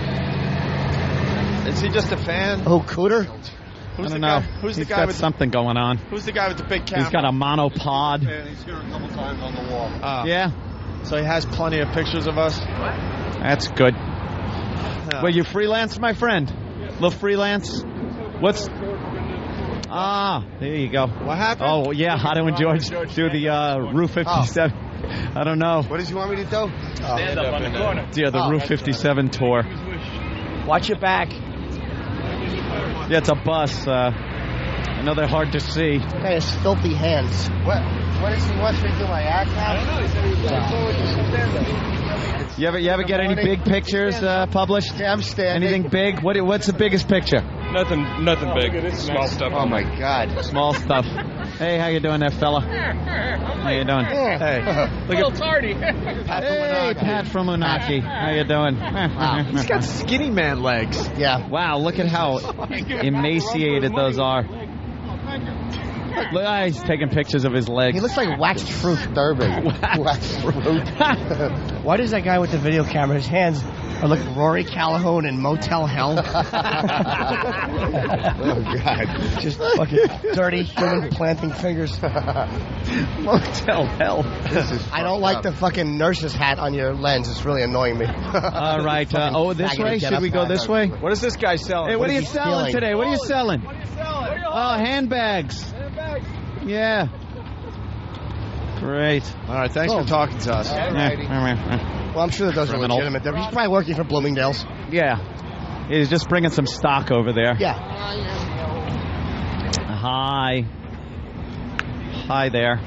Is he just a fan?
Oh, Cooter?
I don't know.
Who's
He's
the guy
got something going on.
Who's the guy with the big cap?
He's got a monopod.
Yeah, he's here a couple times on the wall.
Yeah.
So he has plenty of pictures of us?
That's good. Well, you freelance, my friend?
Little freelance. What's... Ah, there you go.
What happened?
Oh, yeah, Otto and George do the Route 57. I don't know.
What does he want me to do?
Stand up on the corner. Yeah, the Route 57 tour.
Watch your back.
Yeah, it's a bus. I know they're hard to see.
Guy has filthy hands.
What is he wants me to do my act now? I don't know. He said he was looking forward to stand up.
You ever get any big pictures published?
Yeah, I'm standing.
Anything big? What's the biggest picture?
Nothing big. Small stuff.
Oh my God.
Small stuff. Hey, how you doing there, fella? How you doing?
Hey, look at
Tardy. Hey, Pat from Unaki. How you doing?
Wow. He's got skinny man legs.
Yeah.
Wow, look at how emaciated those are. Look, he's taking pictures of his legs.
He looks like waxed fruit.
Disturbing. Waxed fruit.
Why does that guy with the video camera, his hands are like Rory Calhoun in Motel Hell?
Oh, God.
Just fucking dirty human planting fingers.
Motel Hell.
I don't like the fucking nurse's hat on your lens. It's really annoying me.
All right. This way? Should we go this way?
What is this guy selling?
Hey, what are you selling today? What are you selling? Oh, handbags. Yeah. Great.
All right, thanks for talking to us.
Well, I'm sure that those are legitimate. He's probably working for Bloomingdale's.
Yeah. He's just bringing some stock over there.
Yeah.
Hi. Hi there.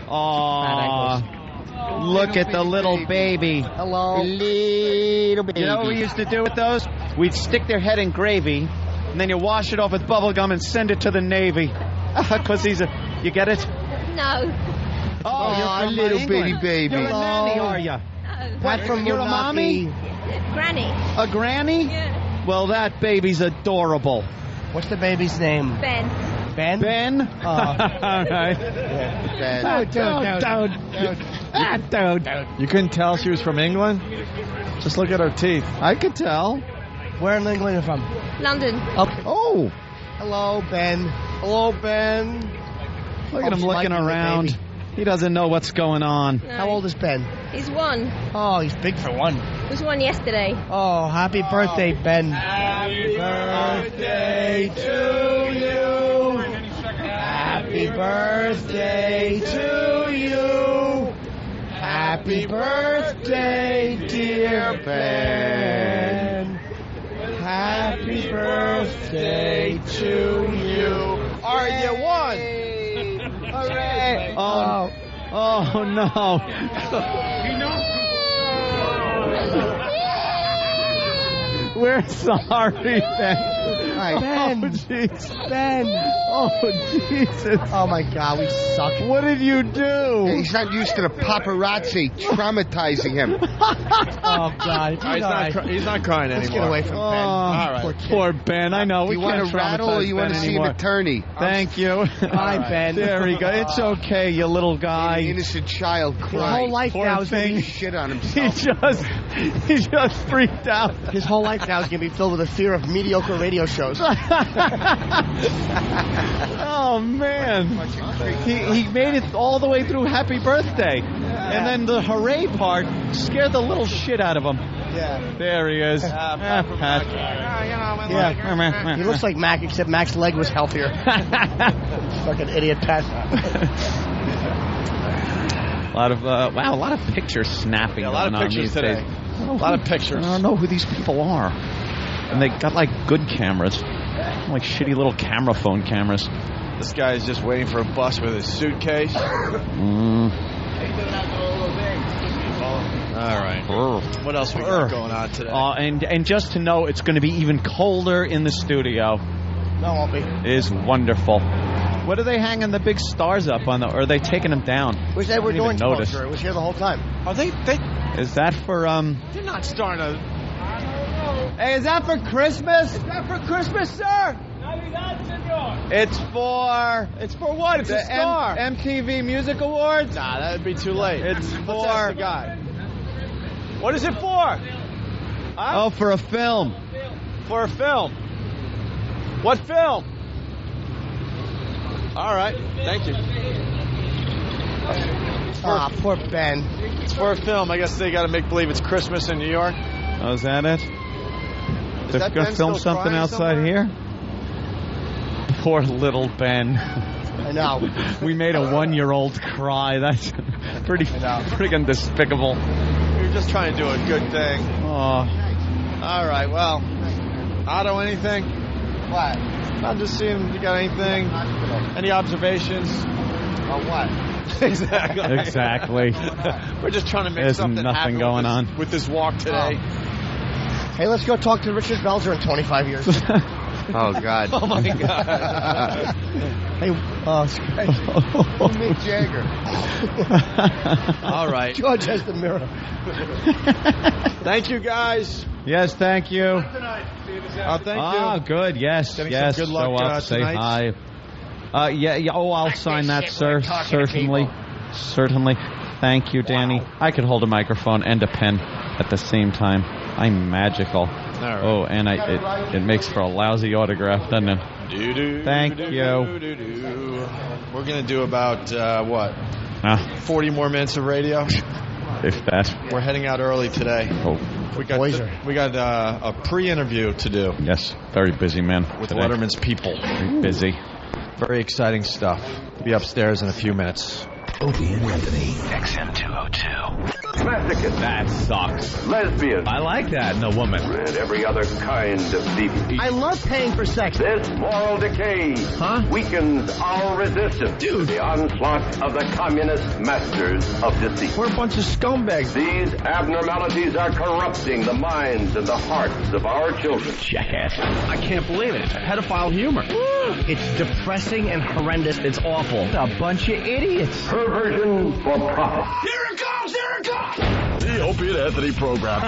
Oh. Look at the little baby.
Hello.
Little baby.
You know what we used to do with those? We'd stick their head in gravy, and then you wash it off with bubble gum and send it to the Navy. Because you get it?
No.
Oh, you're from
little
England.
bitty baby.
You're a nanny, are you?
No.
Pat from
You're a mommy?
Granny.
A granny?
Yeah.
Well, that baby's adorable.
What's the baby's name?
Ben.
Ben?
Ben?
All
right.
Dude.
You couldn't tell she was from England? Just look at her teeth.
I could tell.
Where in England are you from?
London.
Oh.
Hello, Ben. Hello, Ben.
Look at him looking around. He doesn't know what's going on.
No.
How old is Ben?
He's 1.
Oh, he's big for 1.
He was 1 yesterday.
Oh, happy birthday, Ben. Happy birthday to you. Happy birthday to you. Happy birthday, dear Ben. Happy birthday to you. Are you 1? Hooray!
Oh no! We're sorry, Ben.
Ben.
Oh, jeez.
Ben.
Oh, Jesus.
Oh, my God, we suck.
What did you do?
He's not used to the paparazzi traumatizing him.
Oh, God.
He's not crying anymore.
Let's get away from Ben.
All right. Poor Ben. I know.
You want to rattle or you want to see an attorney?
Thank you.
Hi, Ben.
There we go. It's okay, you little guy.
An innocent child
His
crying.
whole life
Poor
now is going to
He
be...
shit on
He
himself.
just freaked out.
His whole life now is going to be filled with the fear of mediocre radio shows.
Oh, man. He made it all the way through Happy Birthday. And then the hooray part scared the little shit out of him.
Yeah.
There he is. Pat.
Yeah. He looks like Mac, except Mac's leg was healthier. Fucking idiot, Pat.
A lot of picture snapping
Yeah, a lot
going
of
on
pictures
these
today.
days.
A lot of pictures.
I don't know who these people are. And they got like good cameras. Like shitty little camera phone cameras.
This guy is just waiting for a bus with his suitcase. All right. What else we got going on today?
And just to know, it's going to be even colder in the studio.
No, won't be.
It is wonderful. What are they hanging the big stars up on? Or are they taking them down?
Wish they were
I didn't
doing
even notice.
It was here the whole time.
Are they?
Is that for
They're not starting a.
Hey, is that for Christmas?
Is that for Christmas, sir?
It's for
what? It's
the
a star.
MTV Music Awards.
Nah, that'd be too late.
It's
Let's
for
ask the guy. What is it for?
Oh, for a film.
For a film. What film? All right. Thank you.
It's for
poor Ben.
It's for a film. I guess they got to make believe it's Christmas in New York.
Oh, is that it? They're
that
going
Ben
to film
still
something
crying
outside
somewhere?
here? Poor little Ben.
I know.
We made a 1-year-old cry. That's pretty friggin' despicable.
We were just trying to do a good thing.
Oh.
All right, well. Otto, anything?
What?
I'm just seeing, you got anything? Any observations?
Oh, what?
Exactly.
Exactly.
We're just trying to make
There's
something
nothing
happen
going
with
on.
with this walk today.
Hey, let's go talk to Richard Belzer in 25 years.
Oh, God.
Oh, my God.
Hey, Mick Jagger.
All right.
George has the mirror.
Thank you, guys.
Yes, thank you.
Oh, thank you.
Good. Yes,
Getting
yes.
some good luck,
Show up, say
tonight.
hi. Yeah. Oh, I'll sign that, sir. Certainly. Thank you, Danny. I could hold a microphone and a pen at the same time. I'm magical.
Right.
Oh, and it makes for a lousy autograph, doesn't it? Thank you.
We're going to do about, 40 more minutes of radio?
If that.
We're heading out early today.
Oh.
We got a pre-interview to do.
Yes, very busy, man.
With
today.
Letterman's people.
Very busy.
Very exciting stuff. Be upstairs in a few minutes.
Opie and Anthony, XM 202. Masochist.
That sucks.
Lesbian.
I like that in a woman.
And every other kind of thief.
I love paying for sex.
This moral decay weakens our resistance to the onslaught of the communist masters of deceit.
We're a bunch of scumbags.
These abnormalities are corrupting the minds and the hearts of our children.
Jackass. I can't believe it. It's pedophile humor.
It's depressing and horrendous. It's awful.
A bunch of idiots.
Perversion for profit.
Here it comes! The Opie and Anthony program.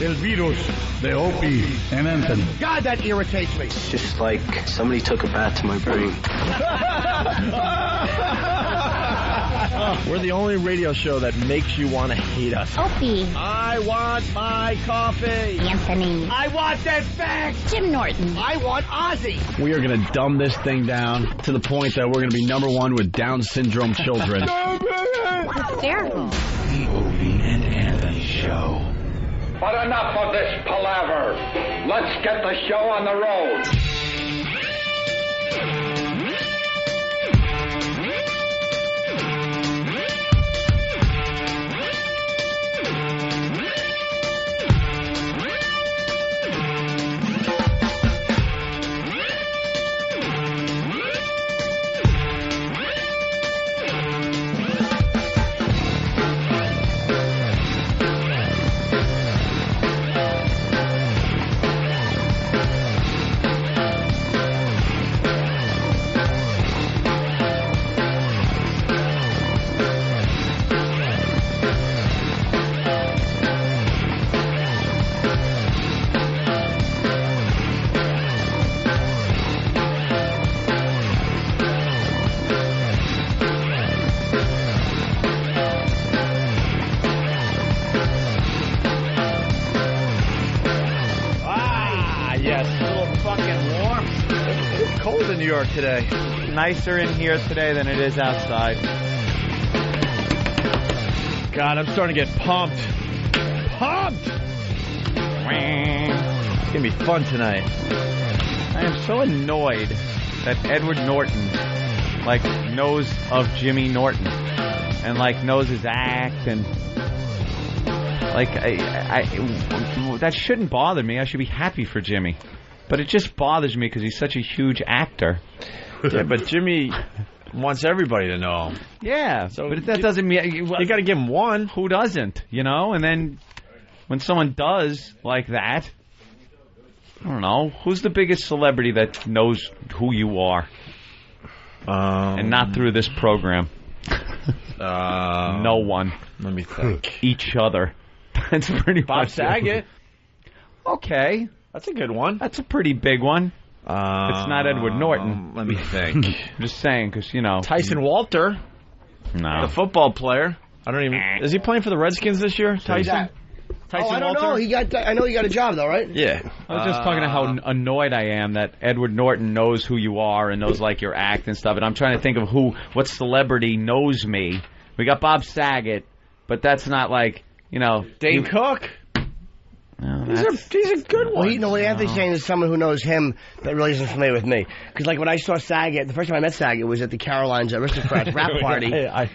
El virus de Opie and Anthony.
God, that irritates me.
It's just like somebody took a bat to my brain.
We're the only radio show that makes you want to hate us.
Opie.
I want my coffee.
Anthony.
I want that fact.
Jim Norton.
I want Ozzy.
We are going to dumb this thing down to the point that we're going to be #1 with Down syndrome children.
Hysterical.
The Opie and Anthony Show. But enough of this palaver. Let's get the show on the road.
In New York today.
Nicer in here today than it is outside.
God, I'm starting to get pumped. Pumped! It's going to be fun tonight.
I am so annoyed that Edward Norton, knows of Jimmy Norton. And, knows his act and... that shouldn't bother me. I should be happy for Jimmy. But it just bothers me because he's such a huge actor.
Yeah, but Jimmy wants everybody to know him.
Yeah, but that doesn't mean...
You got to give him one.
Who doesn't, And then when someone does like that, I don't know, who's the biggest celebrity that knows who you are? And not through this program. No one.
Let me think.
Each other. That's pretty
Bob
much
Saget.
Okay.
That's a good one.
That's a pretty big one. It's not Edward Norton.
Let me think.
I'm just saying, because,
Tyson Walter.
No.
The football player. I don't even... Is he playing for the Redskins this year, Tyson? Tyson
I don't
Walter?
know. I know he got a job, though, right?
Yeah.
I was just talking about how annoyed I am that Edward Norton knows who you are and knows, your act and stuff. And I'm trying to think of what celebrity knows me We got Bob Saget, but that's not like,
Dane Cook. These are good ones.
Well, what Anthony's saying is someone who knows him that really isn't familiar with me. Because, like, when I saw Saget, the first time I met Saget was at the Carolines Aristocrats rap party. I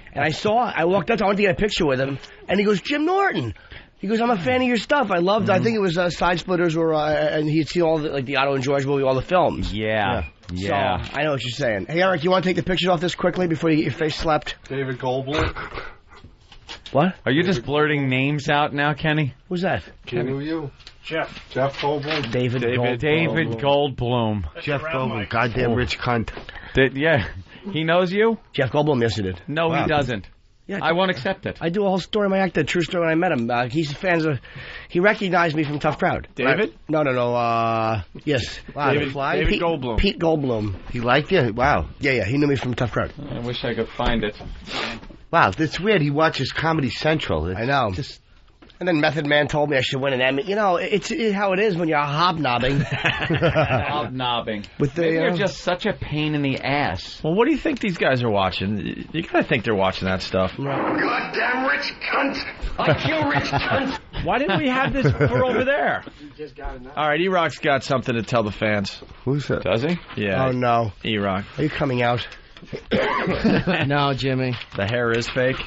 walked up, I wanted to get a picture with him, and he goes, Jim Norton. He goes, I'm a fan of your stuff. I loved, I think it was Side Splitters, and he'd seen all the Otto and George movie, all the films.
Yeah.
So, I know what you're saying. Hey, Eric, you want to take the pictures off this quickly before you get your face slapped?
David Goldblum.
What?
Are you just blurting names out now, Kenny?
Who's that?
Who are you? Jeff Goldblum.
David
Goldblum.
Jeff Goldblum, goddamn rich cunt.
He knows you?
Jeff Goldblum, yes he did.
No, he doesn't.
Yeah,
I won't accept it.
I do a whole story in my act, a true story when I met him. He's fans of... He recognized me from Tough Crowd.
David?
No. Yes.
Wow,
David Goldblum.
Pete Goldblum.
He liked you? Wow.
Yeah, he knew me from Tough Crowd.
I wish I could find it.
Wow, that's weird. He watches Comedy Central.
I know. And then Method Man told me I should win an Emmy. It's how it is when you're hobnobbing.
Hobnobbing. Maybe you're just such a pain in the ass.
Well, what do you think these guys are watching? You gotta think they're watching that stuff.
Goddamn rich cunt! I kill rich cunt!
Why didn't we have this for over there? All right, E-Rock's got something to tell the fans.
Who's that?
Does he?
Yeah.
Oh, no.
E-Rock.
Are you coming out?
No, Jimmy.
The hair is fake?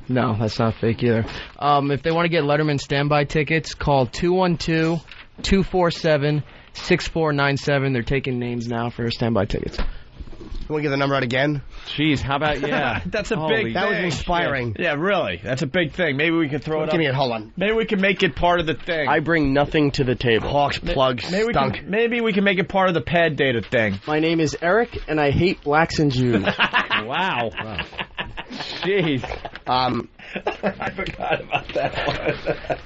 No, that's not fake either. If they want to get Letterman standby tickets, call 212-247-6497. They're taking names now for standby tickets.
You want to get the number out again?
Jeez, how about,
That's a big thing.
That was inspiring.
Yeah, really. That's a big thing. Maybe we could throw it up.
Give me it. Hold on.
Maybe we can make it part of the thing.
I bring nothing to the table.
Hawks, plugs, stunk.
Maybe we can make it part of the pad data thing.
My name is Eric, and I hate blacks and Jews.
Wow. Jeez.
I forgot about that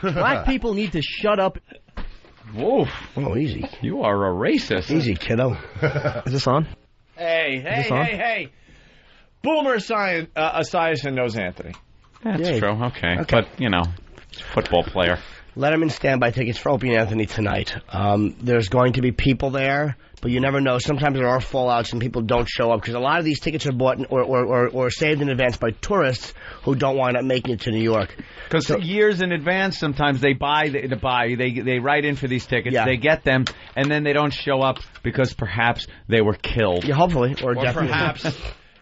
one.
Black people need to shut up.
Woof.
Oh, easy.
You are a racist.
Easy, kiddo.
Is this on?
Hey. Boomer Esiason knows Anthony.
That's true. Okay. But, football player.
Letterman standby tickets for Opie and Anthony tonight. There's going to be people there, but you never know. Sometimes there are fallouts and people don't show up because a lot of these tickets are bought or saved in advance by tourists who don't wind up making it to New York.
Because years in advance, sometimes they they write in for these tickets, they get them, and then they don't show up because perhaps they were killed.
Yeah, hopefully. Or
perhaps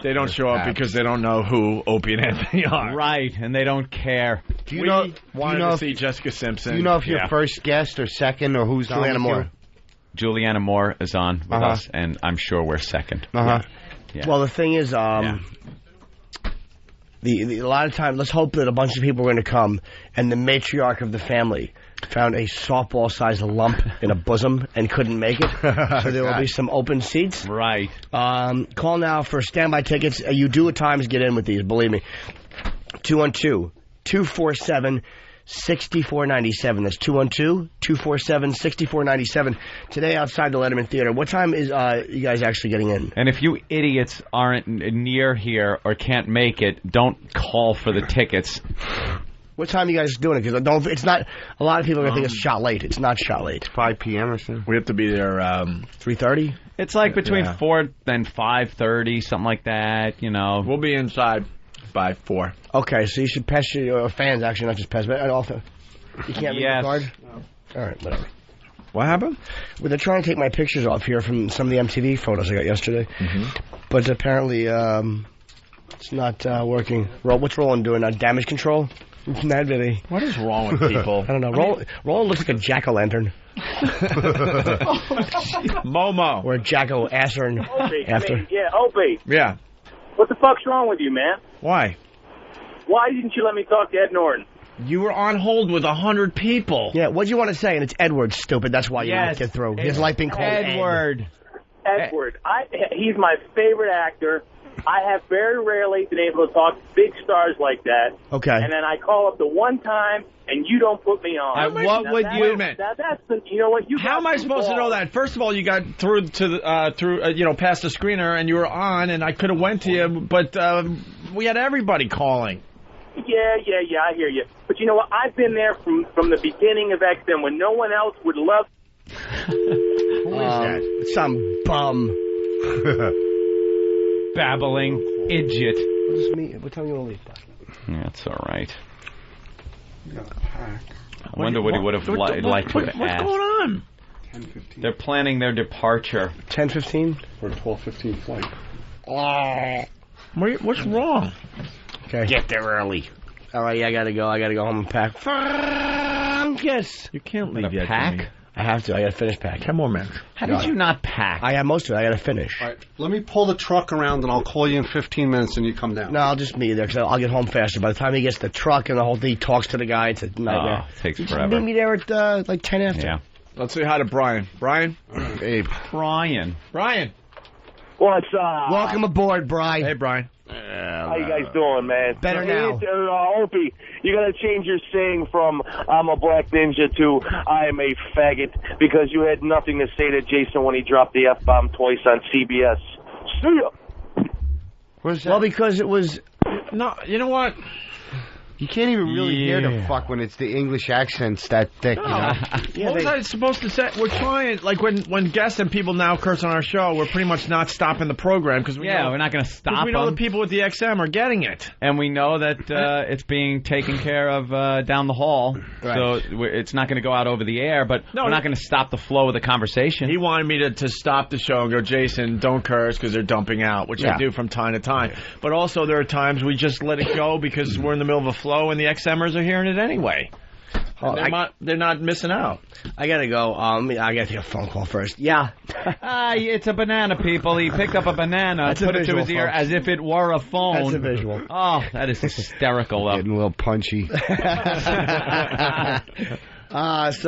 they don't show up because they don't know who Opie and Anthony are.
Right, and they don't care.
We wanted to see Jessica Simpson.
Do you know if you're first guest or second or who's
Juliana
on
Moore.
Juliana Moore is on with us, and I'm sure we're second.
Yeah. Well, the thing is, a lot of times, let's hope that a bunch of people are going to come, and the matriarch of the family found a softball-sized lump in a bosom and couldn't make it, so there will be some open seats.
Right.
Call now for standby tickets. You do at times get in with these, believe me. 212-247-6497. That's 212-247-6497. Today outside the Letterman Theater. What time is you guys actually getting in?
And if you idiots aren't near here or can't make it, don't call for the tickets.
What time are you guys doing it? Because it's not. A lot of people are going to think it's shot late. It's not shot late.
5 p.m. or something.
We have to be there
3:30.
It's like between 4 and 5:30, something like that.
We'll be inside by 4.
Okay, so you should pass your fans, actually, not just pass, but also you can't read the card. No. All right, whatever.
What happened?
Well, they're trying to take my pictures off here from some of the MTV photos I got yesterday, but apparently it's not working. What's Roland doing? Damage control? Mad video.
What is wrong with people?
I don't know. Roland looks like a jack-o'-lantern.
Momo.
Or a jack-o'-assern after.
Opie.
Yeah.
What the fuck's wrong with you, man?
Why?
Why didn't you let me talk to Ed Norton?
You were on hold with 100 people.
Yeah, what do you want to say? And it's Edward, stupid. That's why you didn't get through. His life being called
Edward.
Edward. He's my favorite actor. I have very rarely been able to talk to big stars like that.
Okay.
And then I call up the one time, and you don't put me on.
Wait a minute.
You know what?
How am I supposed to know that? First of all, you got through to the past the screener, and you were on, and I could have went to you, but we had everybody calling.
Yeah, I hear you. But you know what? I've been there from the beginning of XM when no one else would love.
Who is that? Some bum.
Babbling idiot.
We'll just meet. What time you want to leave, Bob?
That's all right.
You got a pack.
I wonder what he would have liked to have
What's
asked.
going on?
10:15.
They're planning their departure.
10:15
for a 12:15 flight.
What's wrong?
Okay.
Get there early.
All right, yeah, I gotta go. I gotta go home and pack. Yes.
You can't leave yet.
Pack?
Jimmy.
I have to. I gotta finish packing.
10 more minutes.
How did you not pack?
I have most of it. I gotta finish.
All right, let me pull the truck around and I'll call you in 15 minutes and you come down.
No, I'll just meet you there because I'll get home faster. By the time he gets the truck and the whole thing, he talks to the guy. It's a nightmare.
Oh, it takes
Just
forever.
meet me there at like 10 after.
Yeah.
Let's say hi to Brian. Brian?
Hey,
Brian.
Brian.
What's up?
Welcome aboard, Brian.
Hey, Brian.
How you guys doing, man?
Better now.
Opie, you gotta change your saying from "I'm a black ninja" to "I am a faggot" because you had nothing to say to Jason when he dropped the F-bomb twice on CBS. See ya.
what's that?
Well, because it was.
No, you know what?
You can't even really hear the fuck when it's the English accents that thick, you know?
What was I supposed to say? We're trying, like when guests and people now curse on our show, we're pretty much not stopping the program because we know,
we're not going to stop
because we know
them.
the people with the XM are getting it.
And we know that it's being taken care of down the hall, so it's not going to go out over the air. But we're not going to stop the flow of the conversation.
He wanted me to stop the show and go, Jason, don't curse because they're dumping out, which I do from time to time. But also there are times we just let it go because we're in the middle of a flow and the XMers are hearing it anyway. They're not missing out.
I gotta go. I gotta take a phone call first. Yeah.
It's a banana, people. He picked up a banana,
That's
put
a
it to
visual,
his ear
folks.
as if it were a phone.
That's a visual.
Oh, that is hysterical, though.
Getting a little punchy.
So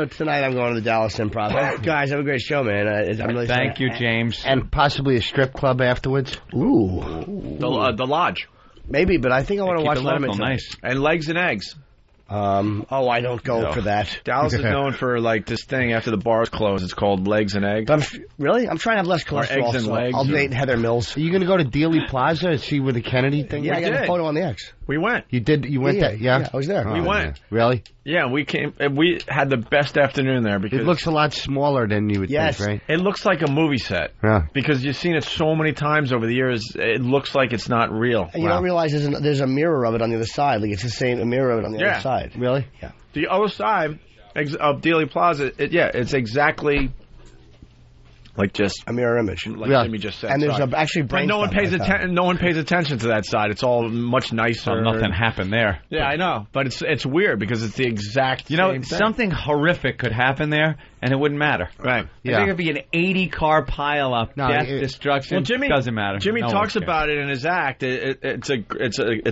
tonight I'm going to the Dallas Improv. Guys, have a great show, man. I'm really
Thank you, James.
And possibly a strip club afterwards.
Ooh.
The Lodge.
Maybe, but I think I want to watch Letterman.
Nice.
And Legs and Eggs.
I don't go for that.
Dallas is known for like this thing after the bars close. It's called Legs and Eggs.
Really? I'm trying to have less cholesterol.
Eggs and legs.
I'll date Heather Mills.
Are you going to go to Dealey Plaza and see where the Kennedy thing
Yeah,
was?
I got a photo on the X.
We went.
You did? You went there? Yeah.
I was there.
We went.
Man. Really?
Yeah, we came. We had the best afternoon there because
It looks a lot smaller than you would think, right?
It looks like a movie set.
Yeah.
Because you've seen it so many times over the years, it looks like it's not real.
And you don't realize there's a mirror of it on the other side. Like it's the same mirror of it on the other side.
Really?
Yeah.
The other side of Dealey Plaza, it's exactly like just
a mirror image.
Like Jimmy just said.
And there's
Sorry.
actually
but
brain
no one
stuff
pays
like that.
attention. No one pays attention to that side. It's all much nicer.
Well, nothing happened there.
Yeah, I know, but it's weird because it's the exact.
You know,
same thing.
something horrific could happen there, and it wouldn't matter.
Right.
Yeah. There could be an 80-car pileup, death, destruction.
Well, Jimmy
doesn't matter.
Jimmy
No
talks
one cares.
about it in his act. It's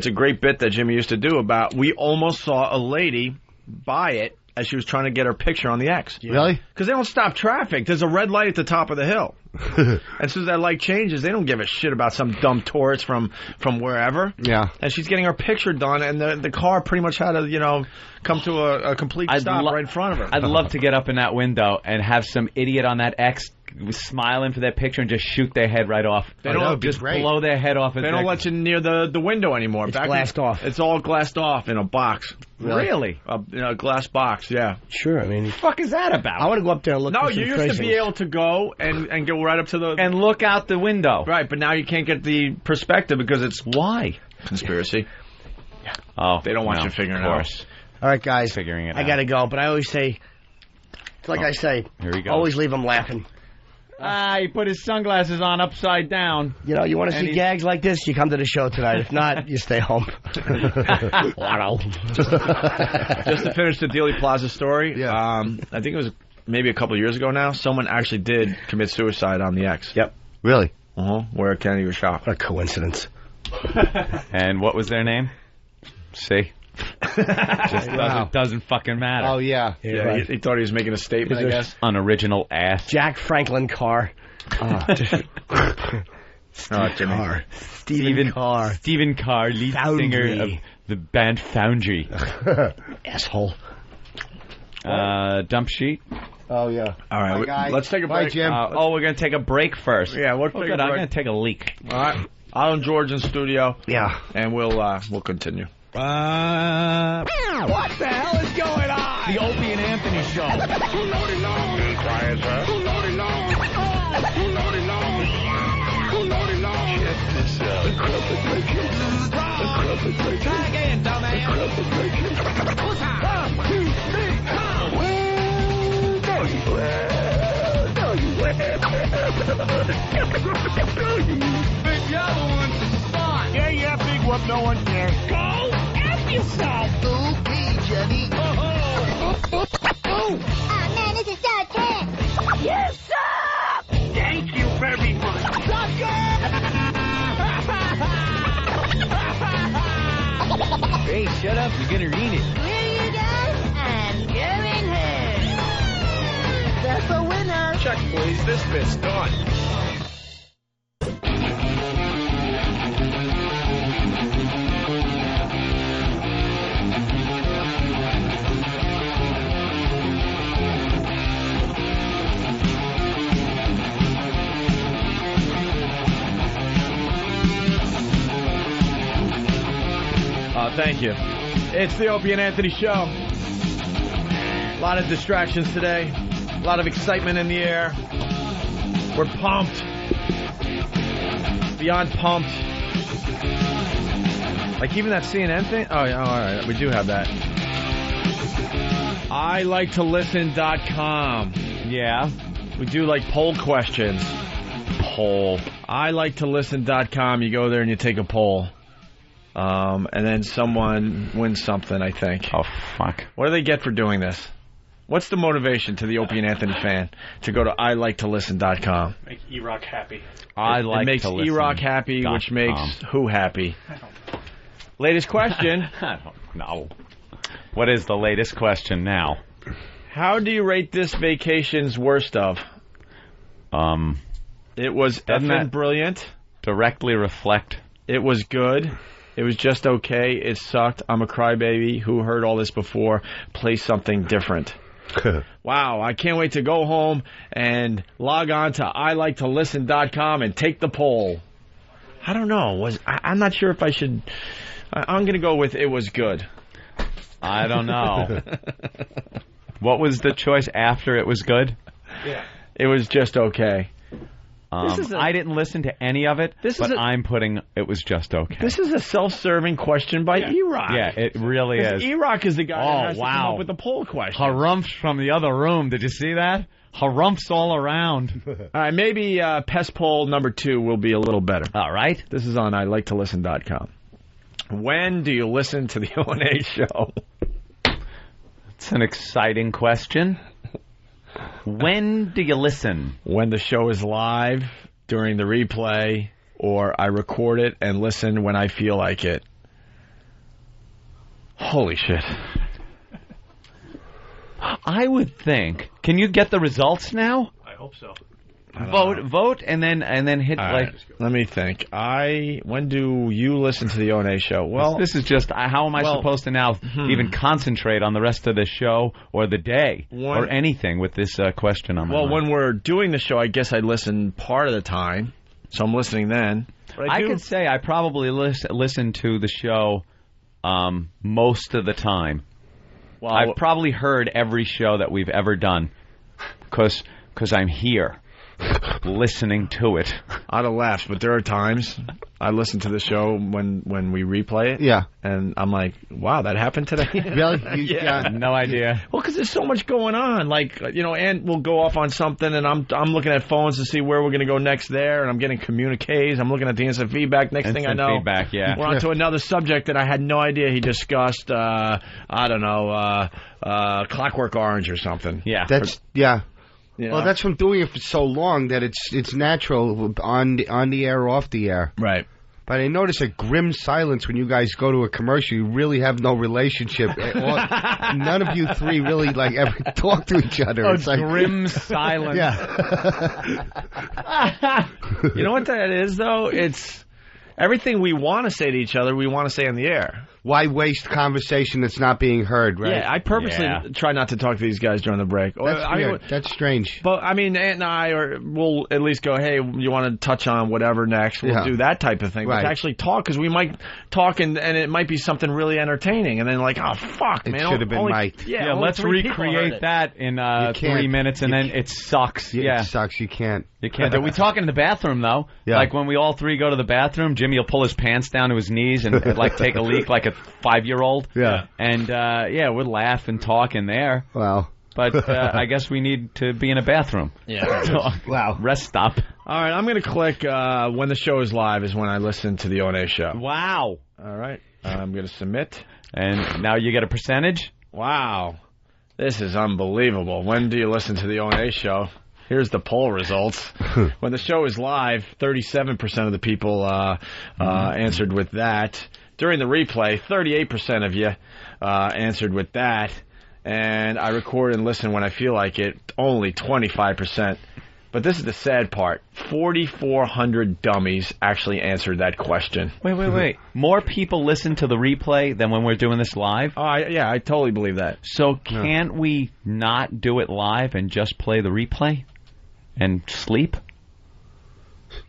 a great bit that Jimmy used to do about. We almost saw a lady buy it as she was trying to get her picture on the X.
Really?
Because they don't stop traffic. There's a red light at the top of the hill. As soon as that light changes, they don't give a shit about some dumb tourist from wherever.
Yeah.
And she's getting her picture done, and the car pretty much had to, come to a complete stop right in front of her.
I'd love to get up in that window and have some idiot on that X smiling for that picture and just shoot their head right off.
They don't
just blow their head off.
They don't let you near the window anymore.
It's glassed off.
It's all glassed off in a box.
Really?
A glass box, yeah.
Sure, I mean...
What the fuck is that about?
I want to go up there and look
No,
for some
you used
tracings.
to be able to go and go right up to the...
And look out the window.
Right, but now you can't get the perspective because it's...
Why?
Conspiracy.
Oh,
They don't want
no,
you figuring
of
it
course.
out.
All right, guys.
Figuring it
I
out.
got to go, but I always say... It's like I say.
Here we go.
Always leave them laughing.
He put his sunglasses on upside down.
You know, you want to see gags like this, you come to the show tonight. If not, you stay home.
Just to finish the Dealey Plaza story, I think it was maybe a couple of years ago now, someone actually did commit suicide on the X.
Yep.
Really?
Where Kennedy was shot.
What a coincidence.
And what was their name? See? Just doesn't fucking matter.
Oh, yeah.
Yeah,
right.
he thought he was making a statement, I guess.
Unoriginal ass.
Jack Franklin Carr.
Jimmy.
Carr. Stephen Carr.
Stephen Carr, lead
Foundry.
singer of the band Foundry.
Asshole.
Dump sheet.
Oh, yeah.
All right,
Bye, guys.
let's take a
Bye,
break.
Jim.
We're going to take a break first.
Yeah, we'll
Oh,
take
good.
a
I'm
break.
going to take a leak.
All right. I'll and George in studio.
Yeah.
And we'll continue.
What the hell is going on? The Opie and Anthony Show. Too loaded long. Be quiet, sir. Too loaded long. Too loaded long. Too loaded long. This show. The Crumpet Breakers. The Crumpet Breakers. Try again, dumbass. The Crumpet Breakers. 1, 2, 3, come! Well, Big yellow one's the spot.
Yeah, big whoop, no one cares.
Go F yourself.
Okay, Jenny.
Oh,
man, this is so tense.
yes, sir! Thank you very much.
Hey, shut up. You're going to read it.
Here you go. I'm going home. That's a winner.
Check, please. This bit's done. Thank you. It's the Opie and Anthony Show. A lot of distractions today. A lot of excitement in the air. We're pumped. Beyond pumped. Like even that CNN thing? Oh, yeah, all right. We do have that. ILikeToListen.com.
Yeah.
We do like poll questions. Poll. ILikeToListen.com. You go there and you take a poll. And then someone wins something, I think.
Oh, fuck.
What do they get for doing this? What's the motivation to the Opie and Anthony fan to go to ILikeToListen.com?
Make E-Rock happy.
It makes E-Rock happy, which makes who happy? Latest question.
I don't know. What is the latest question now?
How do you rate this vacation's worst of? It was effing brilliant.
Directly reflect.
It was good. It was just okay. It sucked. I'm a crybaby. Who heard all this before? Play something different. Wow, I can't wait to go home and log on to ILikeToListen.com and take the poll. I don't know. I'm not sure if I should. I'm going to go with it was good.
I don't know. What was the choice after it was good?
Yeah. It was just okay.
I didn't listen to any of it, but I'm putting it was just okay.
This is a self-serving question by E-Rock.
Yeah, it really is.
E-Rock is the guy that has to come up with the poll question.
Harumphs from the other room. Did you see that? Harumphs all around.
All right, maybe Pest Poll number 2 will be a little better.
All right.
This is on ILikeToListen.com. When do you listen to the O&A show?
It's an exciting question. When do you listen?
When the show is live, during the replay, or I record it and listen when I feel like it. Holy shit.
I would think. Can you get the results now?
I hope so.
Vote, and then hit
right. Let me think. When do you listen to the O&A show? Well,
this is just how am I supposed to now even concentrate on the rest of the show or the day or anything with this question on my mind?
When we're doing the show, I guess I listen part of the time, so I'm listening then. But
I could say I probably listen to the show most of the time. Well, I've probably heard every show that we've ever done because I'm here. Listening to it.
I'd have laughed, but there are times I listen to the show when we replay it.
Yeah.
And I'm like, wow, that happened today?
Really?
Yeah.
No idea.
Well, because there's so much going on. Like, and we'll go off on something, and I'm looking at phones to see where we're going to go next there, and I'm getting communiques. I'm looking at the instant feedback. Next thing I know,
feedback, yeah.
We're on to another subject that I had no idea he discussed. I don't know, Clockwork Orange or something.
Yeah.
Yeah.
You know?
Well, that's from doing it for so long that it's natural on the air or off the air.
Right.
But I notice a grim silence when you guys go to a commercial. You really have no relationship. None of you three really ever talk to each other.
It's like grim silence.
Yeah.
You know what that is, though? It's everything we want to say to each other, we want to say on the air.
why waste conversation that's not being heard, right?
Yeah, I purposely try not to talk to these guys during the break.
That's weird. That's strange.
But, I mean, Ant and I will at least go, hey, you want to touch on whatever next? We'll do that type of thing. But to actually talk, because we might talk and it might be something really entertaining. And then like, oh, fuck, man.
It should have been Mike.
Yeah, let's recreate that in 3 minutes, and then it sucks.
Yeah, it sucks. You can't.
You can't. We talk in the bathroom, though.
Yeah.
Like when we all three go to the bathroom, Jimmy will pull his pants down to his knees and like take a leak like a 5-year-old.
Yeah.
And we'll laugh and talk in there.
Wow.
But I guess we need to be in a bathroom.
Yeah.
Wow.
Rest stop.
All right, I'm going to click when the show is live is when I listen to the O&A show.
Wow.
All right. I'm going to submit.
And now you get a percentage?
Wow. This is unbelievable. When do you listen to the O&A show? Here's the poll results. When the show is live, 37% of the people answered with that. During the replay, 38% of you answered with that. And I record and listen when I feel like it, only 25%. But this is the sad part. 4,400 dummies actually answered that question.
Wait. More people listen to the replay than when we're doing this live?
Oh, yeah, I totally believe that.
So can't we not do it live and just play the replay and sleep?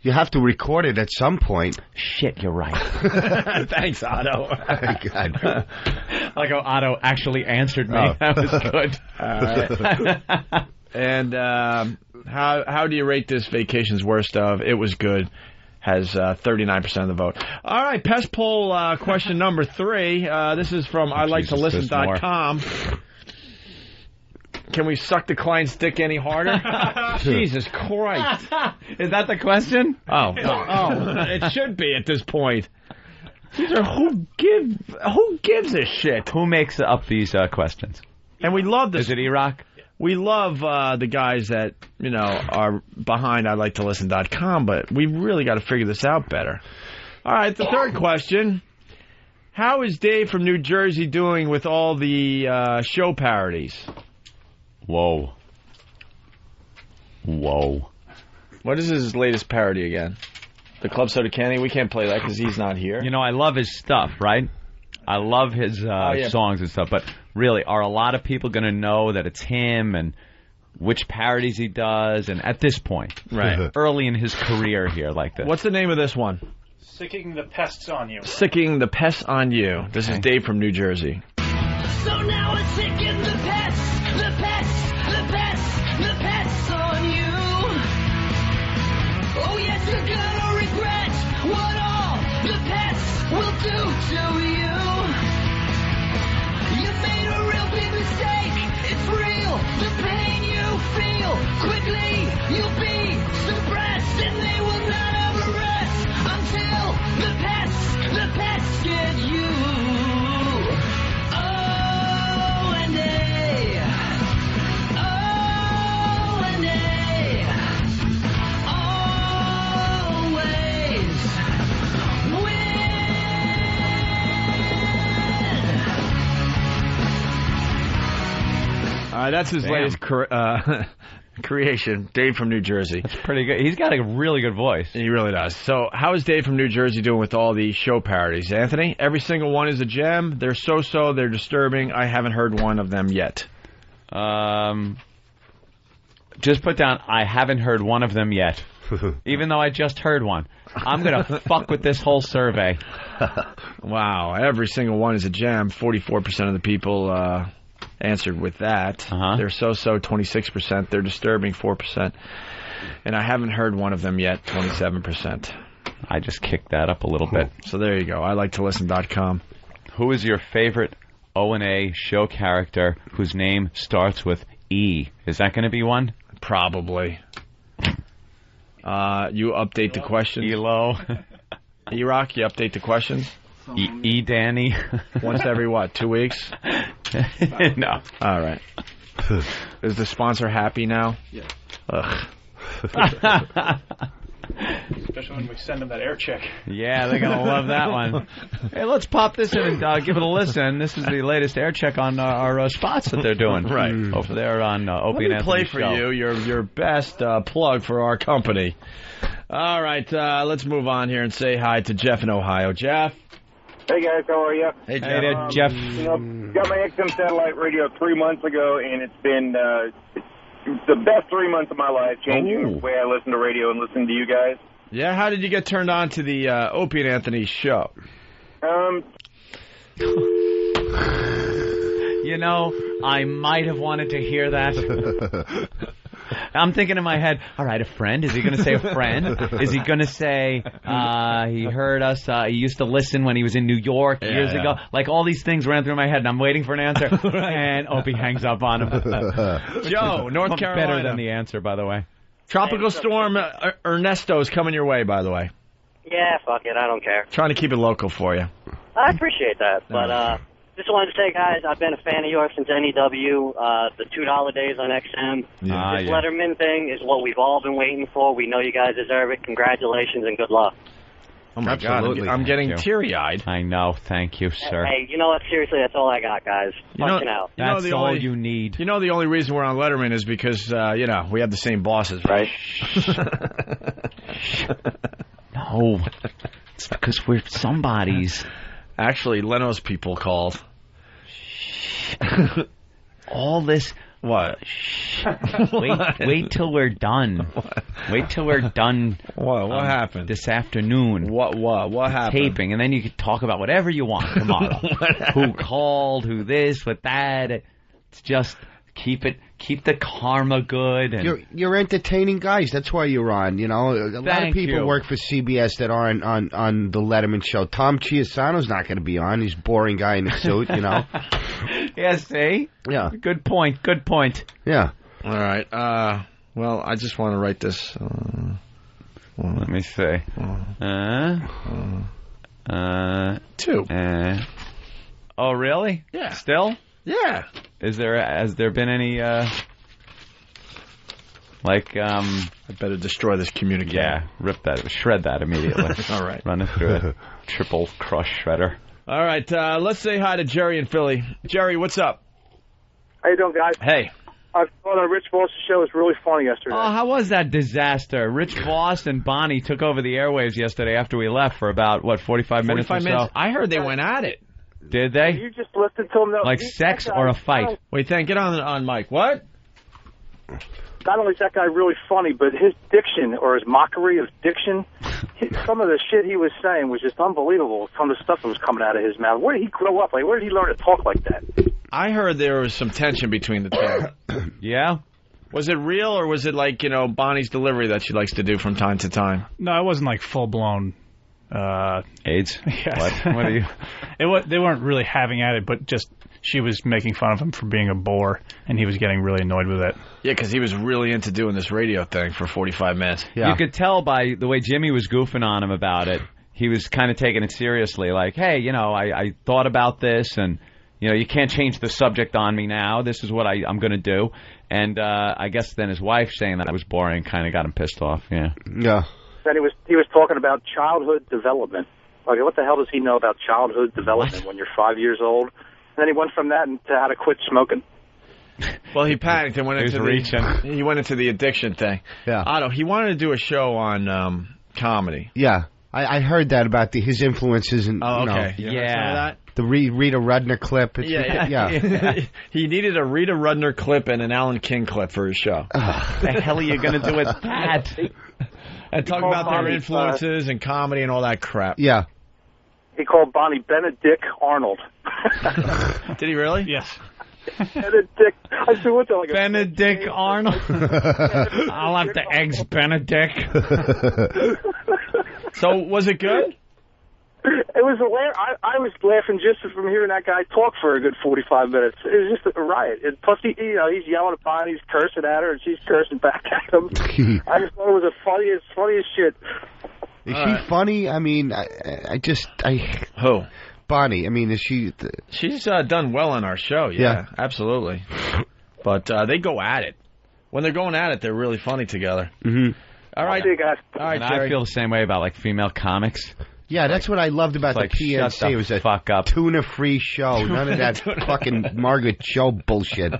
You have to record it at some point.
Shit, you're right.
Thanks, Otto.
God.
Like Otto actually answered me. That was good.
And how do you rate this Vacation's Worst Of? It was good. Has 39% of the vote. All right, Pest Poll question number 3. This is from ILikeToListen.com. Can we suck the client's dick any harder? Jesus Christ.
Is that the question?
Oh, it should be at this point. These are who gives a shit?
Who makes up these questions?
And we love this.
Is it E-Rock?
We love the guys that, are behind ILikeToListen.com, but we really got to figure this out better. All right, the third question. How is Dave from New Jersey doing with all the show parodies?
Whoa.
What is his latest parody again? The Club Soda Candy? We can't play that because he's not here.
I love his stuff, right? I love his songs and stuff, but really, are a lot of people going to know that it's him and which parodies he does? And at this point,
right,
early in his career here like this.
What's the name of this one?
Sicking the Pests on You.
Sicking the Pests on You. This is Dave from New Jersey.
So now we're sicking the pests on you. Oh yes, you're gonna regret what all the pests will do to you. You made a real big mistake. It's real, the pain you feel. Quickly, you'll be suppressed, and they will not ever rest until the pests get you.
That's his latest creation, Dave from New Jersey.
That's pretty good. He's got a really good voice.
He really does. So how is Dave from New Jersey doing with all the show parodies, Anthony? Every single one is a gem. They're so-so. They're disturbing. I haven't heard one of them yet.
Just put down, I haven't heard one of them yet. Even though I just heard one. I'm going to fuck with this whole survey.
Wow. Every single one is a gem. 44% of the people answered with that. They're so-so, 26%. They're disturbing, 4%. And I haven't heard one of them yet, 27%.
I just kicked that up a little bit.
So there you go. ILikeToListen.com.
Who is your favorite O&A show character whose name starts with E? Is that going to be one?
Probably. You update the questions.
E-Lo.
E-Rock, you update the questions.
Danny.
Once every, 2 weeks?
No.
All right. Is the sponsor happy now?
Yeah.
Ugh.
Especially when we send them that air check.
Yeah, they're going to love that one. Hey, let's pop this in and give it a listen. This is the latest air check on our spots that they're doing.
Right.
Over there on Opie and Anthony
play for
show.
you your best plug for our company. All right, let's move on here and say hi to Jeff in Ohio. Jeff?
Hey guys, how are you?
Hey,
Jeff. Hey there, Jeff.
You know, got my XM satellite radio 3 months ago, and it's been the best 3 months of my life, changing the way I listen to radio and listen to you guys.
Yeah, how did you get turned on to the Opie and Anthony show?
You know, I might have wanted to hear that. I'm thinking in my head, all right, a friend? Is he going to say a friend? Is he going to say he heard us, he used to listen when he was in New York years ago? Like, all these things ran through my head, and I'm waiting for an answer, and Opie hangs up on him.
Joe, North Carolina.
Better than the answer, by the way.
Tropical Storm Ernesto's coming your way, by the way.
Yeah, fuck it, I don't care.
Trying to keep it local for you.
I appreciate that, but just wanted to say, guys, I've been a fan of yours since NEW, the $2 days on XM. This Letterman thing is what we've all been waiting for. We know you guys deserve it. Congratulations and good luck.
Oh, my God, I'm getting teary-eyed.
I know. Thank you, sir.
Hey, you know what? Seriously, that's all I got, guys. Punching out.
That's all you need.
You know the only reason we're on Letterman is because, we have the same bosses, right?
No. It's because we're somebodies.
Actually, Leno's people called.
All this.
What?
Wait till we're done. Wait till we're done.
What happened
this afternoon?
What happened?
Taping, and then you can talk about whatever you want tomorrow. Who called? Who this? What that? It's just keep the karma good. And
you're entertaining guys. That's why you're on. You know, a lot of people work for CBS that aren't on the Letterman show. Tom Chiasano's not going to be on. He's a boring guy in a suit. You know.
Yeah. See.
Yeah.
Good point. Good point.
Yeah.
All right. Well, I just want to write this.
Let me see.
2.
Oh, really?
Yeah.
Still?
Yeah.
Has there been any I
better destroy this communication.
Yeah, shred that immediately.
All right.
Run it through a triple crush shredder.
All right, let's say hi to Jerry in Philly. Jerry, what's up?
How you doing, guys?
Hey.
I thought Rich Voss' show was really funny yesterday.
Oh, how was that disaster? Rich Voss and Bonnie took over the airwaves yesterday after we left for about, 45 minutes or so?
I heard they went at it.
Did they?
You just listened to him.
Like sex or a fight?
Wait, get on mic. What?
Not only is that guy really funny, but his diction, or his mockery of diction, some of the shit he was saying was just unbelievable. Some of the stuff that was coming out of his mouth. Where did he grow up? Where did he learn to talk like that?
I heard there was some tension between the two.
Yeah?
Was it real, or was it like, Bonnie's delivery that she likes to do from time to time?
No, it wasn't like full-blown...
AIDS?
Yes.
What are you...
They weren't really having at it, but just she was making fun of him for being a bore, and he was getting really annoyed with it.
Yeah, because he was really into doing this radio thing for 45 minutes.
Yeah. You could tell by the way Jimmy was goofing on him about it. He was kind of taking it seriously, like, hey, I thought about this, and, you can't change the subject on me now. This is what I'm going to do. And I guess then his wife saying that I was boring kind of got him pissed off, yeah.
Yeah.
Then he was talking about childhood development. Okay, what the hell does he know about childhood development when you're 5 years old? And then he went from that to how to quit smoking.
Well, he panicked and went he went into the addiction thing.
Yeah.
Otto, he wanted to do a show on comedy.
Yeah. I heard that about his influences and
okay.
Yeah.
The Rita Rudner clip.
Yeah. He needed a Rita Rudner clip and an Alan King clip for his show.
The hell are you going to do with that?
And talk about their influences and comedy and all that crap.
Yeah.
He called Bonnie Benedict Arnold.
Did he really?
Yes.
Benedict. I said, what's that? Like
Benedict Arnold. I'll have the eggs Benedict.
So, was it good?
It was hilarious. I was laughing just from hearing that guy talk for a good 45 minutes. It was just a riot. And plus, he's yelling at Bonnie, he's cursing at her, and she's cursing back at him. I just thought it was the funniest shit.
Is she funny? I mean,
Who?
Bonnie. I mean, is she...
She's done well on our show, yeah. Absolutely. But they go at it. When they're going at it, they're really funny together.
Mm-hmm.
All right. See you guys.
All right,
and
Jerry.
I feel the same way about, female comics.
Yeah, that's what I loved about the PNC. It was a tuna-free show. None of that fucking Margaret Cho bullshit.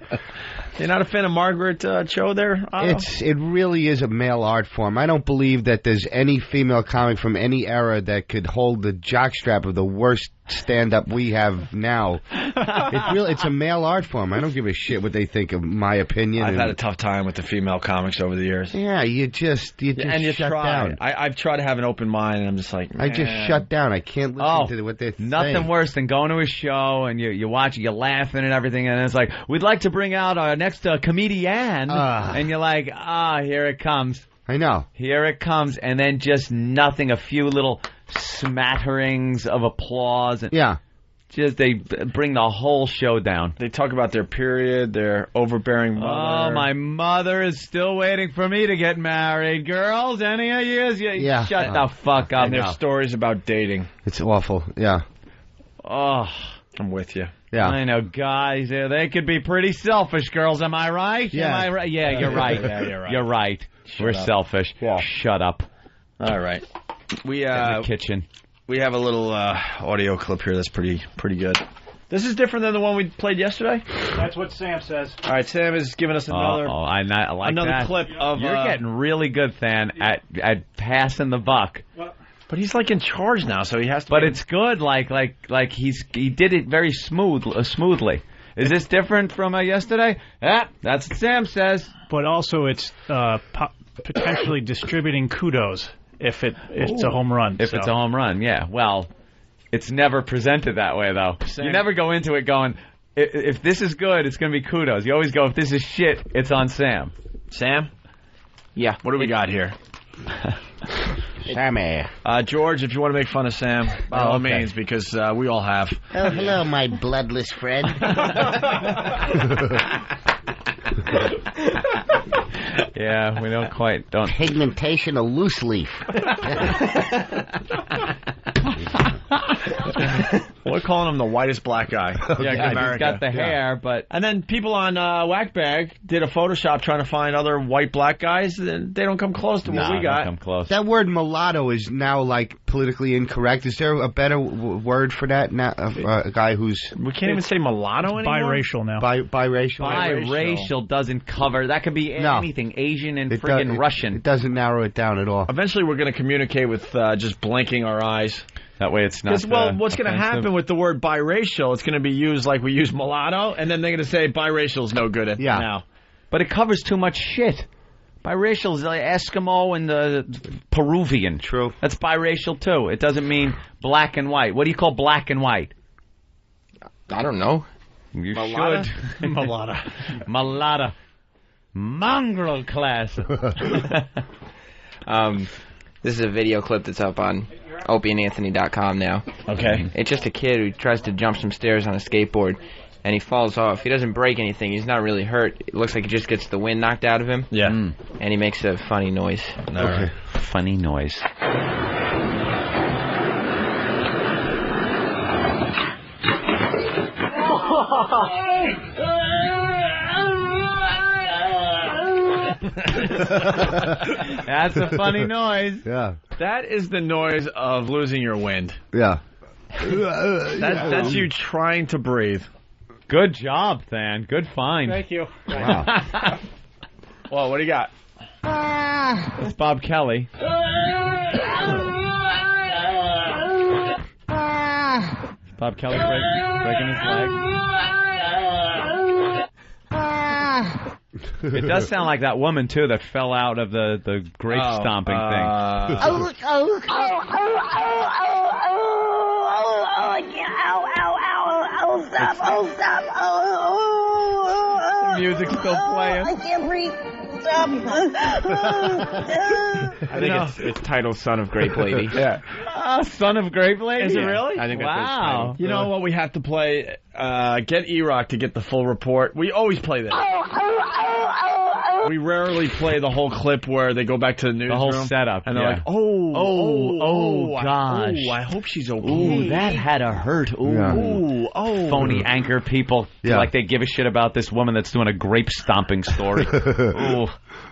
You're not a fan of Margaret Cho there?
It really is a male art form. I don't believe that there's any female comic from any era that could hold the jockstrap of the worst stand-up we have now. It's a male art form. I don't give a shit what they think of my opinion.
I've had a tough time with the female comics over the years.
Yeah, you just shut down.
I've tried to have an open mind, and I'm just like,
I just shut down. I can't listen to what they're saying.
Nothing worse than going to a show and you watch it, you're laughing and everything, and it's like, we'd like to bring out our next comedian, and you're like, here it comes.
I know.
Here it comes, and then just nothing, a few little smatterings of applause. And just they bring the whole show down.
They talk about their period, their overbearing mother.
Oh, my mother is still waiting for me to get married. Girls, any of you? Shut the fuck up.
And their stories about dating.
It's awful,
Oh,
I'm with you.
Yeah.
I know, guys, they could be pretty selfish, girls. Am I right?
Yeah.
Am I right? Yeah, you're right.
You're right.
You're right. We're selfish.
Yeah.
Shut up.
All right. We
in the kitchen.
We have a little audio clip here that's pretty good. This is different than the one we played yesterday.
That's what Sam says.
All right, Sam is giving us another.
I like
another
that.
clip of.
You're getting really good, Than, at passing the buck.
But he's like in charge now, so he has to.
But it's good. Like he did it very smoothly. Is this different from yesterday? Yeah, that's what Sam says.
But also, it's potentially distributing kudos if it's a home run.
If it's a home run, yeah. Well, it's never presented that way, though.
Sam.
You never go into it going, if this is good, it's going to be kudos. You always go, if this is shit, it's on Sam.
Sam?
Yeah.
What do we got here?
Sammy.
George, if you want to make fun of Sam, by all means, because we all have.
Oh, hello, my bloodless friend.
Yeah, we don't.
Pigmentation of loose leaf.
We're calling him the whitest black guy.
Yeah, he's got the hair, but...
And then people on Whackbag did a Photoshop trying to find other white black guys, and they don't come close to what we got.
Don't come close.
That word mulatto is now, like, politically incorrect. Is there a better word for that? Now, a guy who's...
We can't even say mulatto anymore?
Biracial now.
Biracial?
Biracial doesn't cover... That could be anything. Asian and friggin' Russian.
It doesn't narrow it down at all.
Eventually we're going to communicate with just blinking our eyes.
That way it's not.
Well, what's going to happen with the word biracial? It's going to be used like we use mulatto, and then they're going to say biracial is no good now.
But it covers too much shit. Biracial is like Eskimo and the Peruvian.
True.
That's biracial too. It doesn't mean black and white. What do you call black and white?
I don't know.
You
Mulata?
should. Mulata. Mongrel class.
This is a video clip that's up on OpieandAnthony.com now.
Okay.
It's just a kid who tries to jump some stairs on a skateboard, and he falls off. He doesn't break anything. He's not really hurt. It looks like he just gets the wind knocked out of him.
Yeah.
And he makes a funny noise.
Okay. Funny noise. That's a funny noise.
Yeah.
That is the noise of losing your wind.
Yeah.
That's you trying to breathe.
Good job, Than. Good find.
Thank you.
Wow.
Well, what do you got?
It's Bob Kelly. Bob Kelly breaking his leg. It does sound like that woman, too, that fell out of the grape stomping thing. The music's still playing.
I can't breathe. Stop.
I think it's titled Son of Grape Lady.
Yeah.
Son of Grape Lady?
Is it really?
I think that's what it's
wow.
titled.
You know what we have to play? Get E-Rock to get the full report. We always play that. We rarely play the whole clip where they go back to the newsroom.
The whole setup,
and they're like, gosh. I hope she's okay.
Ooh, that had a hurt. Ooh.
Yeah.
Ooh,
Phony anchor people.
Yeah.
Like they give a shit about this woman that's doing a grape stomping story. Ooh.
All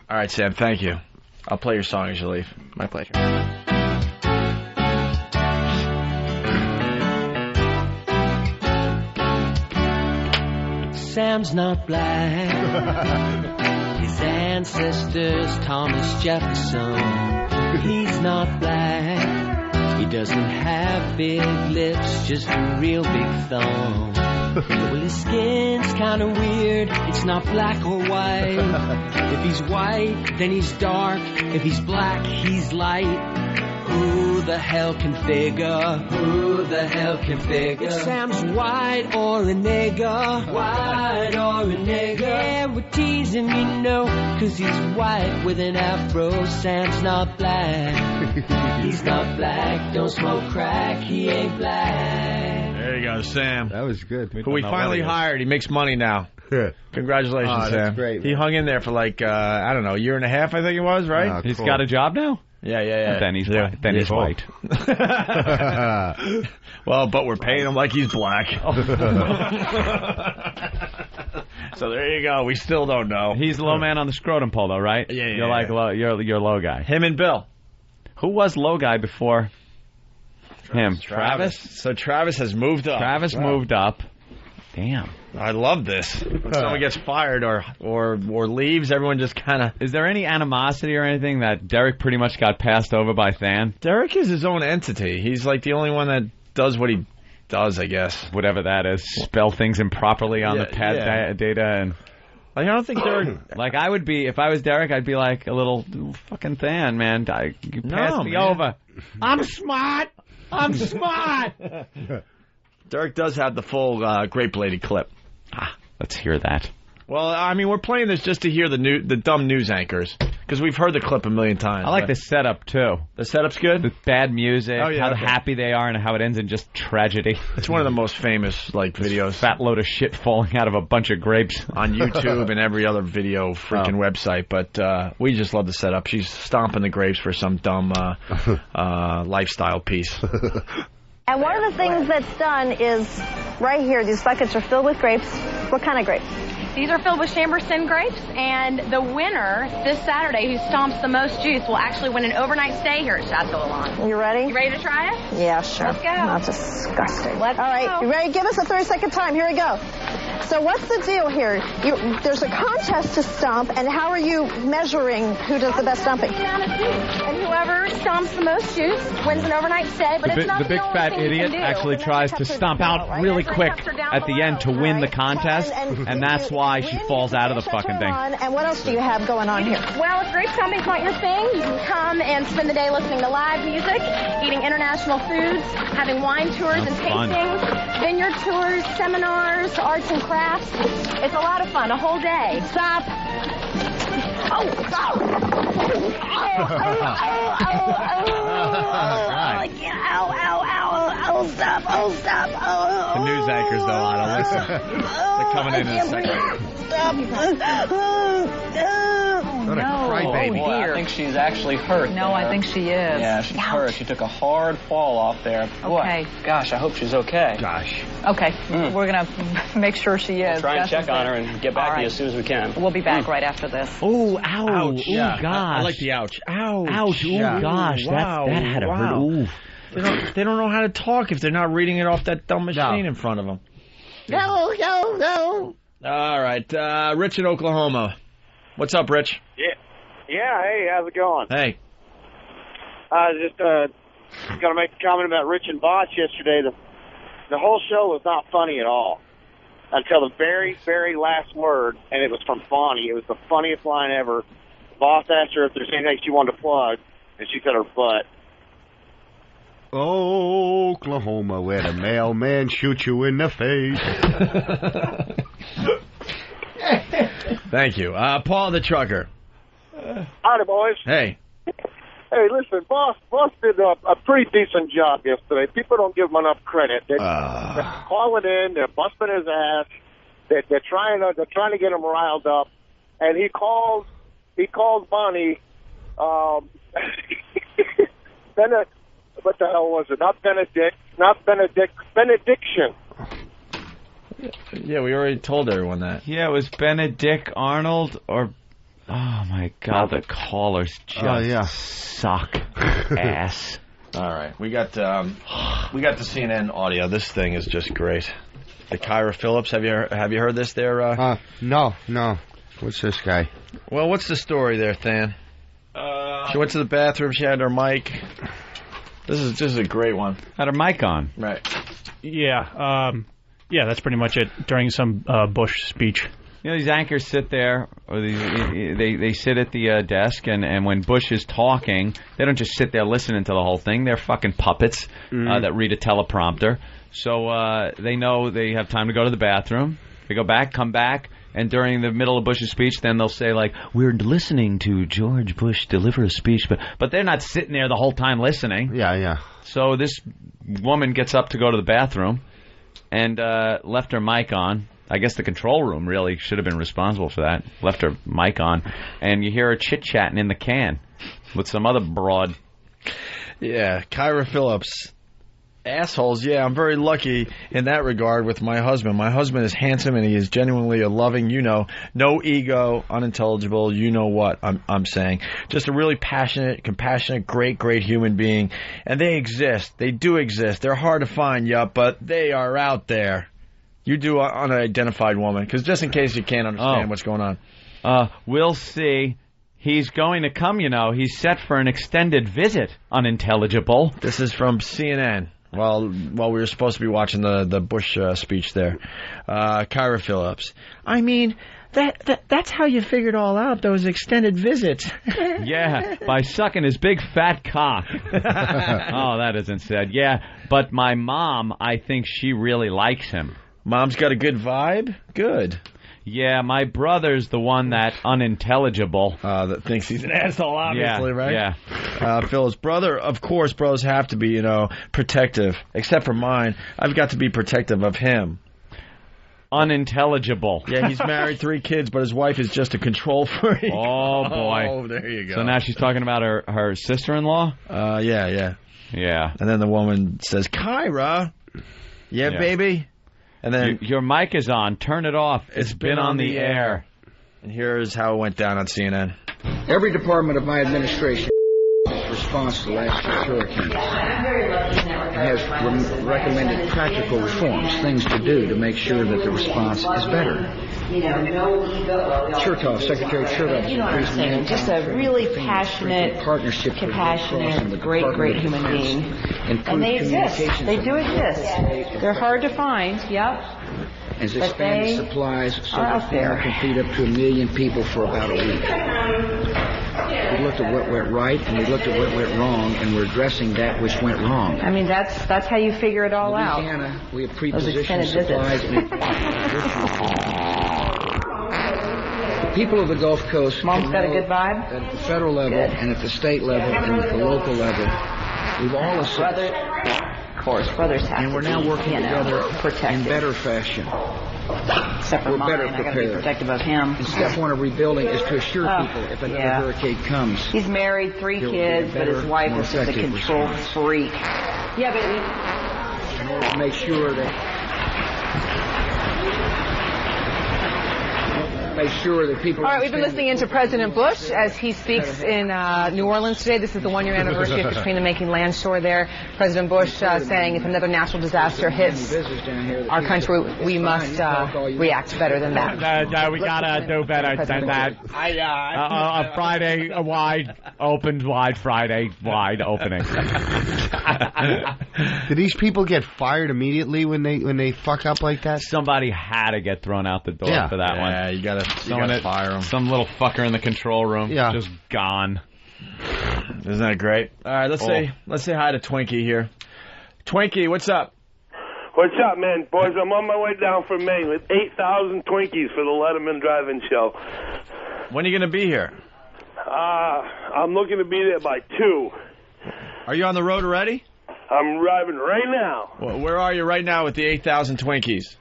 right, Sam, thank you. I'll play your song as you leave.
My pleasure.
Sam's not black. His ancestors, Thomas Jefferson. He's not black. He doesn't have big lips, just a real big thumb. Well, his skin's kinda weird, it's not black or white. If he's white, then he's dark. If he's black, he's light. Who the hell can figure? Who the hell can figure? If Sam's white or a nigger. White or a nigger. Yeah, we're teasing, you know, 'cause he's white with an afro. Sam's not black. He's not black, don't smoke crack, he ain't black.
There you go, Sam.
That was good.
Who we finally hired. He makes money now. Congratulations,
Oh,
Sam.
that's great,
He hung in there for like, I don't know, a year and a half, I think it was, right?
Oh,
He's
cool.
got a job now?
Yeah.
Then he's white. Then he's white.
Well, but we're paying him like he's black. So there you go. We still don't know.
He's the low man on the scrotum pole, though, right?
Yeah.
You're like low. You're low guy.
Him and Bill.
Who was low guy before him? Travis.
So Travis has moved up.
Travis moved up. Damn.
I love this. When someone gets fired or leaves, everyone just kind of...
Is there any animosity or anything that Derek pretty much got passed over by Than?
Derek is his own entity. He's like the only one that does what he does, I guess.
Whatever that is. Spell things improperly on the pad data and...
Like, I don't think Derek...
Like, I would be... If I was Derek, I'd be like a little fucking Than, man. You passed me over. I'm smart! I'm smart!
Derek does have the full Grape Lady clip.
Let's hear that.
Well, I mean, we're playing this just to hear the dumb news anchors, because we've heard the clip a million times.
I like the setup, too.
The setup's good?
The bad music,
how
happy they are, and how it ends in just tragedy.
It's one of the most famous, like, videos.
Fat load of shit falling out of a bunch of grapes.
On YouTube and every other video freaking website, but we just love the setup. She's stomping the grapes for some dumb lifestyle piece.
And one of the things that's done is right here, these buckets are filled with grapes. What kind of grapes?
These are filled with Chambourcin grapes, and the winner this Saturday who stomps the most juice will actually win an overnight stay here at Chateau Elan.
You ready?
You ready to try it?
Yeah, sure.
Let's go.
Not disgusting.
Let's
All right,
go.
you ready? Give us a 30-second time. Here we go. So what's the deal here? There's a contest to stomp, and how are you measuring who does the best stomping?
And whoever stomps the most juice wins an overnight stay, but it's not
the big
only
fat
thing you
idiot
can do.
actually tries to stomp out really quick at the end to win the contest, and that's why she falls out of the fucking thing.
And what else do you have going on here?
Well, if grape stomping's not your thing, you can come and spend the day listening to live music, eating international foods, having wine tours and
fun.
tastings, vineyard tours, seminars, arts and crafts. It's a lot of fun, a whole day. Stop. Stop.
The news anchors, though, ought to listen. They're coming in a second.
What a
crybaby. Oh, I think she's actually hurt.
No, I think she is.
Yeah, she's hurt. She took a hard fall off there.
Okay.
Boy, gosh, I hope she's okay.
Gosh.
Okay, we're going to make sure she is.
We'll try and check on her and get back to you as soon as we can.
We'll be back right after this.
Oh, ow.
Ouch.
Oh,
Yeah.
gosh.
I like the ouch. Ouch.
Ouch. Oh, gosh.
Wow.
That had to hurt.
Wow.
Ooh.
They don't know how to talk if they're not reading it off that dumb machine in front of them.
No.
All right. Rich in Oklahoma. What's up, Rich?
Yeah, hey, how's it going?
Hey.
I was just going to make a comment about Rich and Bosch yesterday. The whole show was not funny at all until the very, very last word, and it was from Bonnie. It was the funniest line ever. The boss asked her if there's anything she wanted to plug, and she said her butt.
Oklahoma, where the mailman shoots you in the face.
Thank you. Paul the trucker.
Howdy, boys.
Hey.
Hey, listen, Boss did a pretty decent job yesterday. People don't give him enough credit. They're calling in, they're busting his ass, they're trying to get him riled up, and he calls Bonnie. What the hell was it? Not Benediction.
Yeah, we already told everyone that.
Yeah, it was Benedict Arnold or... Oh, my God, the callers just suck ass.
All right, we got the CNN audio. This thing is just great. The Kyra Phillips. Have you heard this there?
No. What's this guy?
Well, what's the story there, Than? She went to the bathroom. She had her mic. This is a great one.
Had her mic on.
Right.
Yeah. Yeah, that's pretty much it. During some Bush speech.
You know, these anchors sit there, or they sit at the desk, and when Bush is talking, they don't just sit there listening to the whole thing. They're fucking puppets that read a teleprompter. So they know they have time to go to the bathroom. They go back, come back, and during the middle of Bush's speech, then they'll say, like, we're listening to George Bush deliver a speech. But they're not sitting there the whole time listening.
Yeah.
So this woman gets up to go to the bathroom and left her mic on. I guess the control room really should have been responsible for that. Left her mic on, and you hear her chit-chatting in the can with some other broad.
Yeah, Kyra Phillips. Assholes, yeah, I'm very lucky in that regard with my husband. My husband is handsome, and he is genuinely a loving, no ego, unintelligible, you know what I'm saying. Just a really passionate, compassionate, great human being. And they exist. They do exist. They're hard to find, but they are out there. You do unidentified woman, because just in case you can't understand what's going on.
We'll see. He's going to come, He's set for an extended visit, unintelligible.
This is from CNN. While we were supposed to be watching the Bush speech there. Kyra Phillips. I mean, that's how you figured all out, those extended visits.
Yeah, by sucking his big fat cock. Oh, that isn't said. Yeah, but my mom, I think she really likes him.
Mom's got a good vibe? Good.
Yeah, my brother's the one that unintelligible.
That thinks he's an asshole, obviously, right?
Yeah.
Phil's brother, of course, bros have to be, protective. Except for mine. I've got to be protective of him.
Unintelligible.
Yeah, he's married, 3 kids, but his wife is just a control freak.
Oh, boy.
Oh, there you go.
So now she's talking about her sister-in-law?
Yeah.
Yeah.
And then the woman says, Kyra. Yeah, baby. And then
your mic is on. Turn it off. It's been on the air.
And here's how it went down on CNN.
Every department of my administration response to last year's hurricane has recommended practical reforms, things to do to make sure that the response is better. Chertoff, Secretary Chertoff.
You know what I'm saying? Just a really passionate, compassionate, great human being. And they exist. They do exist. They're hard to find,
Has expanded supplies so that FEMA can feed up to 1 million people for about a week. We looked at what went right and we looked at what went wrong, and we're addressing that which went wrong.
I mean, that's how you figure it all out.
Louisiana, we have pre-positioned supplies. People of the Gulf Coast.
Mom's got a good vibe?
At the federal level and at the state level and at the local level, we've all assessed.
Of course, brothers have
and we're now working together in better fashion.
Except for
we're
mine,
better
I gotta be
prepared.
protective of him.
And step 1 of rebuilding is to assure people if another hurricane comes.
He's married, 3 kids, but his wife is just a control freak. Yeah, baby.
In order to make sure that people...
All right, we've been listening in to President Bush as he speaks in New Orleans today. This is the 1-year anniversary of Katrina making landshore there. President Bush saying if another natural disaster hits our country, we must react better than that.
No, we gotta do better than that. A Friday, a wide opening.
Do these people get fired immediately when they fuck up like that?
Somebody had to get thrown out the door for that one.
Yeah, you gotta fire them.
Some little fucker in the control room, just gone.
Isn't that great? All right, let's say hi to Twinkie here. Twinkie, what's up?
What's up, man? Boys, I'm on my way down from Maine with 8,000 Twinkies for the Letterman Drive-In show.
When are you going to be here?
I'm looking to be there by 2.
Are you on the road already?
I'm driving right now.
Well, where are you right now with the 8,000 Twinkies?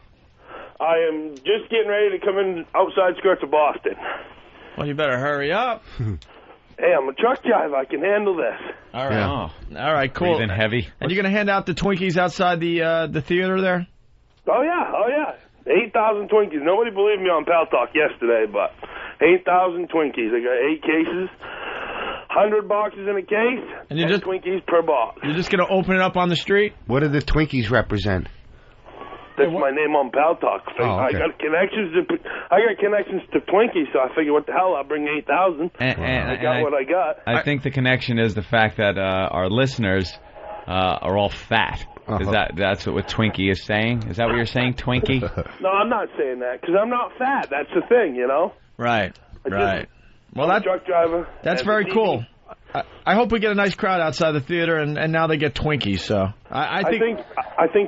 I am just getting ready to come in outside skirts of Boston.
Well, you better hurry up.
Hey, I'm a truck driver. I can handle this.
All right. Yeah. All right, cool.
Breathing heavy.
And you're going to hand out the Twinkies outside the theater there?
Oh, yeah. 8,000 Twinkies. Nobody believed me on Pal Talk yesterday, but 8,000 Twinkies. I got 8 cases, 100 boxes in a case, and 10 Twinkies per box.
You're just going to open it up on the street?
What do the Twinkies represent?
That's my name on Pal Talk.
Oh, okay.
I got connections to Twinkies, so I figure, what the hell? I'll bring 8,000. I got what I got.
I think the connection is the fact that our listeners are all fat. Is that's what Twinkie is saying? Is that what you're saying, Twinkie?
No, I'm not saying that because I'm not fat. That's the thing, you know.
Right. Right. Well,
I'm a truck driver.
That's very cool. I hope we get a nice crowd outside the theater, and now they get Twinkies. So I
think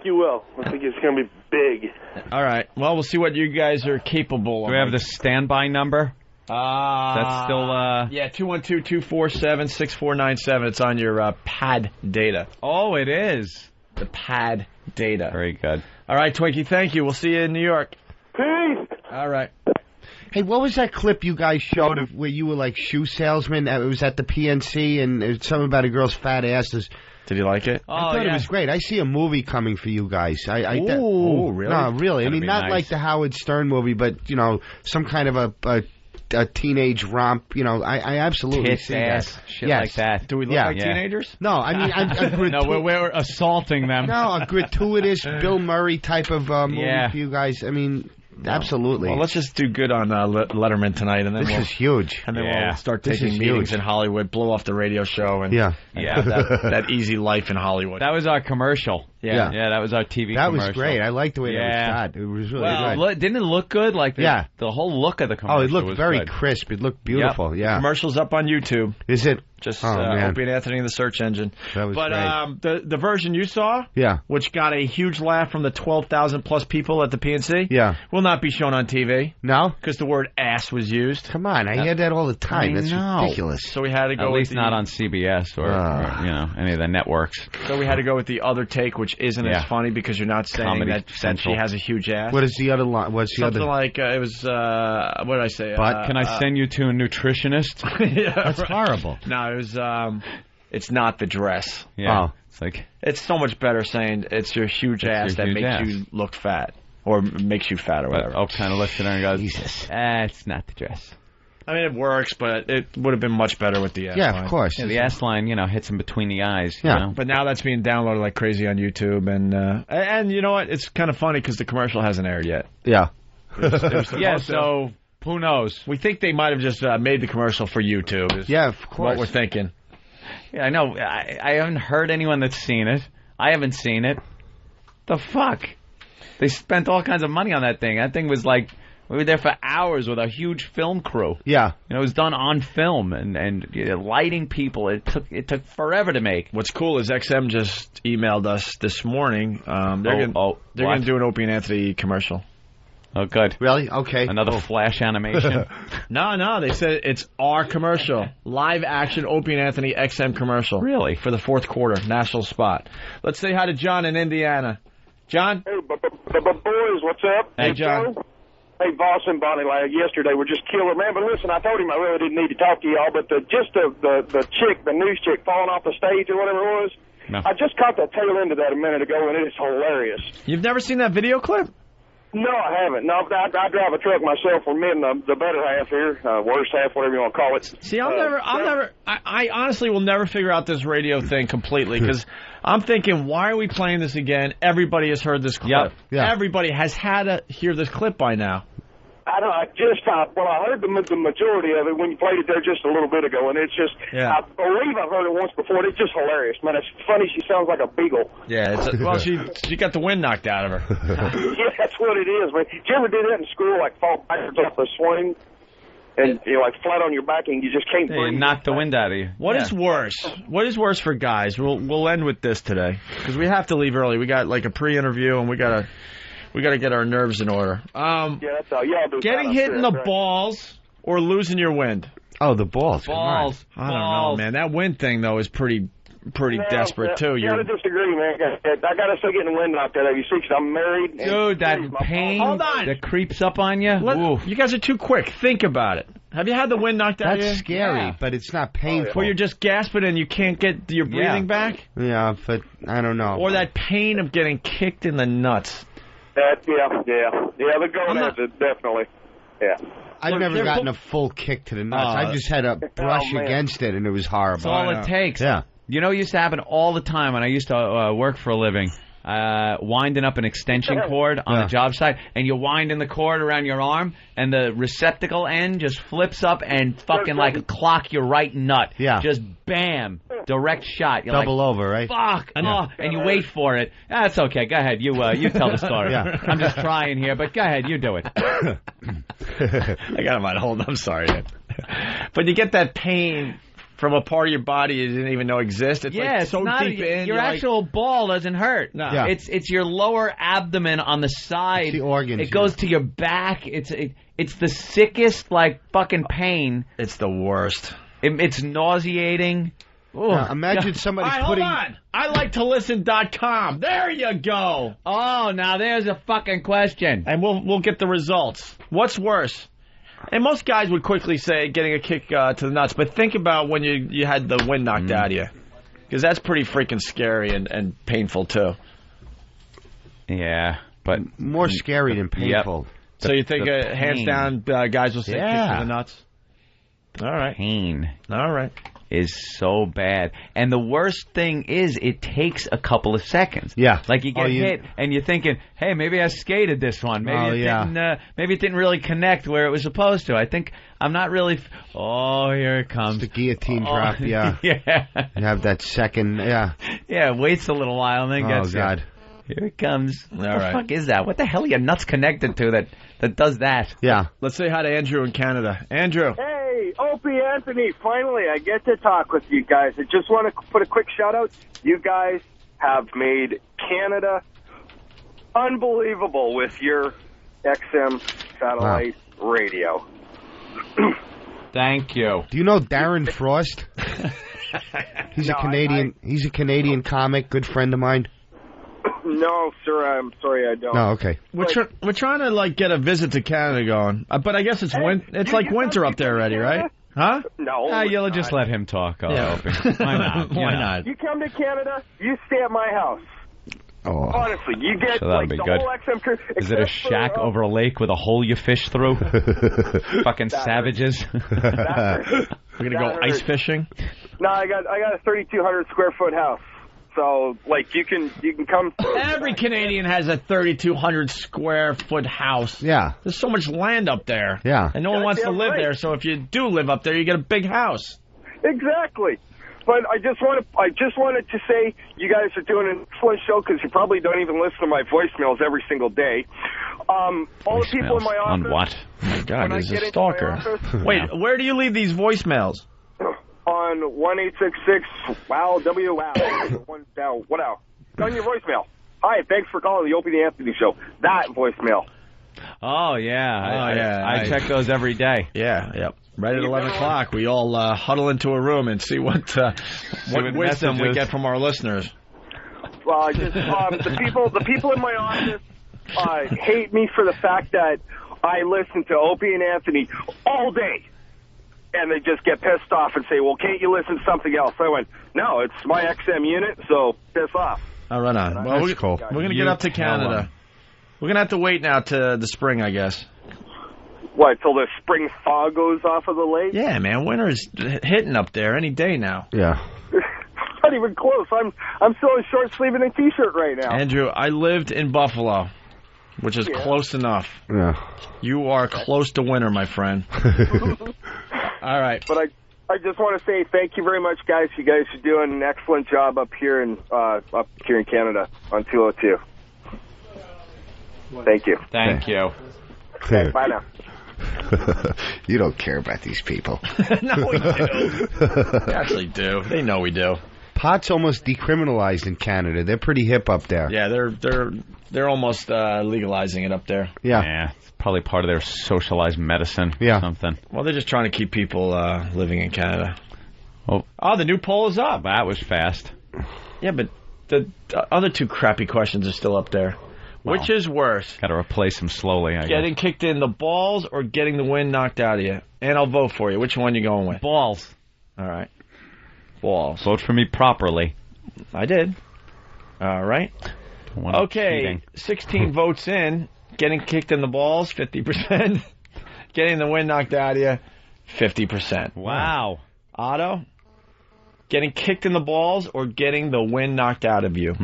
you will. I think it's going to be big.
All right. Well, we'll see what you guys are capable of.
Do we have the standby number? That's still
yeah, 212-247-6497. It's on your pad data.
Oh, it is.
The pad data.
Very good.
All right, Twinkie, thank you. We'll see you in New York.
Peace.
All right.
Hey, what was that clip you guys showed of where you were like shoe salesman? It was at the PNC, and it was something about a girl's fat asses.
Did you like it?
I thought it was great. I see a movie coming for you guys.
Ooh, really?
No, really. I mean, not
nice.
like the Howard Stern movie, but, you know, some kind of a teenage romp. You know, I absolutely
Kiss
see
ass,
that.
shit like that.
Do we look like teenagers?
No, I mean,
no, we're assaulting them.
No, a gratuitous Bill Murray type of movie for you guys. I mean, absolutely.
Well, let's just do good on Letterman tonight, and then
this is huge.
And then we'll start taking meetings in Hollywood, blow off the radio show, and have that easy life in Hollywood.
That was our commercial. Yeah, that was our TV
that
commercial.
Was great. I liked the way that was shot. It was really good.
Didn't it look good? Like the whole look of the commercial.
Oh, it looked
was
very
good.
crisp. It looked beautiful.
Yep. Commercial's up on YouTube.
Is it?
Just Opie and Anthony in the search engine.
That was
great. The version you saw, which got a huge laugh from the 12,000 plus people at the PNC, will not be shown on TV.
No,
because the word ass was used.
Come on, I hear that all the time. That's ridiculous.
So we had to go
at least
with
not on CBS or you know, any of the networks.
So we had to go with the other take, which isn't as funny because you're not saying
Comedy
that she has a huge ass.
What is the other line? What's the
Something
other?
like it was. What did I say?
But
can I send you to a nutritionist?
That's horrible.
No, it was. It's not the dress.
Yeah.
It's so much better saying it's your huge ass that makes you look fat or makes you fat or whatever.
I'll kind of listen and go, Jesus, it's not the dress.
I mean, it works, but it would have been much better with the ass line.
Yeah, of course.
Yeah, the ass line, you know, hits him between the eyes.
Yeah.
You know?
But now that's being downloaded like crazy on YouTube, and you know what? It's kind of funny because the commercial hasn't aired yet.
Yeah.
So who knows?
We think they might have just made the commercial for YouTube. Is
of course.
What we're thinking.
Yeah, I know. I haven't heard anyone that's seen it. I haven't seen it. The fuck? They spent all kinds of money on that thing. That thing was like, we were there for hours with a huge film crew.
Yeah.
You know, it was done on film and lighting people. It took forever to make.
What's cool is XM just emailed us this morning. They're going to do an Opie and Anthony commercial.
Oh, good.
Really? Okay.
Another flash animation?
No. They said it's our commercial. Live action Opie and Anthony XM commercial.
Really?
For the fourth quarter. National spot. Let's say hi to John in Indiana. John?
Hey, boys, what's up?
Hey, John.
Hey, Voss and Bonnie, like yesterday were just killer, man. But listen, I told him I really didn't need to talk to y'all, but the chick, the news chick falling off the stage or whatever it was, I just caught the tail end of that a minute ago, and it is hilarious.
You've never seen that video clip?
No, I haven't. No, I drive a truck myself. We're in the better half here, worse half, whatever you want to call it.
See, I honestly will never figure out this radio thing completely because I'm thinking, why are we playing this again? Everybody has heard this clip.
Yep.
Yeah.
Everybody has had to hear this clip by now.
I don't know. I heard the majority of it when you played it there just a little bit ago, and it's just, I believe I've heard it once before. It's just hilarious, man. It's funny. She sounds like a beagle.
Yeah, she got the wind knocked out of her.
Yeah, that's what it is, man. Did you ever do that in school, like fall backwards off the swing? And you're like flat on your back and you just can't breathe.
Knock the wind out of you.
What is worse? What is worse for guys? We'll end with this today because we have to leave early. We got like a pre-interview and we got to get our nerves in order.
That's all. Y'all do
getting hit in the balls or losing your wind.
Oh, the balls.
Balls.
I don't know, man. That wind thing though is pretty desperate too.
I gotta disagree, man. I gotta start getting the wind knocked out of you. See, 'cause I'm married.
Dude, that pain that creeps up on you.
You guys are too quick. Think about it. Have you had the wind knocked out of you?
That's scary, but it's not painful.
Where you're just gasping and you can't get your breathing back?
Yeah, but I don't know.
Or that pain of getting kicked in the nuts.
The gonads, definitely. Yeah.
I've never gotten a full kick to the nuts. I just had a brush against it, and it was horrible.
That's all it takes.
Yeah.
You know, it used to happen all the time when I used to work for a living. winding up an extension cord on a job site, and you're winding the cord around your arm, and the receptacle end just flips up and fucking like clock your right nut.
Yeah.
Just bam, direct shot. You're
Double over, right?
Fuck. Oh, and you wait for it. That's okay. Go ahead. You tell the story.
Yeah.
I'm just trying here, but go ahead. You do it.
I got him on hold. I'm sorry. But you get that pain from a part of your body you didn't even know exists. It's like
it's
so
not,
deep in.
Your actual ball doesn't hurt.
No.
Yeah.
It's your lower abdomen on the side.
It's the organs.
It goes to your back. It's the sickest like fucking pain.
It's the worst.
It's nauseating.
Now, imagine somebody
Hold on. I like to listen.com. There you go.
Oh, now there's a fucking question.
And we'll get the results. What's worse? And most guys would quickly say getting a kick to the nuts, but think about when you had the wind knocked out of you. Because that's pretty freaking scary and painful, too.
Yeah, but...
More scary than painful.
Yep. So you think, hands down, guys will say kick to the nuts? All right.
Pain.
All right.
Is so bad. And the worst thing is it takes a couple of seconds.
Yeah.
Like you get hit and you're thinking, hey, maybe I skated this one. Maybe it didn't really connect where it was supposed to. I think I'm not really... Oh, here it comes.
It's the guillotine drop, yeah.
Yeah.
You have that second,
Yeah, it waits a little while and then gets...
Oh, God.
Here it comes.
All
what the fuck is that? What the hell are your nuts connected to that does that?
Yeah.
Let's say hi to Andrew in Canada. Andrew.
Hey, Opie Anthony, finally I get to talk with you guys. I just want to put a quick shout out. You guys have made Canada unbelievable with your XM satellite radio.
Thank you.
Do you know Darren Frost? He's a Canadian. He's a Canadian comic, good friend of mine.
No, sir, I'm sorry, I don't.
No, okay.
We're trying to like get a visit to Canada going, but I guess it's like winter up there already, right? Huh?
No.
You'll just let him talk.
Yeah.
Why not?
Why not?
You come to Canada, you stay at my house.
Oh.
Honestly, you get
So that'll
like
be
the
good.
whole XM crew.
Is it a shack over a lake with a hole you fish through? Fucking savages.
We're gonna go ice fishing.
No, I got a 3,200 square foot house. So, like, you can come...
Every Canadian has a 3,200 square foot house.
Yeah.
There's so much land up there.
Yeah.
And no one wants to live there, so if you do live up there, you get a big house.
Exactly. But I just wanted to say you guys are doing an excellent show because you probably don't even listen to my voicemails every single day. All the people in my office...
On what?
Oh my God, he's a stalker. Wait, where do you leave these voicemails?
On 1-866-WOW. What else? On your voicemail. Hi, thanks for calling the Opie and Anthony Show. That voicemail.
Oh, yeah. I check those every day.
Yeah, yep. Right at 11 o'clock, we all huddle into a room and see what wisdom we get from our listeners.
Well, the people in my office hate me for the fact that I listen to Opie and Anthony all day. And they just get pissed off and say, well, can't you listen to something else? I went, no, it's my XM unit, so piss off.
Oh, right on. Well, we're going to get up to Canada. We're going to have to wait now to the spring, I guess.
What, till the spring thaw goes off of the lake?
Yeah, man, winter's hitting up there any day now.
Yeah.
Not even close. I'm still in short sleeve and a T-shirt right now.
Andrew, I lived in Buffalo, which is close enough.
Yeah.
You are close to winter, my friend. All right.
But I just want to say thank you very much, guys. You guys are doing an excellent job up here in Canada on 202. Thank you.
Thank you.
Okay, bye now.
You don't care about these people.
No, we do. We actually do. They know we do.
Pot's almost decriminalized in Canada. They're pretty hip up there.
Yeah, they're almost legalizing it up there.
Yeah.
It's probably part of their socialized medicine or something.
Well, they're just trying to keep people living in Canada.
Oh,
the new poll is up.
That was fast.
Yeah, but the other two crappy questions are still up there. Well, which is worse?
Got to replace them slowly, I guess.
Getting kicked in the balls or getting the wind knocked out of you? And I'll vote for you. Which one you going with?
Balls.
All right. Balls.
Vote for me properly.
I did. All right. Okay. 16 votes in. Getting kicked in the balls, 50%. Getting the wind knocked out of you, 50%.
Wow.
Otto? Getting kicked in the balls or getting the wind knocked out of you?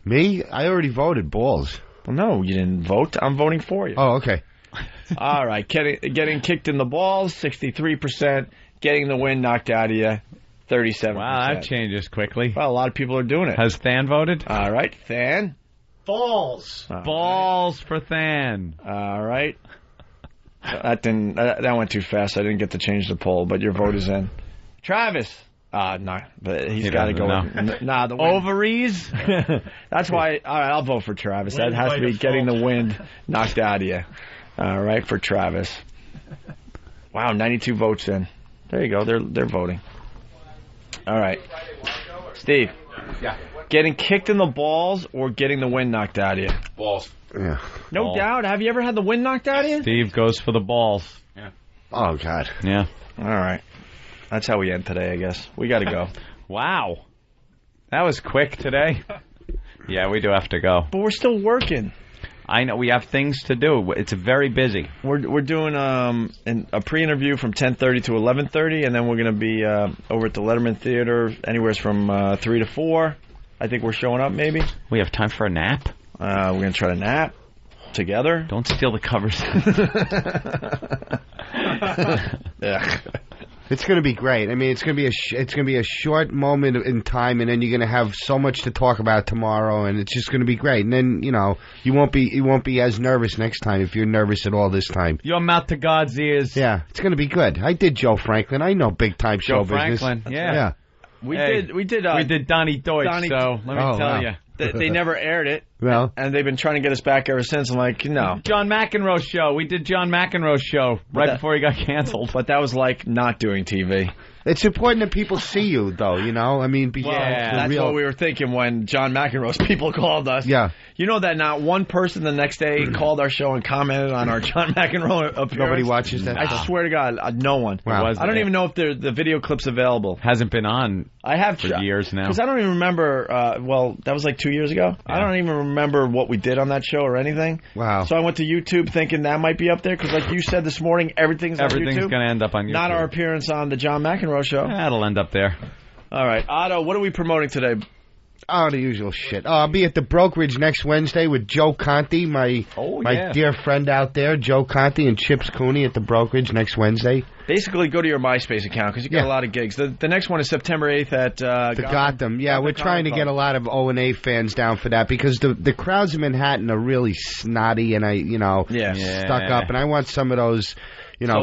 Me? I already voted balls.
Well, no, you didn't vote. I'm voting for you.
Oh, okay.
All right. Getting kicked in the balls, 63%. Getting the wind knocked out of you, 37%.
Wow, that changes quickly.
Well, a lot of people are doing it.
Has Than voted?
All right, Than.
Balls.
Balls for Than.
All right. That went too fast. I didn't get to change the poll, but your vote is in. Travis. No, but he's got to go. The wind.
Ovaries?
That's why. All right, I'll vote for Travis. That has to be getting the wind knocked out of you. All right, for Travis. Wow, 92 votes in. There you go. They're voting. All right. Steve.
Yeah.
Getting kicked in the balls or getting the wind knocked out of you?
Balls.
Yeah.
No doubt. Have you ever had the wind knocked out of you?
Steve goes for the balls.
Yeah.
Oh, God.
Yeah.
All right. That's how we end today, I guess. We got to go.
Wow. That was quick today. Yeah, we do have to go.
But we're still working.
I know. We have things to do. It's very busy.
We're doing a pre-interview from 10:30 to 11:30, and then we're going to be over at the Letterman Theater anywhere from 3 to 4. I think we're showing up, maybe.
We have time for a nap?
We're going to try to nap together.
Don't steal the covers.
Yeah.
It's going to be great. I mean, it's going to be a short moment in time, and then you're going to have so much to talk about tomorrow, and it's just going to be great. And then you won't be as nervous next time if you're nervous at all this time.
Your mouth to God's ears.
Yeah, it's going to be good. I did Joe Franklin. I know big time show
business.
Joe Franklin.
Yeah.
We did
Donnie Deutsch. So let me tell you.
They never aired it,
well,
and they've been trying to get us back ever since. I'm like, no.
John McEnroe's show. We did John McEnroe's show before he got canceled.
But that was like not doing TV.
It's important that people see you, though, I mean,
that's what we were thinking when John McEnroe's people called us.
Yeah.
You know that not one person the next day called our show and commented on our John McEnroe appearance?
Nobody watches that?
I swear to God, no one.
Wow.
I don't even know if the video clip's available.
Hasn't been on for years now.
Because I don't even remember, that was like 2 years ago. Yeah. I don't even remember what we did on that show or anything.
Wow.
So I went to YouTube thinking that might be up there, because like you said this morning, everything's on YouTube.
Everything's going to end up on YouTube.
Not our appearance on the John McEnroe show.
That'll end up there.
All right. Otto, what are we promoting today?
Oh, the usual shit. I'll be at the Brokerage next Wednesday with Joe Conti, my dear friend out there, Joe Conti and Chips Cooney at the Brokerage next Wednesday.
Basically, go to your MySpace account because you got a lot of gigs. The next one is September 8th at
the Gotham. Yeah, we're trying to get a lot of O&A fans down for that because the crowds in Manhattan are really snotty and stuck up, and I want some of those.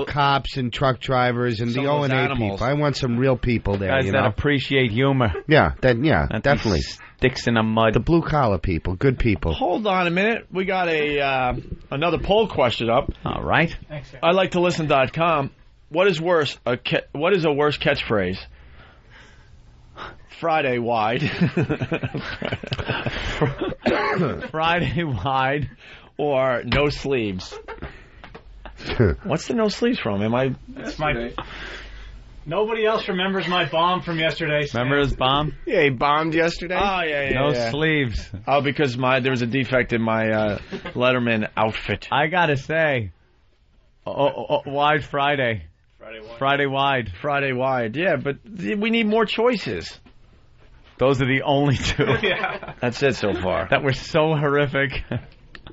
Cops and truck drivers and the O&A people. I want some real people there.
Guys that appreciate humor.
Yeah, definitely.
Sticks in the mud.
The blue collar people, good people.
Hold on a minute. We got another poll question up.
All right.
I like to listen.com. What is worse? What is a worse catchphrase? Friday wide.
Friday wide.
Or no sleeves. What's the no sleeves from?
That's my. Nobody else remembers my bomb from yesterday.
Remember his bomb?
Yeah, he bombed yesterday.
Oh yeah.
No sleeves.
Oh, because there was a defect in my Letterman outfit.
I gotta say, wide Friday. Friday wide.
Friday wide. Yeah, but we need more choices.
Those are the only two.
Yeah.
That's it so far.
That were so horrific.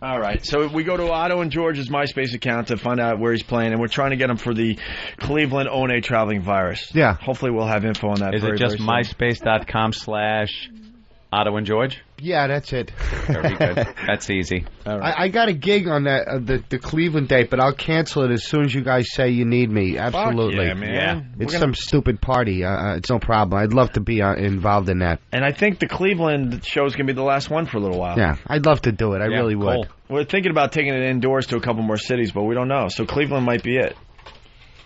All right, so we go to Otto and George's MySpace account to find out where he's playing, and we're trying to get him for the Cleveland O&A Traveling Virus.
Yeah.
Hopefully we'll have info on that.
Is it just myspace.com/Otto and George?
Yeah, that's it.
Very good. That's easy.
All right. I got a gig on that the Cleveland date, but I'll cancel it as soon as you guys say you need me. Absolutely.
Fuck yeah, man.
Yeah. It's some stupid party. It's no problem. I'd love to be involved in that.
And I think the Cleveland show's going to be the last one for a little while.
Yeah, I'd love to do it. I really would.
Cool. We're thinking about taking it indoors to a couple more cities, but we don't know. So Cleveland might be it.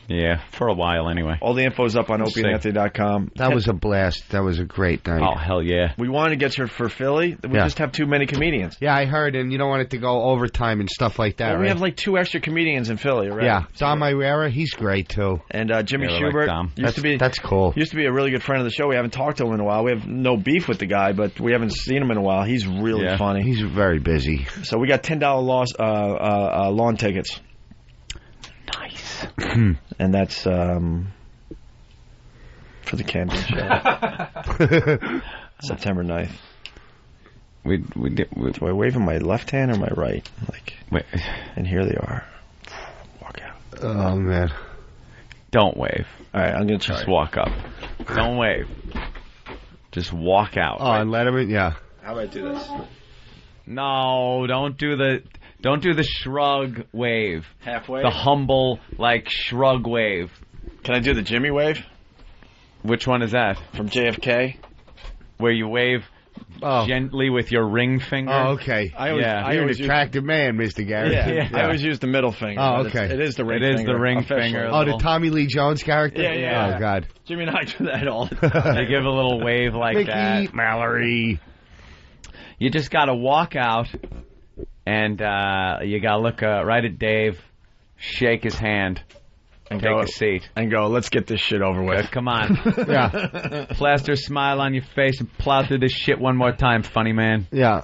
Yeah, for a while anyway.
All the info's up on opieandanthony.com.
That was a blast. That was a great night.
Oh, hell yeah.
We wanted to get you for Philly. We just have too many comedians.
Yeah, I heard, and you don't want it to go overtime and stuff like that,
well, we have like 2 extra comedians in Philly, right?
Yeah, Dom Irera, he's great, too.
And Jimmy Schubert.
That's cool.
Used to be a really good friend of the show. We haven't talked to him in a while. We have no beef with the guy, but we haven't seen him in a while. He's really funny.
He's very busy.
So we got $10 lawn tickets.
Nice.
And that's for the Camden show. September 9th. Do I wave in my left hand or my right? Wait. And here they are. Walk out.
Oh, man.
Don't wave.
All right, I'm going to try.
Just walk up. Don't wave. Just walk out.
Oh, and Letterman? Yeah.
How do I do this?
No, don't do the shrug wave.
Halfway?
The humble, shrug wave.
Can I do the Jimmy wave?
Which one is that?
From JFK?
Where you wave gently with your ring finger.
Oh, okay. You're an attractive man, Mr. Garrett.
Yeah. I always use the middle finger.
Oh, okay.
It is the ring
finger.
It is the ring finger.
Oh, the Tommy Lee Jones character?
Yeah.
Oh, God.
Jimmy and I do that all the time.
You give a little wave like
Mickey,
that.
Mallory.
You just got to walk out, and you got to look right at Dave, shake his hand, and take a seat.
And go, let's get this shit over with.
Come on.
Yeah.
Plaster a smile on your face and plow through this shit one more time, funny man.
Yeah.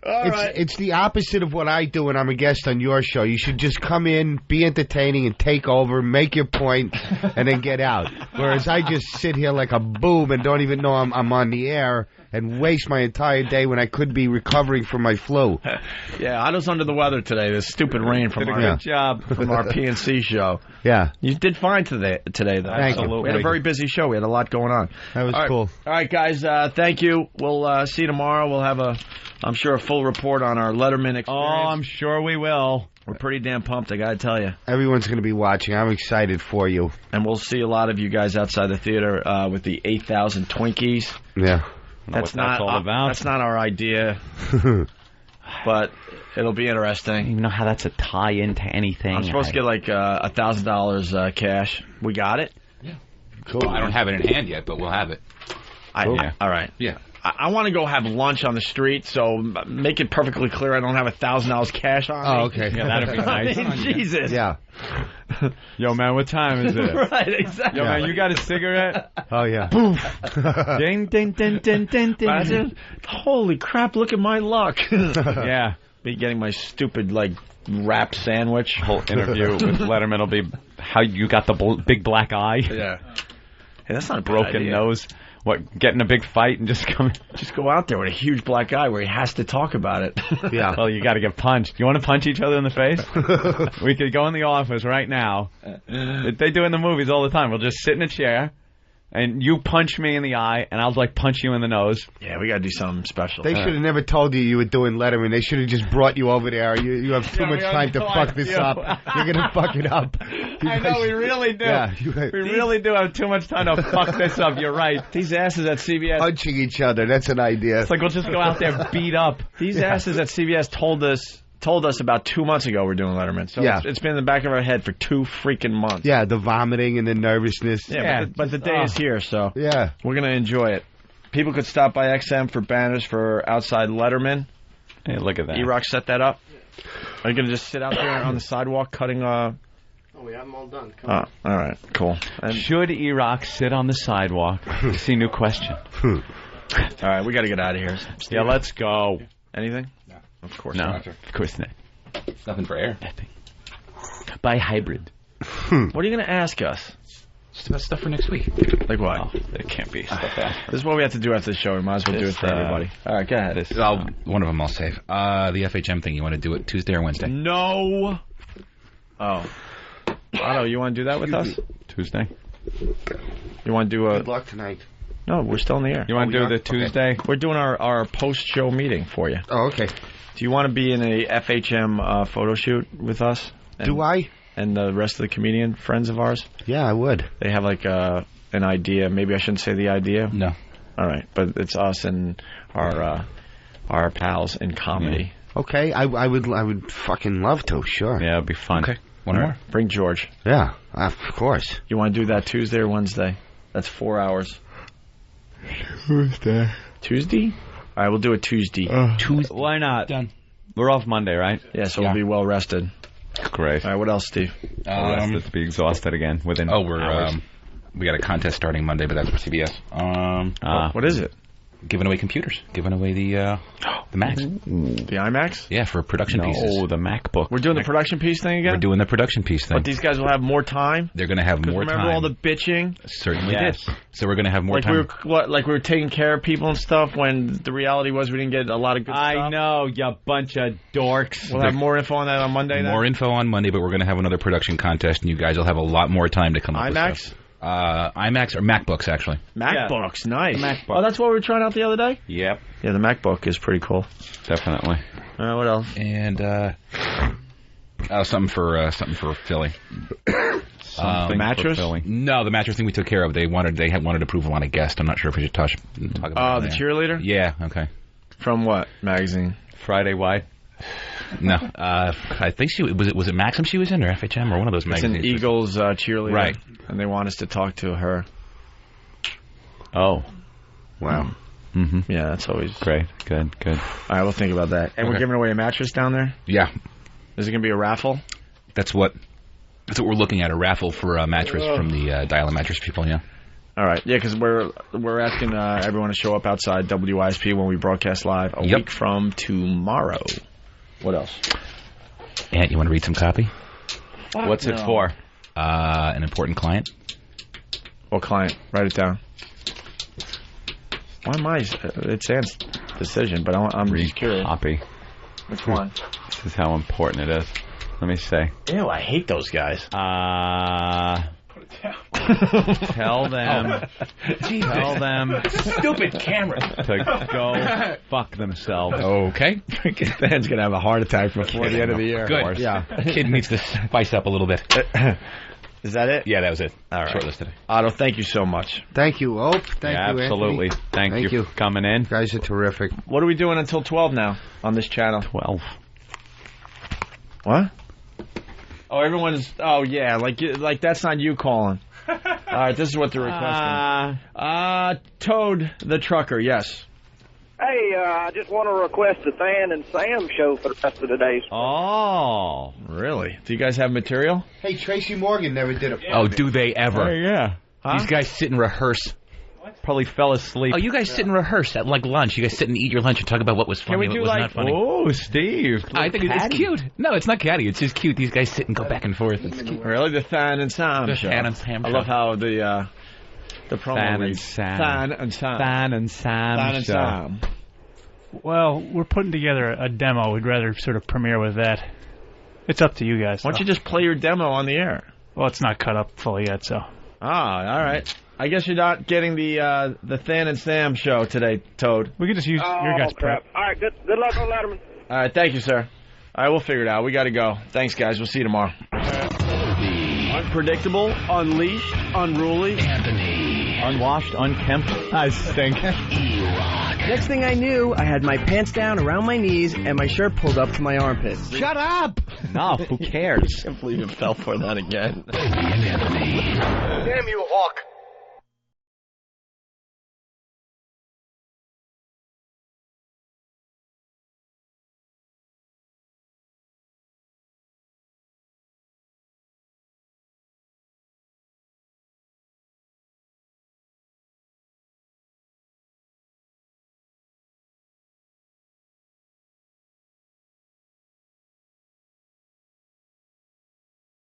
Right.
It's the opposite of what I do when I'm a guest on your show. You should just come in, be entertaining, and take over, make your point, and then get out. Whereas I just sit here like a boob and don't even know I'm on the air and waste my entire day when I could be recovering from my flu.
Yeah, I was under the weather today. This stupid rain from
good job
from our PNC show.
Yeah.
You did fine today though.
Thank you.
We had a very busy show. We had a lot going on.
That was cool.
All right, guys, thank you. We'll see you tomorrow. We'll have I'm sure, a full report on our Letterman experience.
Oh, I'm sure we will.
We're pretty damn pumped, I gotta tell you.
Everyone's going to be watching. I'm excited for you.
And we'll see a lot of you guys outside the theater with the 8,000 Twinkies.
Yeah.
That's all about.
That's not our idea. But it'll be interesting.
I don't even know how that's a tie into anything.
I'm supposed to get $1,000 cash. We got it?
Yeah. Cool. Well, I don't have it in hand yet, but we'll have it.
All right.
Yeah.
I want to go have lunch on the street, so make it perfectly clear I don't have $1,000 cash on me.
Oh, okay.
Yeah, that'd be nice.
I mean, Jesus.
Yeah.
Yo, man, what time is it?
Right, exactly.
Yo, man, you got a cigarette?
Oh, yeah.
Poof. Ding, ding, ding, ding, ding, ding.
Holy crap, look at my luck.
Yeah.
Be getting my stupid, wrapped sandwich.
Whole interview with Letterman will be how you got the big black eye.
Yeah. Hey, that's not a
broken nose. What, get in a big fight and just
go out there with a huge black eye where he has to talk about it.
Yeah.
Well, you got to get punched. You want to punch each other in the face? We could go in the office right now. They do in the movies all the time. We'll just sit in a chair, and you punch me in the eye, and I'll punch you in the nose.
Yeah, we got to do something special.
They should have never told you were doing Letterman. They should have just brought you over there. You have too much time to fuck this up. You're going to fuck it up.
I know, we really do.
Yeah,
we really do have too much time to fuck this up. You're right.
These asses at CBS.
Punching each other. That's an idea.
It's like we'll just go out there beat up.
These asses at CBS told us about 2 months ago we're doing Letterman. So it's been in the back of our head for 2 freaking months.
Yeah, the vomiting and the nervousness.
Yeah, but the day is here, so
yeah,
we're going to enjoy it. People could stop by XM for banners for outside Letterman.
Hey, look at that.
E-Rock set that up. Are you going to just sit out there on the sidewalk cutting...
Oh, we have them all done.
All right, cool.
And should E-Rock sit on the sidewalk? See, new question.
All right, we got to get out of here.
Steve. Yeah, let's go.
Anything?
No.
Of course
not. Of course not.
Nothing for air.
Nothing. Buy hybrid.
What are you going to ask us?
Just about stuff for next week.
Like what?
Oh, it can't be stuff after.
This is what we have to do after the show. We might as well do it for everybody. All right, go ahead.
One of them I'll save. The FHM thing, you want to do it Tuesday or Wednesday?
No. Oh. Otto, you want to do that with us?
Tuesday.
You want to do a...
Good luck tonight.
No, we're still in the air.
You want to do the Tuesday?
Okay. We're doing our post-show meeting for you.
Oh, okay.
Do you want to be in a FHM photo shoot with us?
Do I?
And the rest of the comedian friends of ours?
Yeah, I would.
They have an idea. Maybe I shouldn't say the idea.
No.
All right, but it's us and our pals in comedy.
Yeah. Okay, I would fucking love to. Sure.
Yeah, it'd be fun.
Okay. One more.
Bring George.
Yeah, of course.
You want to do that Tuesday or Wednesday? That's 4 hours. Tuesday? All right, we'll do it Tuesday.
Tuesday. Why not?
Done.
We're off Monday, right?
Yeah, so we'll be well rested.
Great.
All right, what else, Steve?
Rested to be exhausted again within hours.
We got a contest starting Monday, but that's for CBS.
What is it?
Giving away computers. Giving away the The Max.
The IMAX?
Yeah, for production pieces.
Oh, the MacBook.
We're doing the production piece thing again?
We're doing the production piece thing.
But these guys will have more time?
They're going to have more time.
Remember all the bitching?
Certainly did. So we're going to have more time.
We were taking care of people and stuff when the reality was we didn't get a lot of good stuff?
I know, you bunch of dorks.
We'll have more info on that on Monday then?
More info on Monday, but we're going to have another production contest, and you guys will have a lot more time to come up with stuff. IMAX or MacBooks, actually.
MacBooks, nice.
MacBook.
Oh, that's what we were trying out the other day?
Yep.
Yeah, the MacBook is pretty cool.
Definitely.
What else?
And something for Philly.
The mattress?
For Philly. No, the mattress thing we took care of. They wanted approval on a guest. I'm not sure if we should talk about
the cheerleader?
Yeah, okay.
From what magazine?
Friday Wide?
No, I think was it Maxim she was in, or FHM, or one of those magazines?
It's an Eagles cheerleader.
Right.
And they want us to talk to her.
Oh.
Wow.
Mm-hmm.
Yeah, that's always...
Great. Good. All
right, we'll think about that. And we're giving away a mattress down there?
Yeah.
Is it going to be a raffle?
That's what we're looking at, a raffle for a mattress from the Dial-A Mattress people, yeah.
All right, yeah, because we're asking everyone to show up outside WISP when we broadcast live a week from tomorrow. What else?
Ant, you want to read some copy?
What's it for?
An important client.
What client? Write it down. Why am I? It's Ant's decision, but I'm just curious.
Copy.
Which one?
This is how important it is. Let me say.
Ew, I hate those guys.
Tell them.
Stupid camera.
To go fuck themselves.
Okay.
Dan's going to have a heart attack before the end of the year.
Good. Yeah. Kid needs to spice up a little bit.
Is that it?
Yeah, that was it.
All right.
Shortlist today.
Otto, thank you so much.
Thank you, Ope. Thank you,
absolutely.
Anthony.
Thank you for coming in.
You guys are terrific.
What are we doing until 12 now on this channel?
12.
What? Oh, everyone's... Oh, yeah, like that's not you calling. All right, this is what they're requesting. Toad the Trucker, yes.
Hey, I just want to request the Than and Sam show for the rest of the day.
Oh, really? Do you guys have material?
Hey, Tracy Morgan never did a...
Oh, do they ever?
Oh, yeah. Huh?
These guys sit and rehearse.
Probably fell asleep.
Oh, you guys sit and rehearse at like lunch. You guys sit and eat your lunch and talk about what was funny and what was not funny.
Oh, Steve.
I think it's cute. No, it's not catty. It's just cute. These guys sit and go back and forth. It's cute.
Really? The Than and Sam
the
show.
Than and Sam
I
show.
love how the promo
Than
reads.
and Sam.
Than and Sam.
Than and Sam.
Than and Sam.
Well, we're putting together a demo. We'd rather sort of premiere with that. It's up to you guys.
Why don't you just play your demo on the air?
Well, it's not cut up fully yet, so.
Ah, all right. I guess you're not getting the Than and Sam show today, Toad.
We could just use your guys' prep.
All right, good luck on Letterman.
All right, thank you, sir. All right, we'll figure it out. We got to go. Thanks, guys. We'll see you tomorrow. Unpredictable, unleashed, unruly,
Anthony, unwashed, unkempt. I stink.
Next thing I knew, I had my pants down around my knees and my shirt pulled up to my armpits.
Shut up!
No, who cares?
I can't believe you fell for that again.
Anthony.
Damn you, Hawk.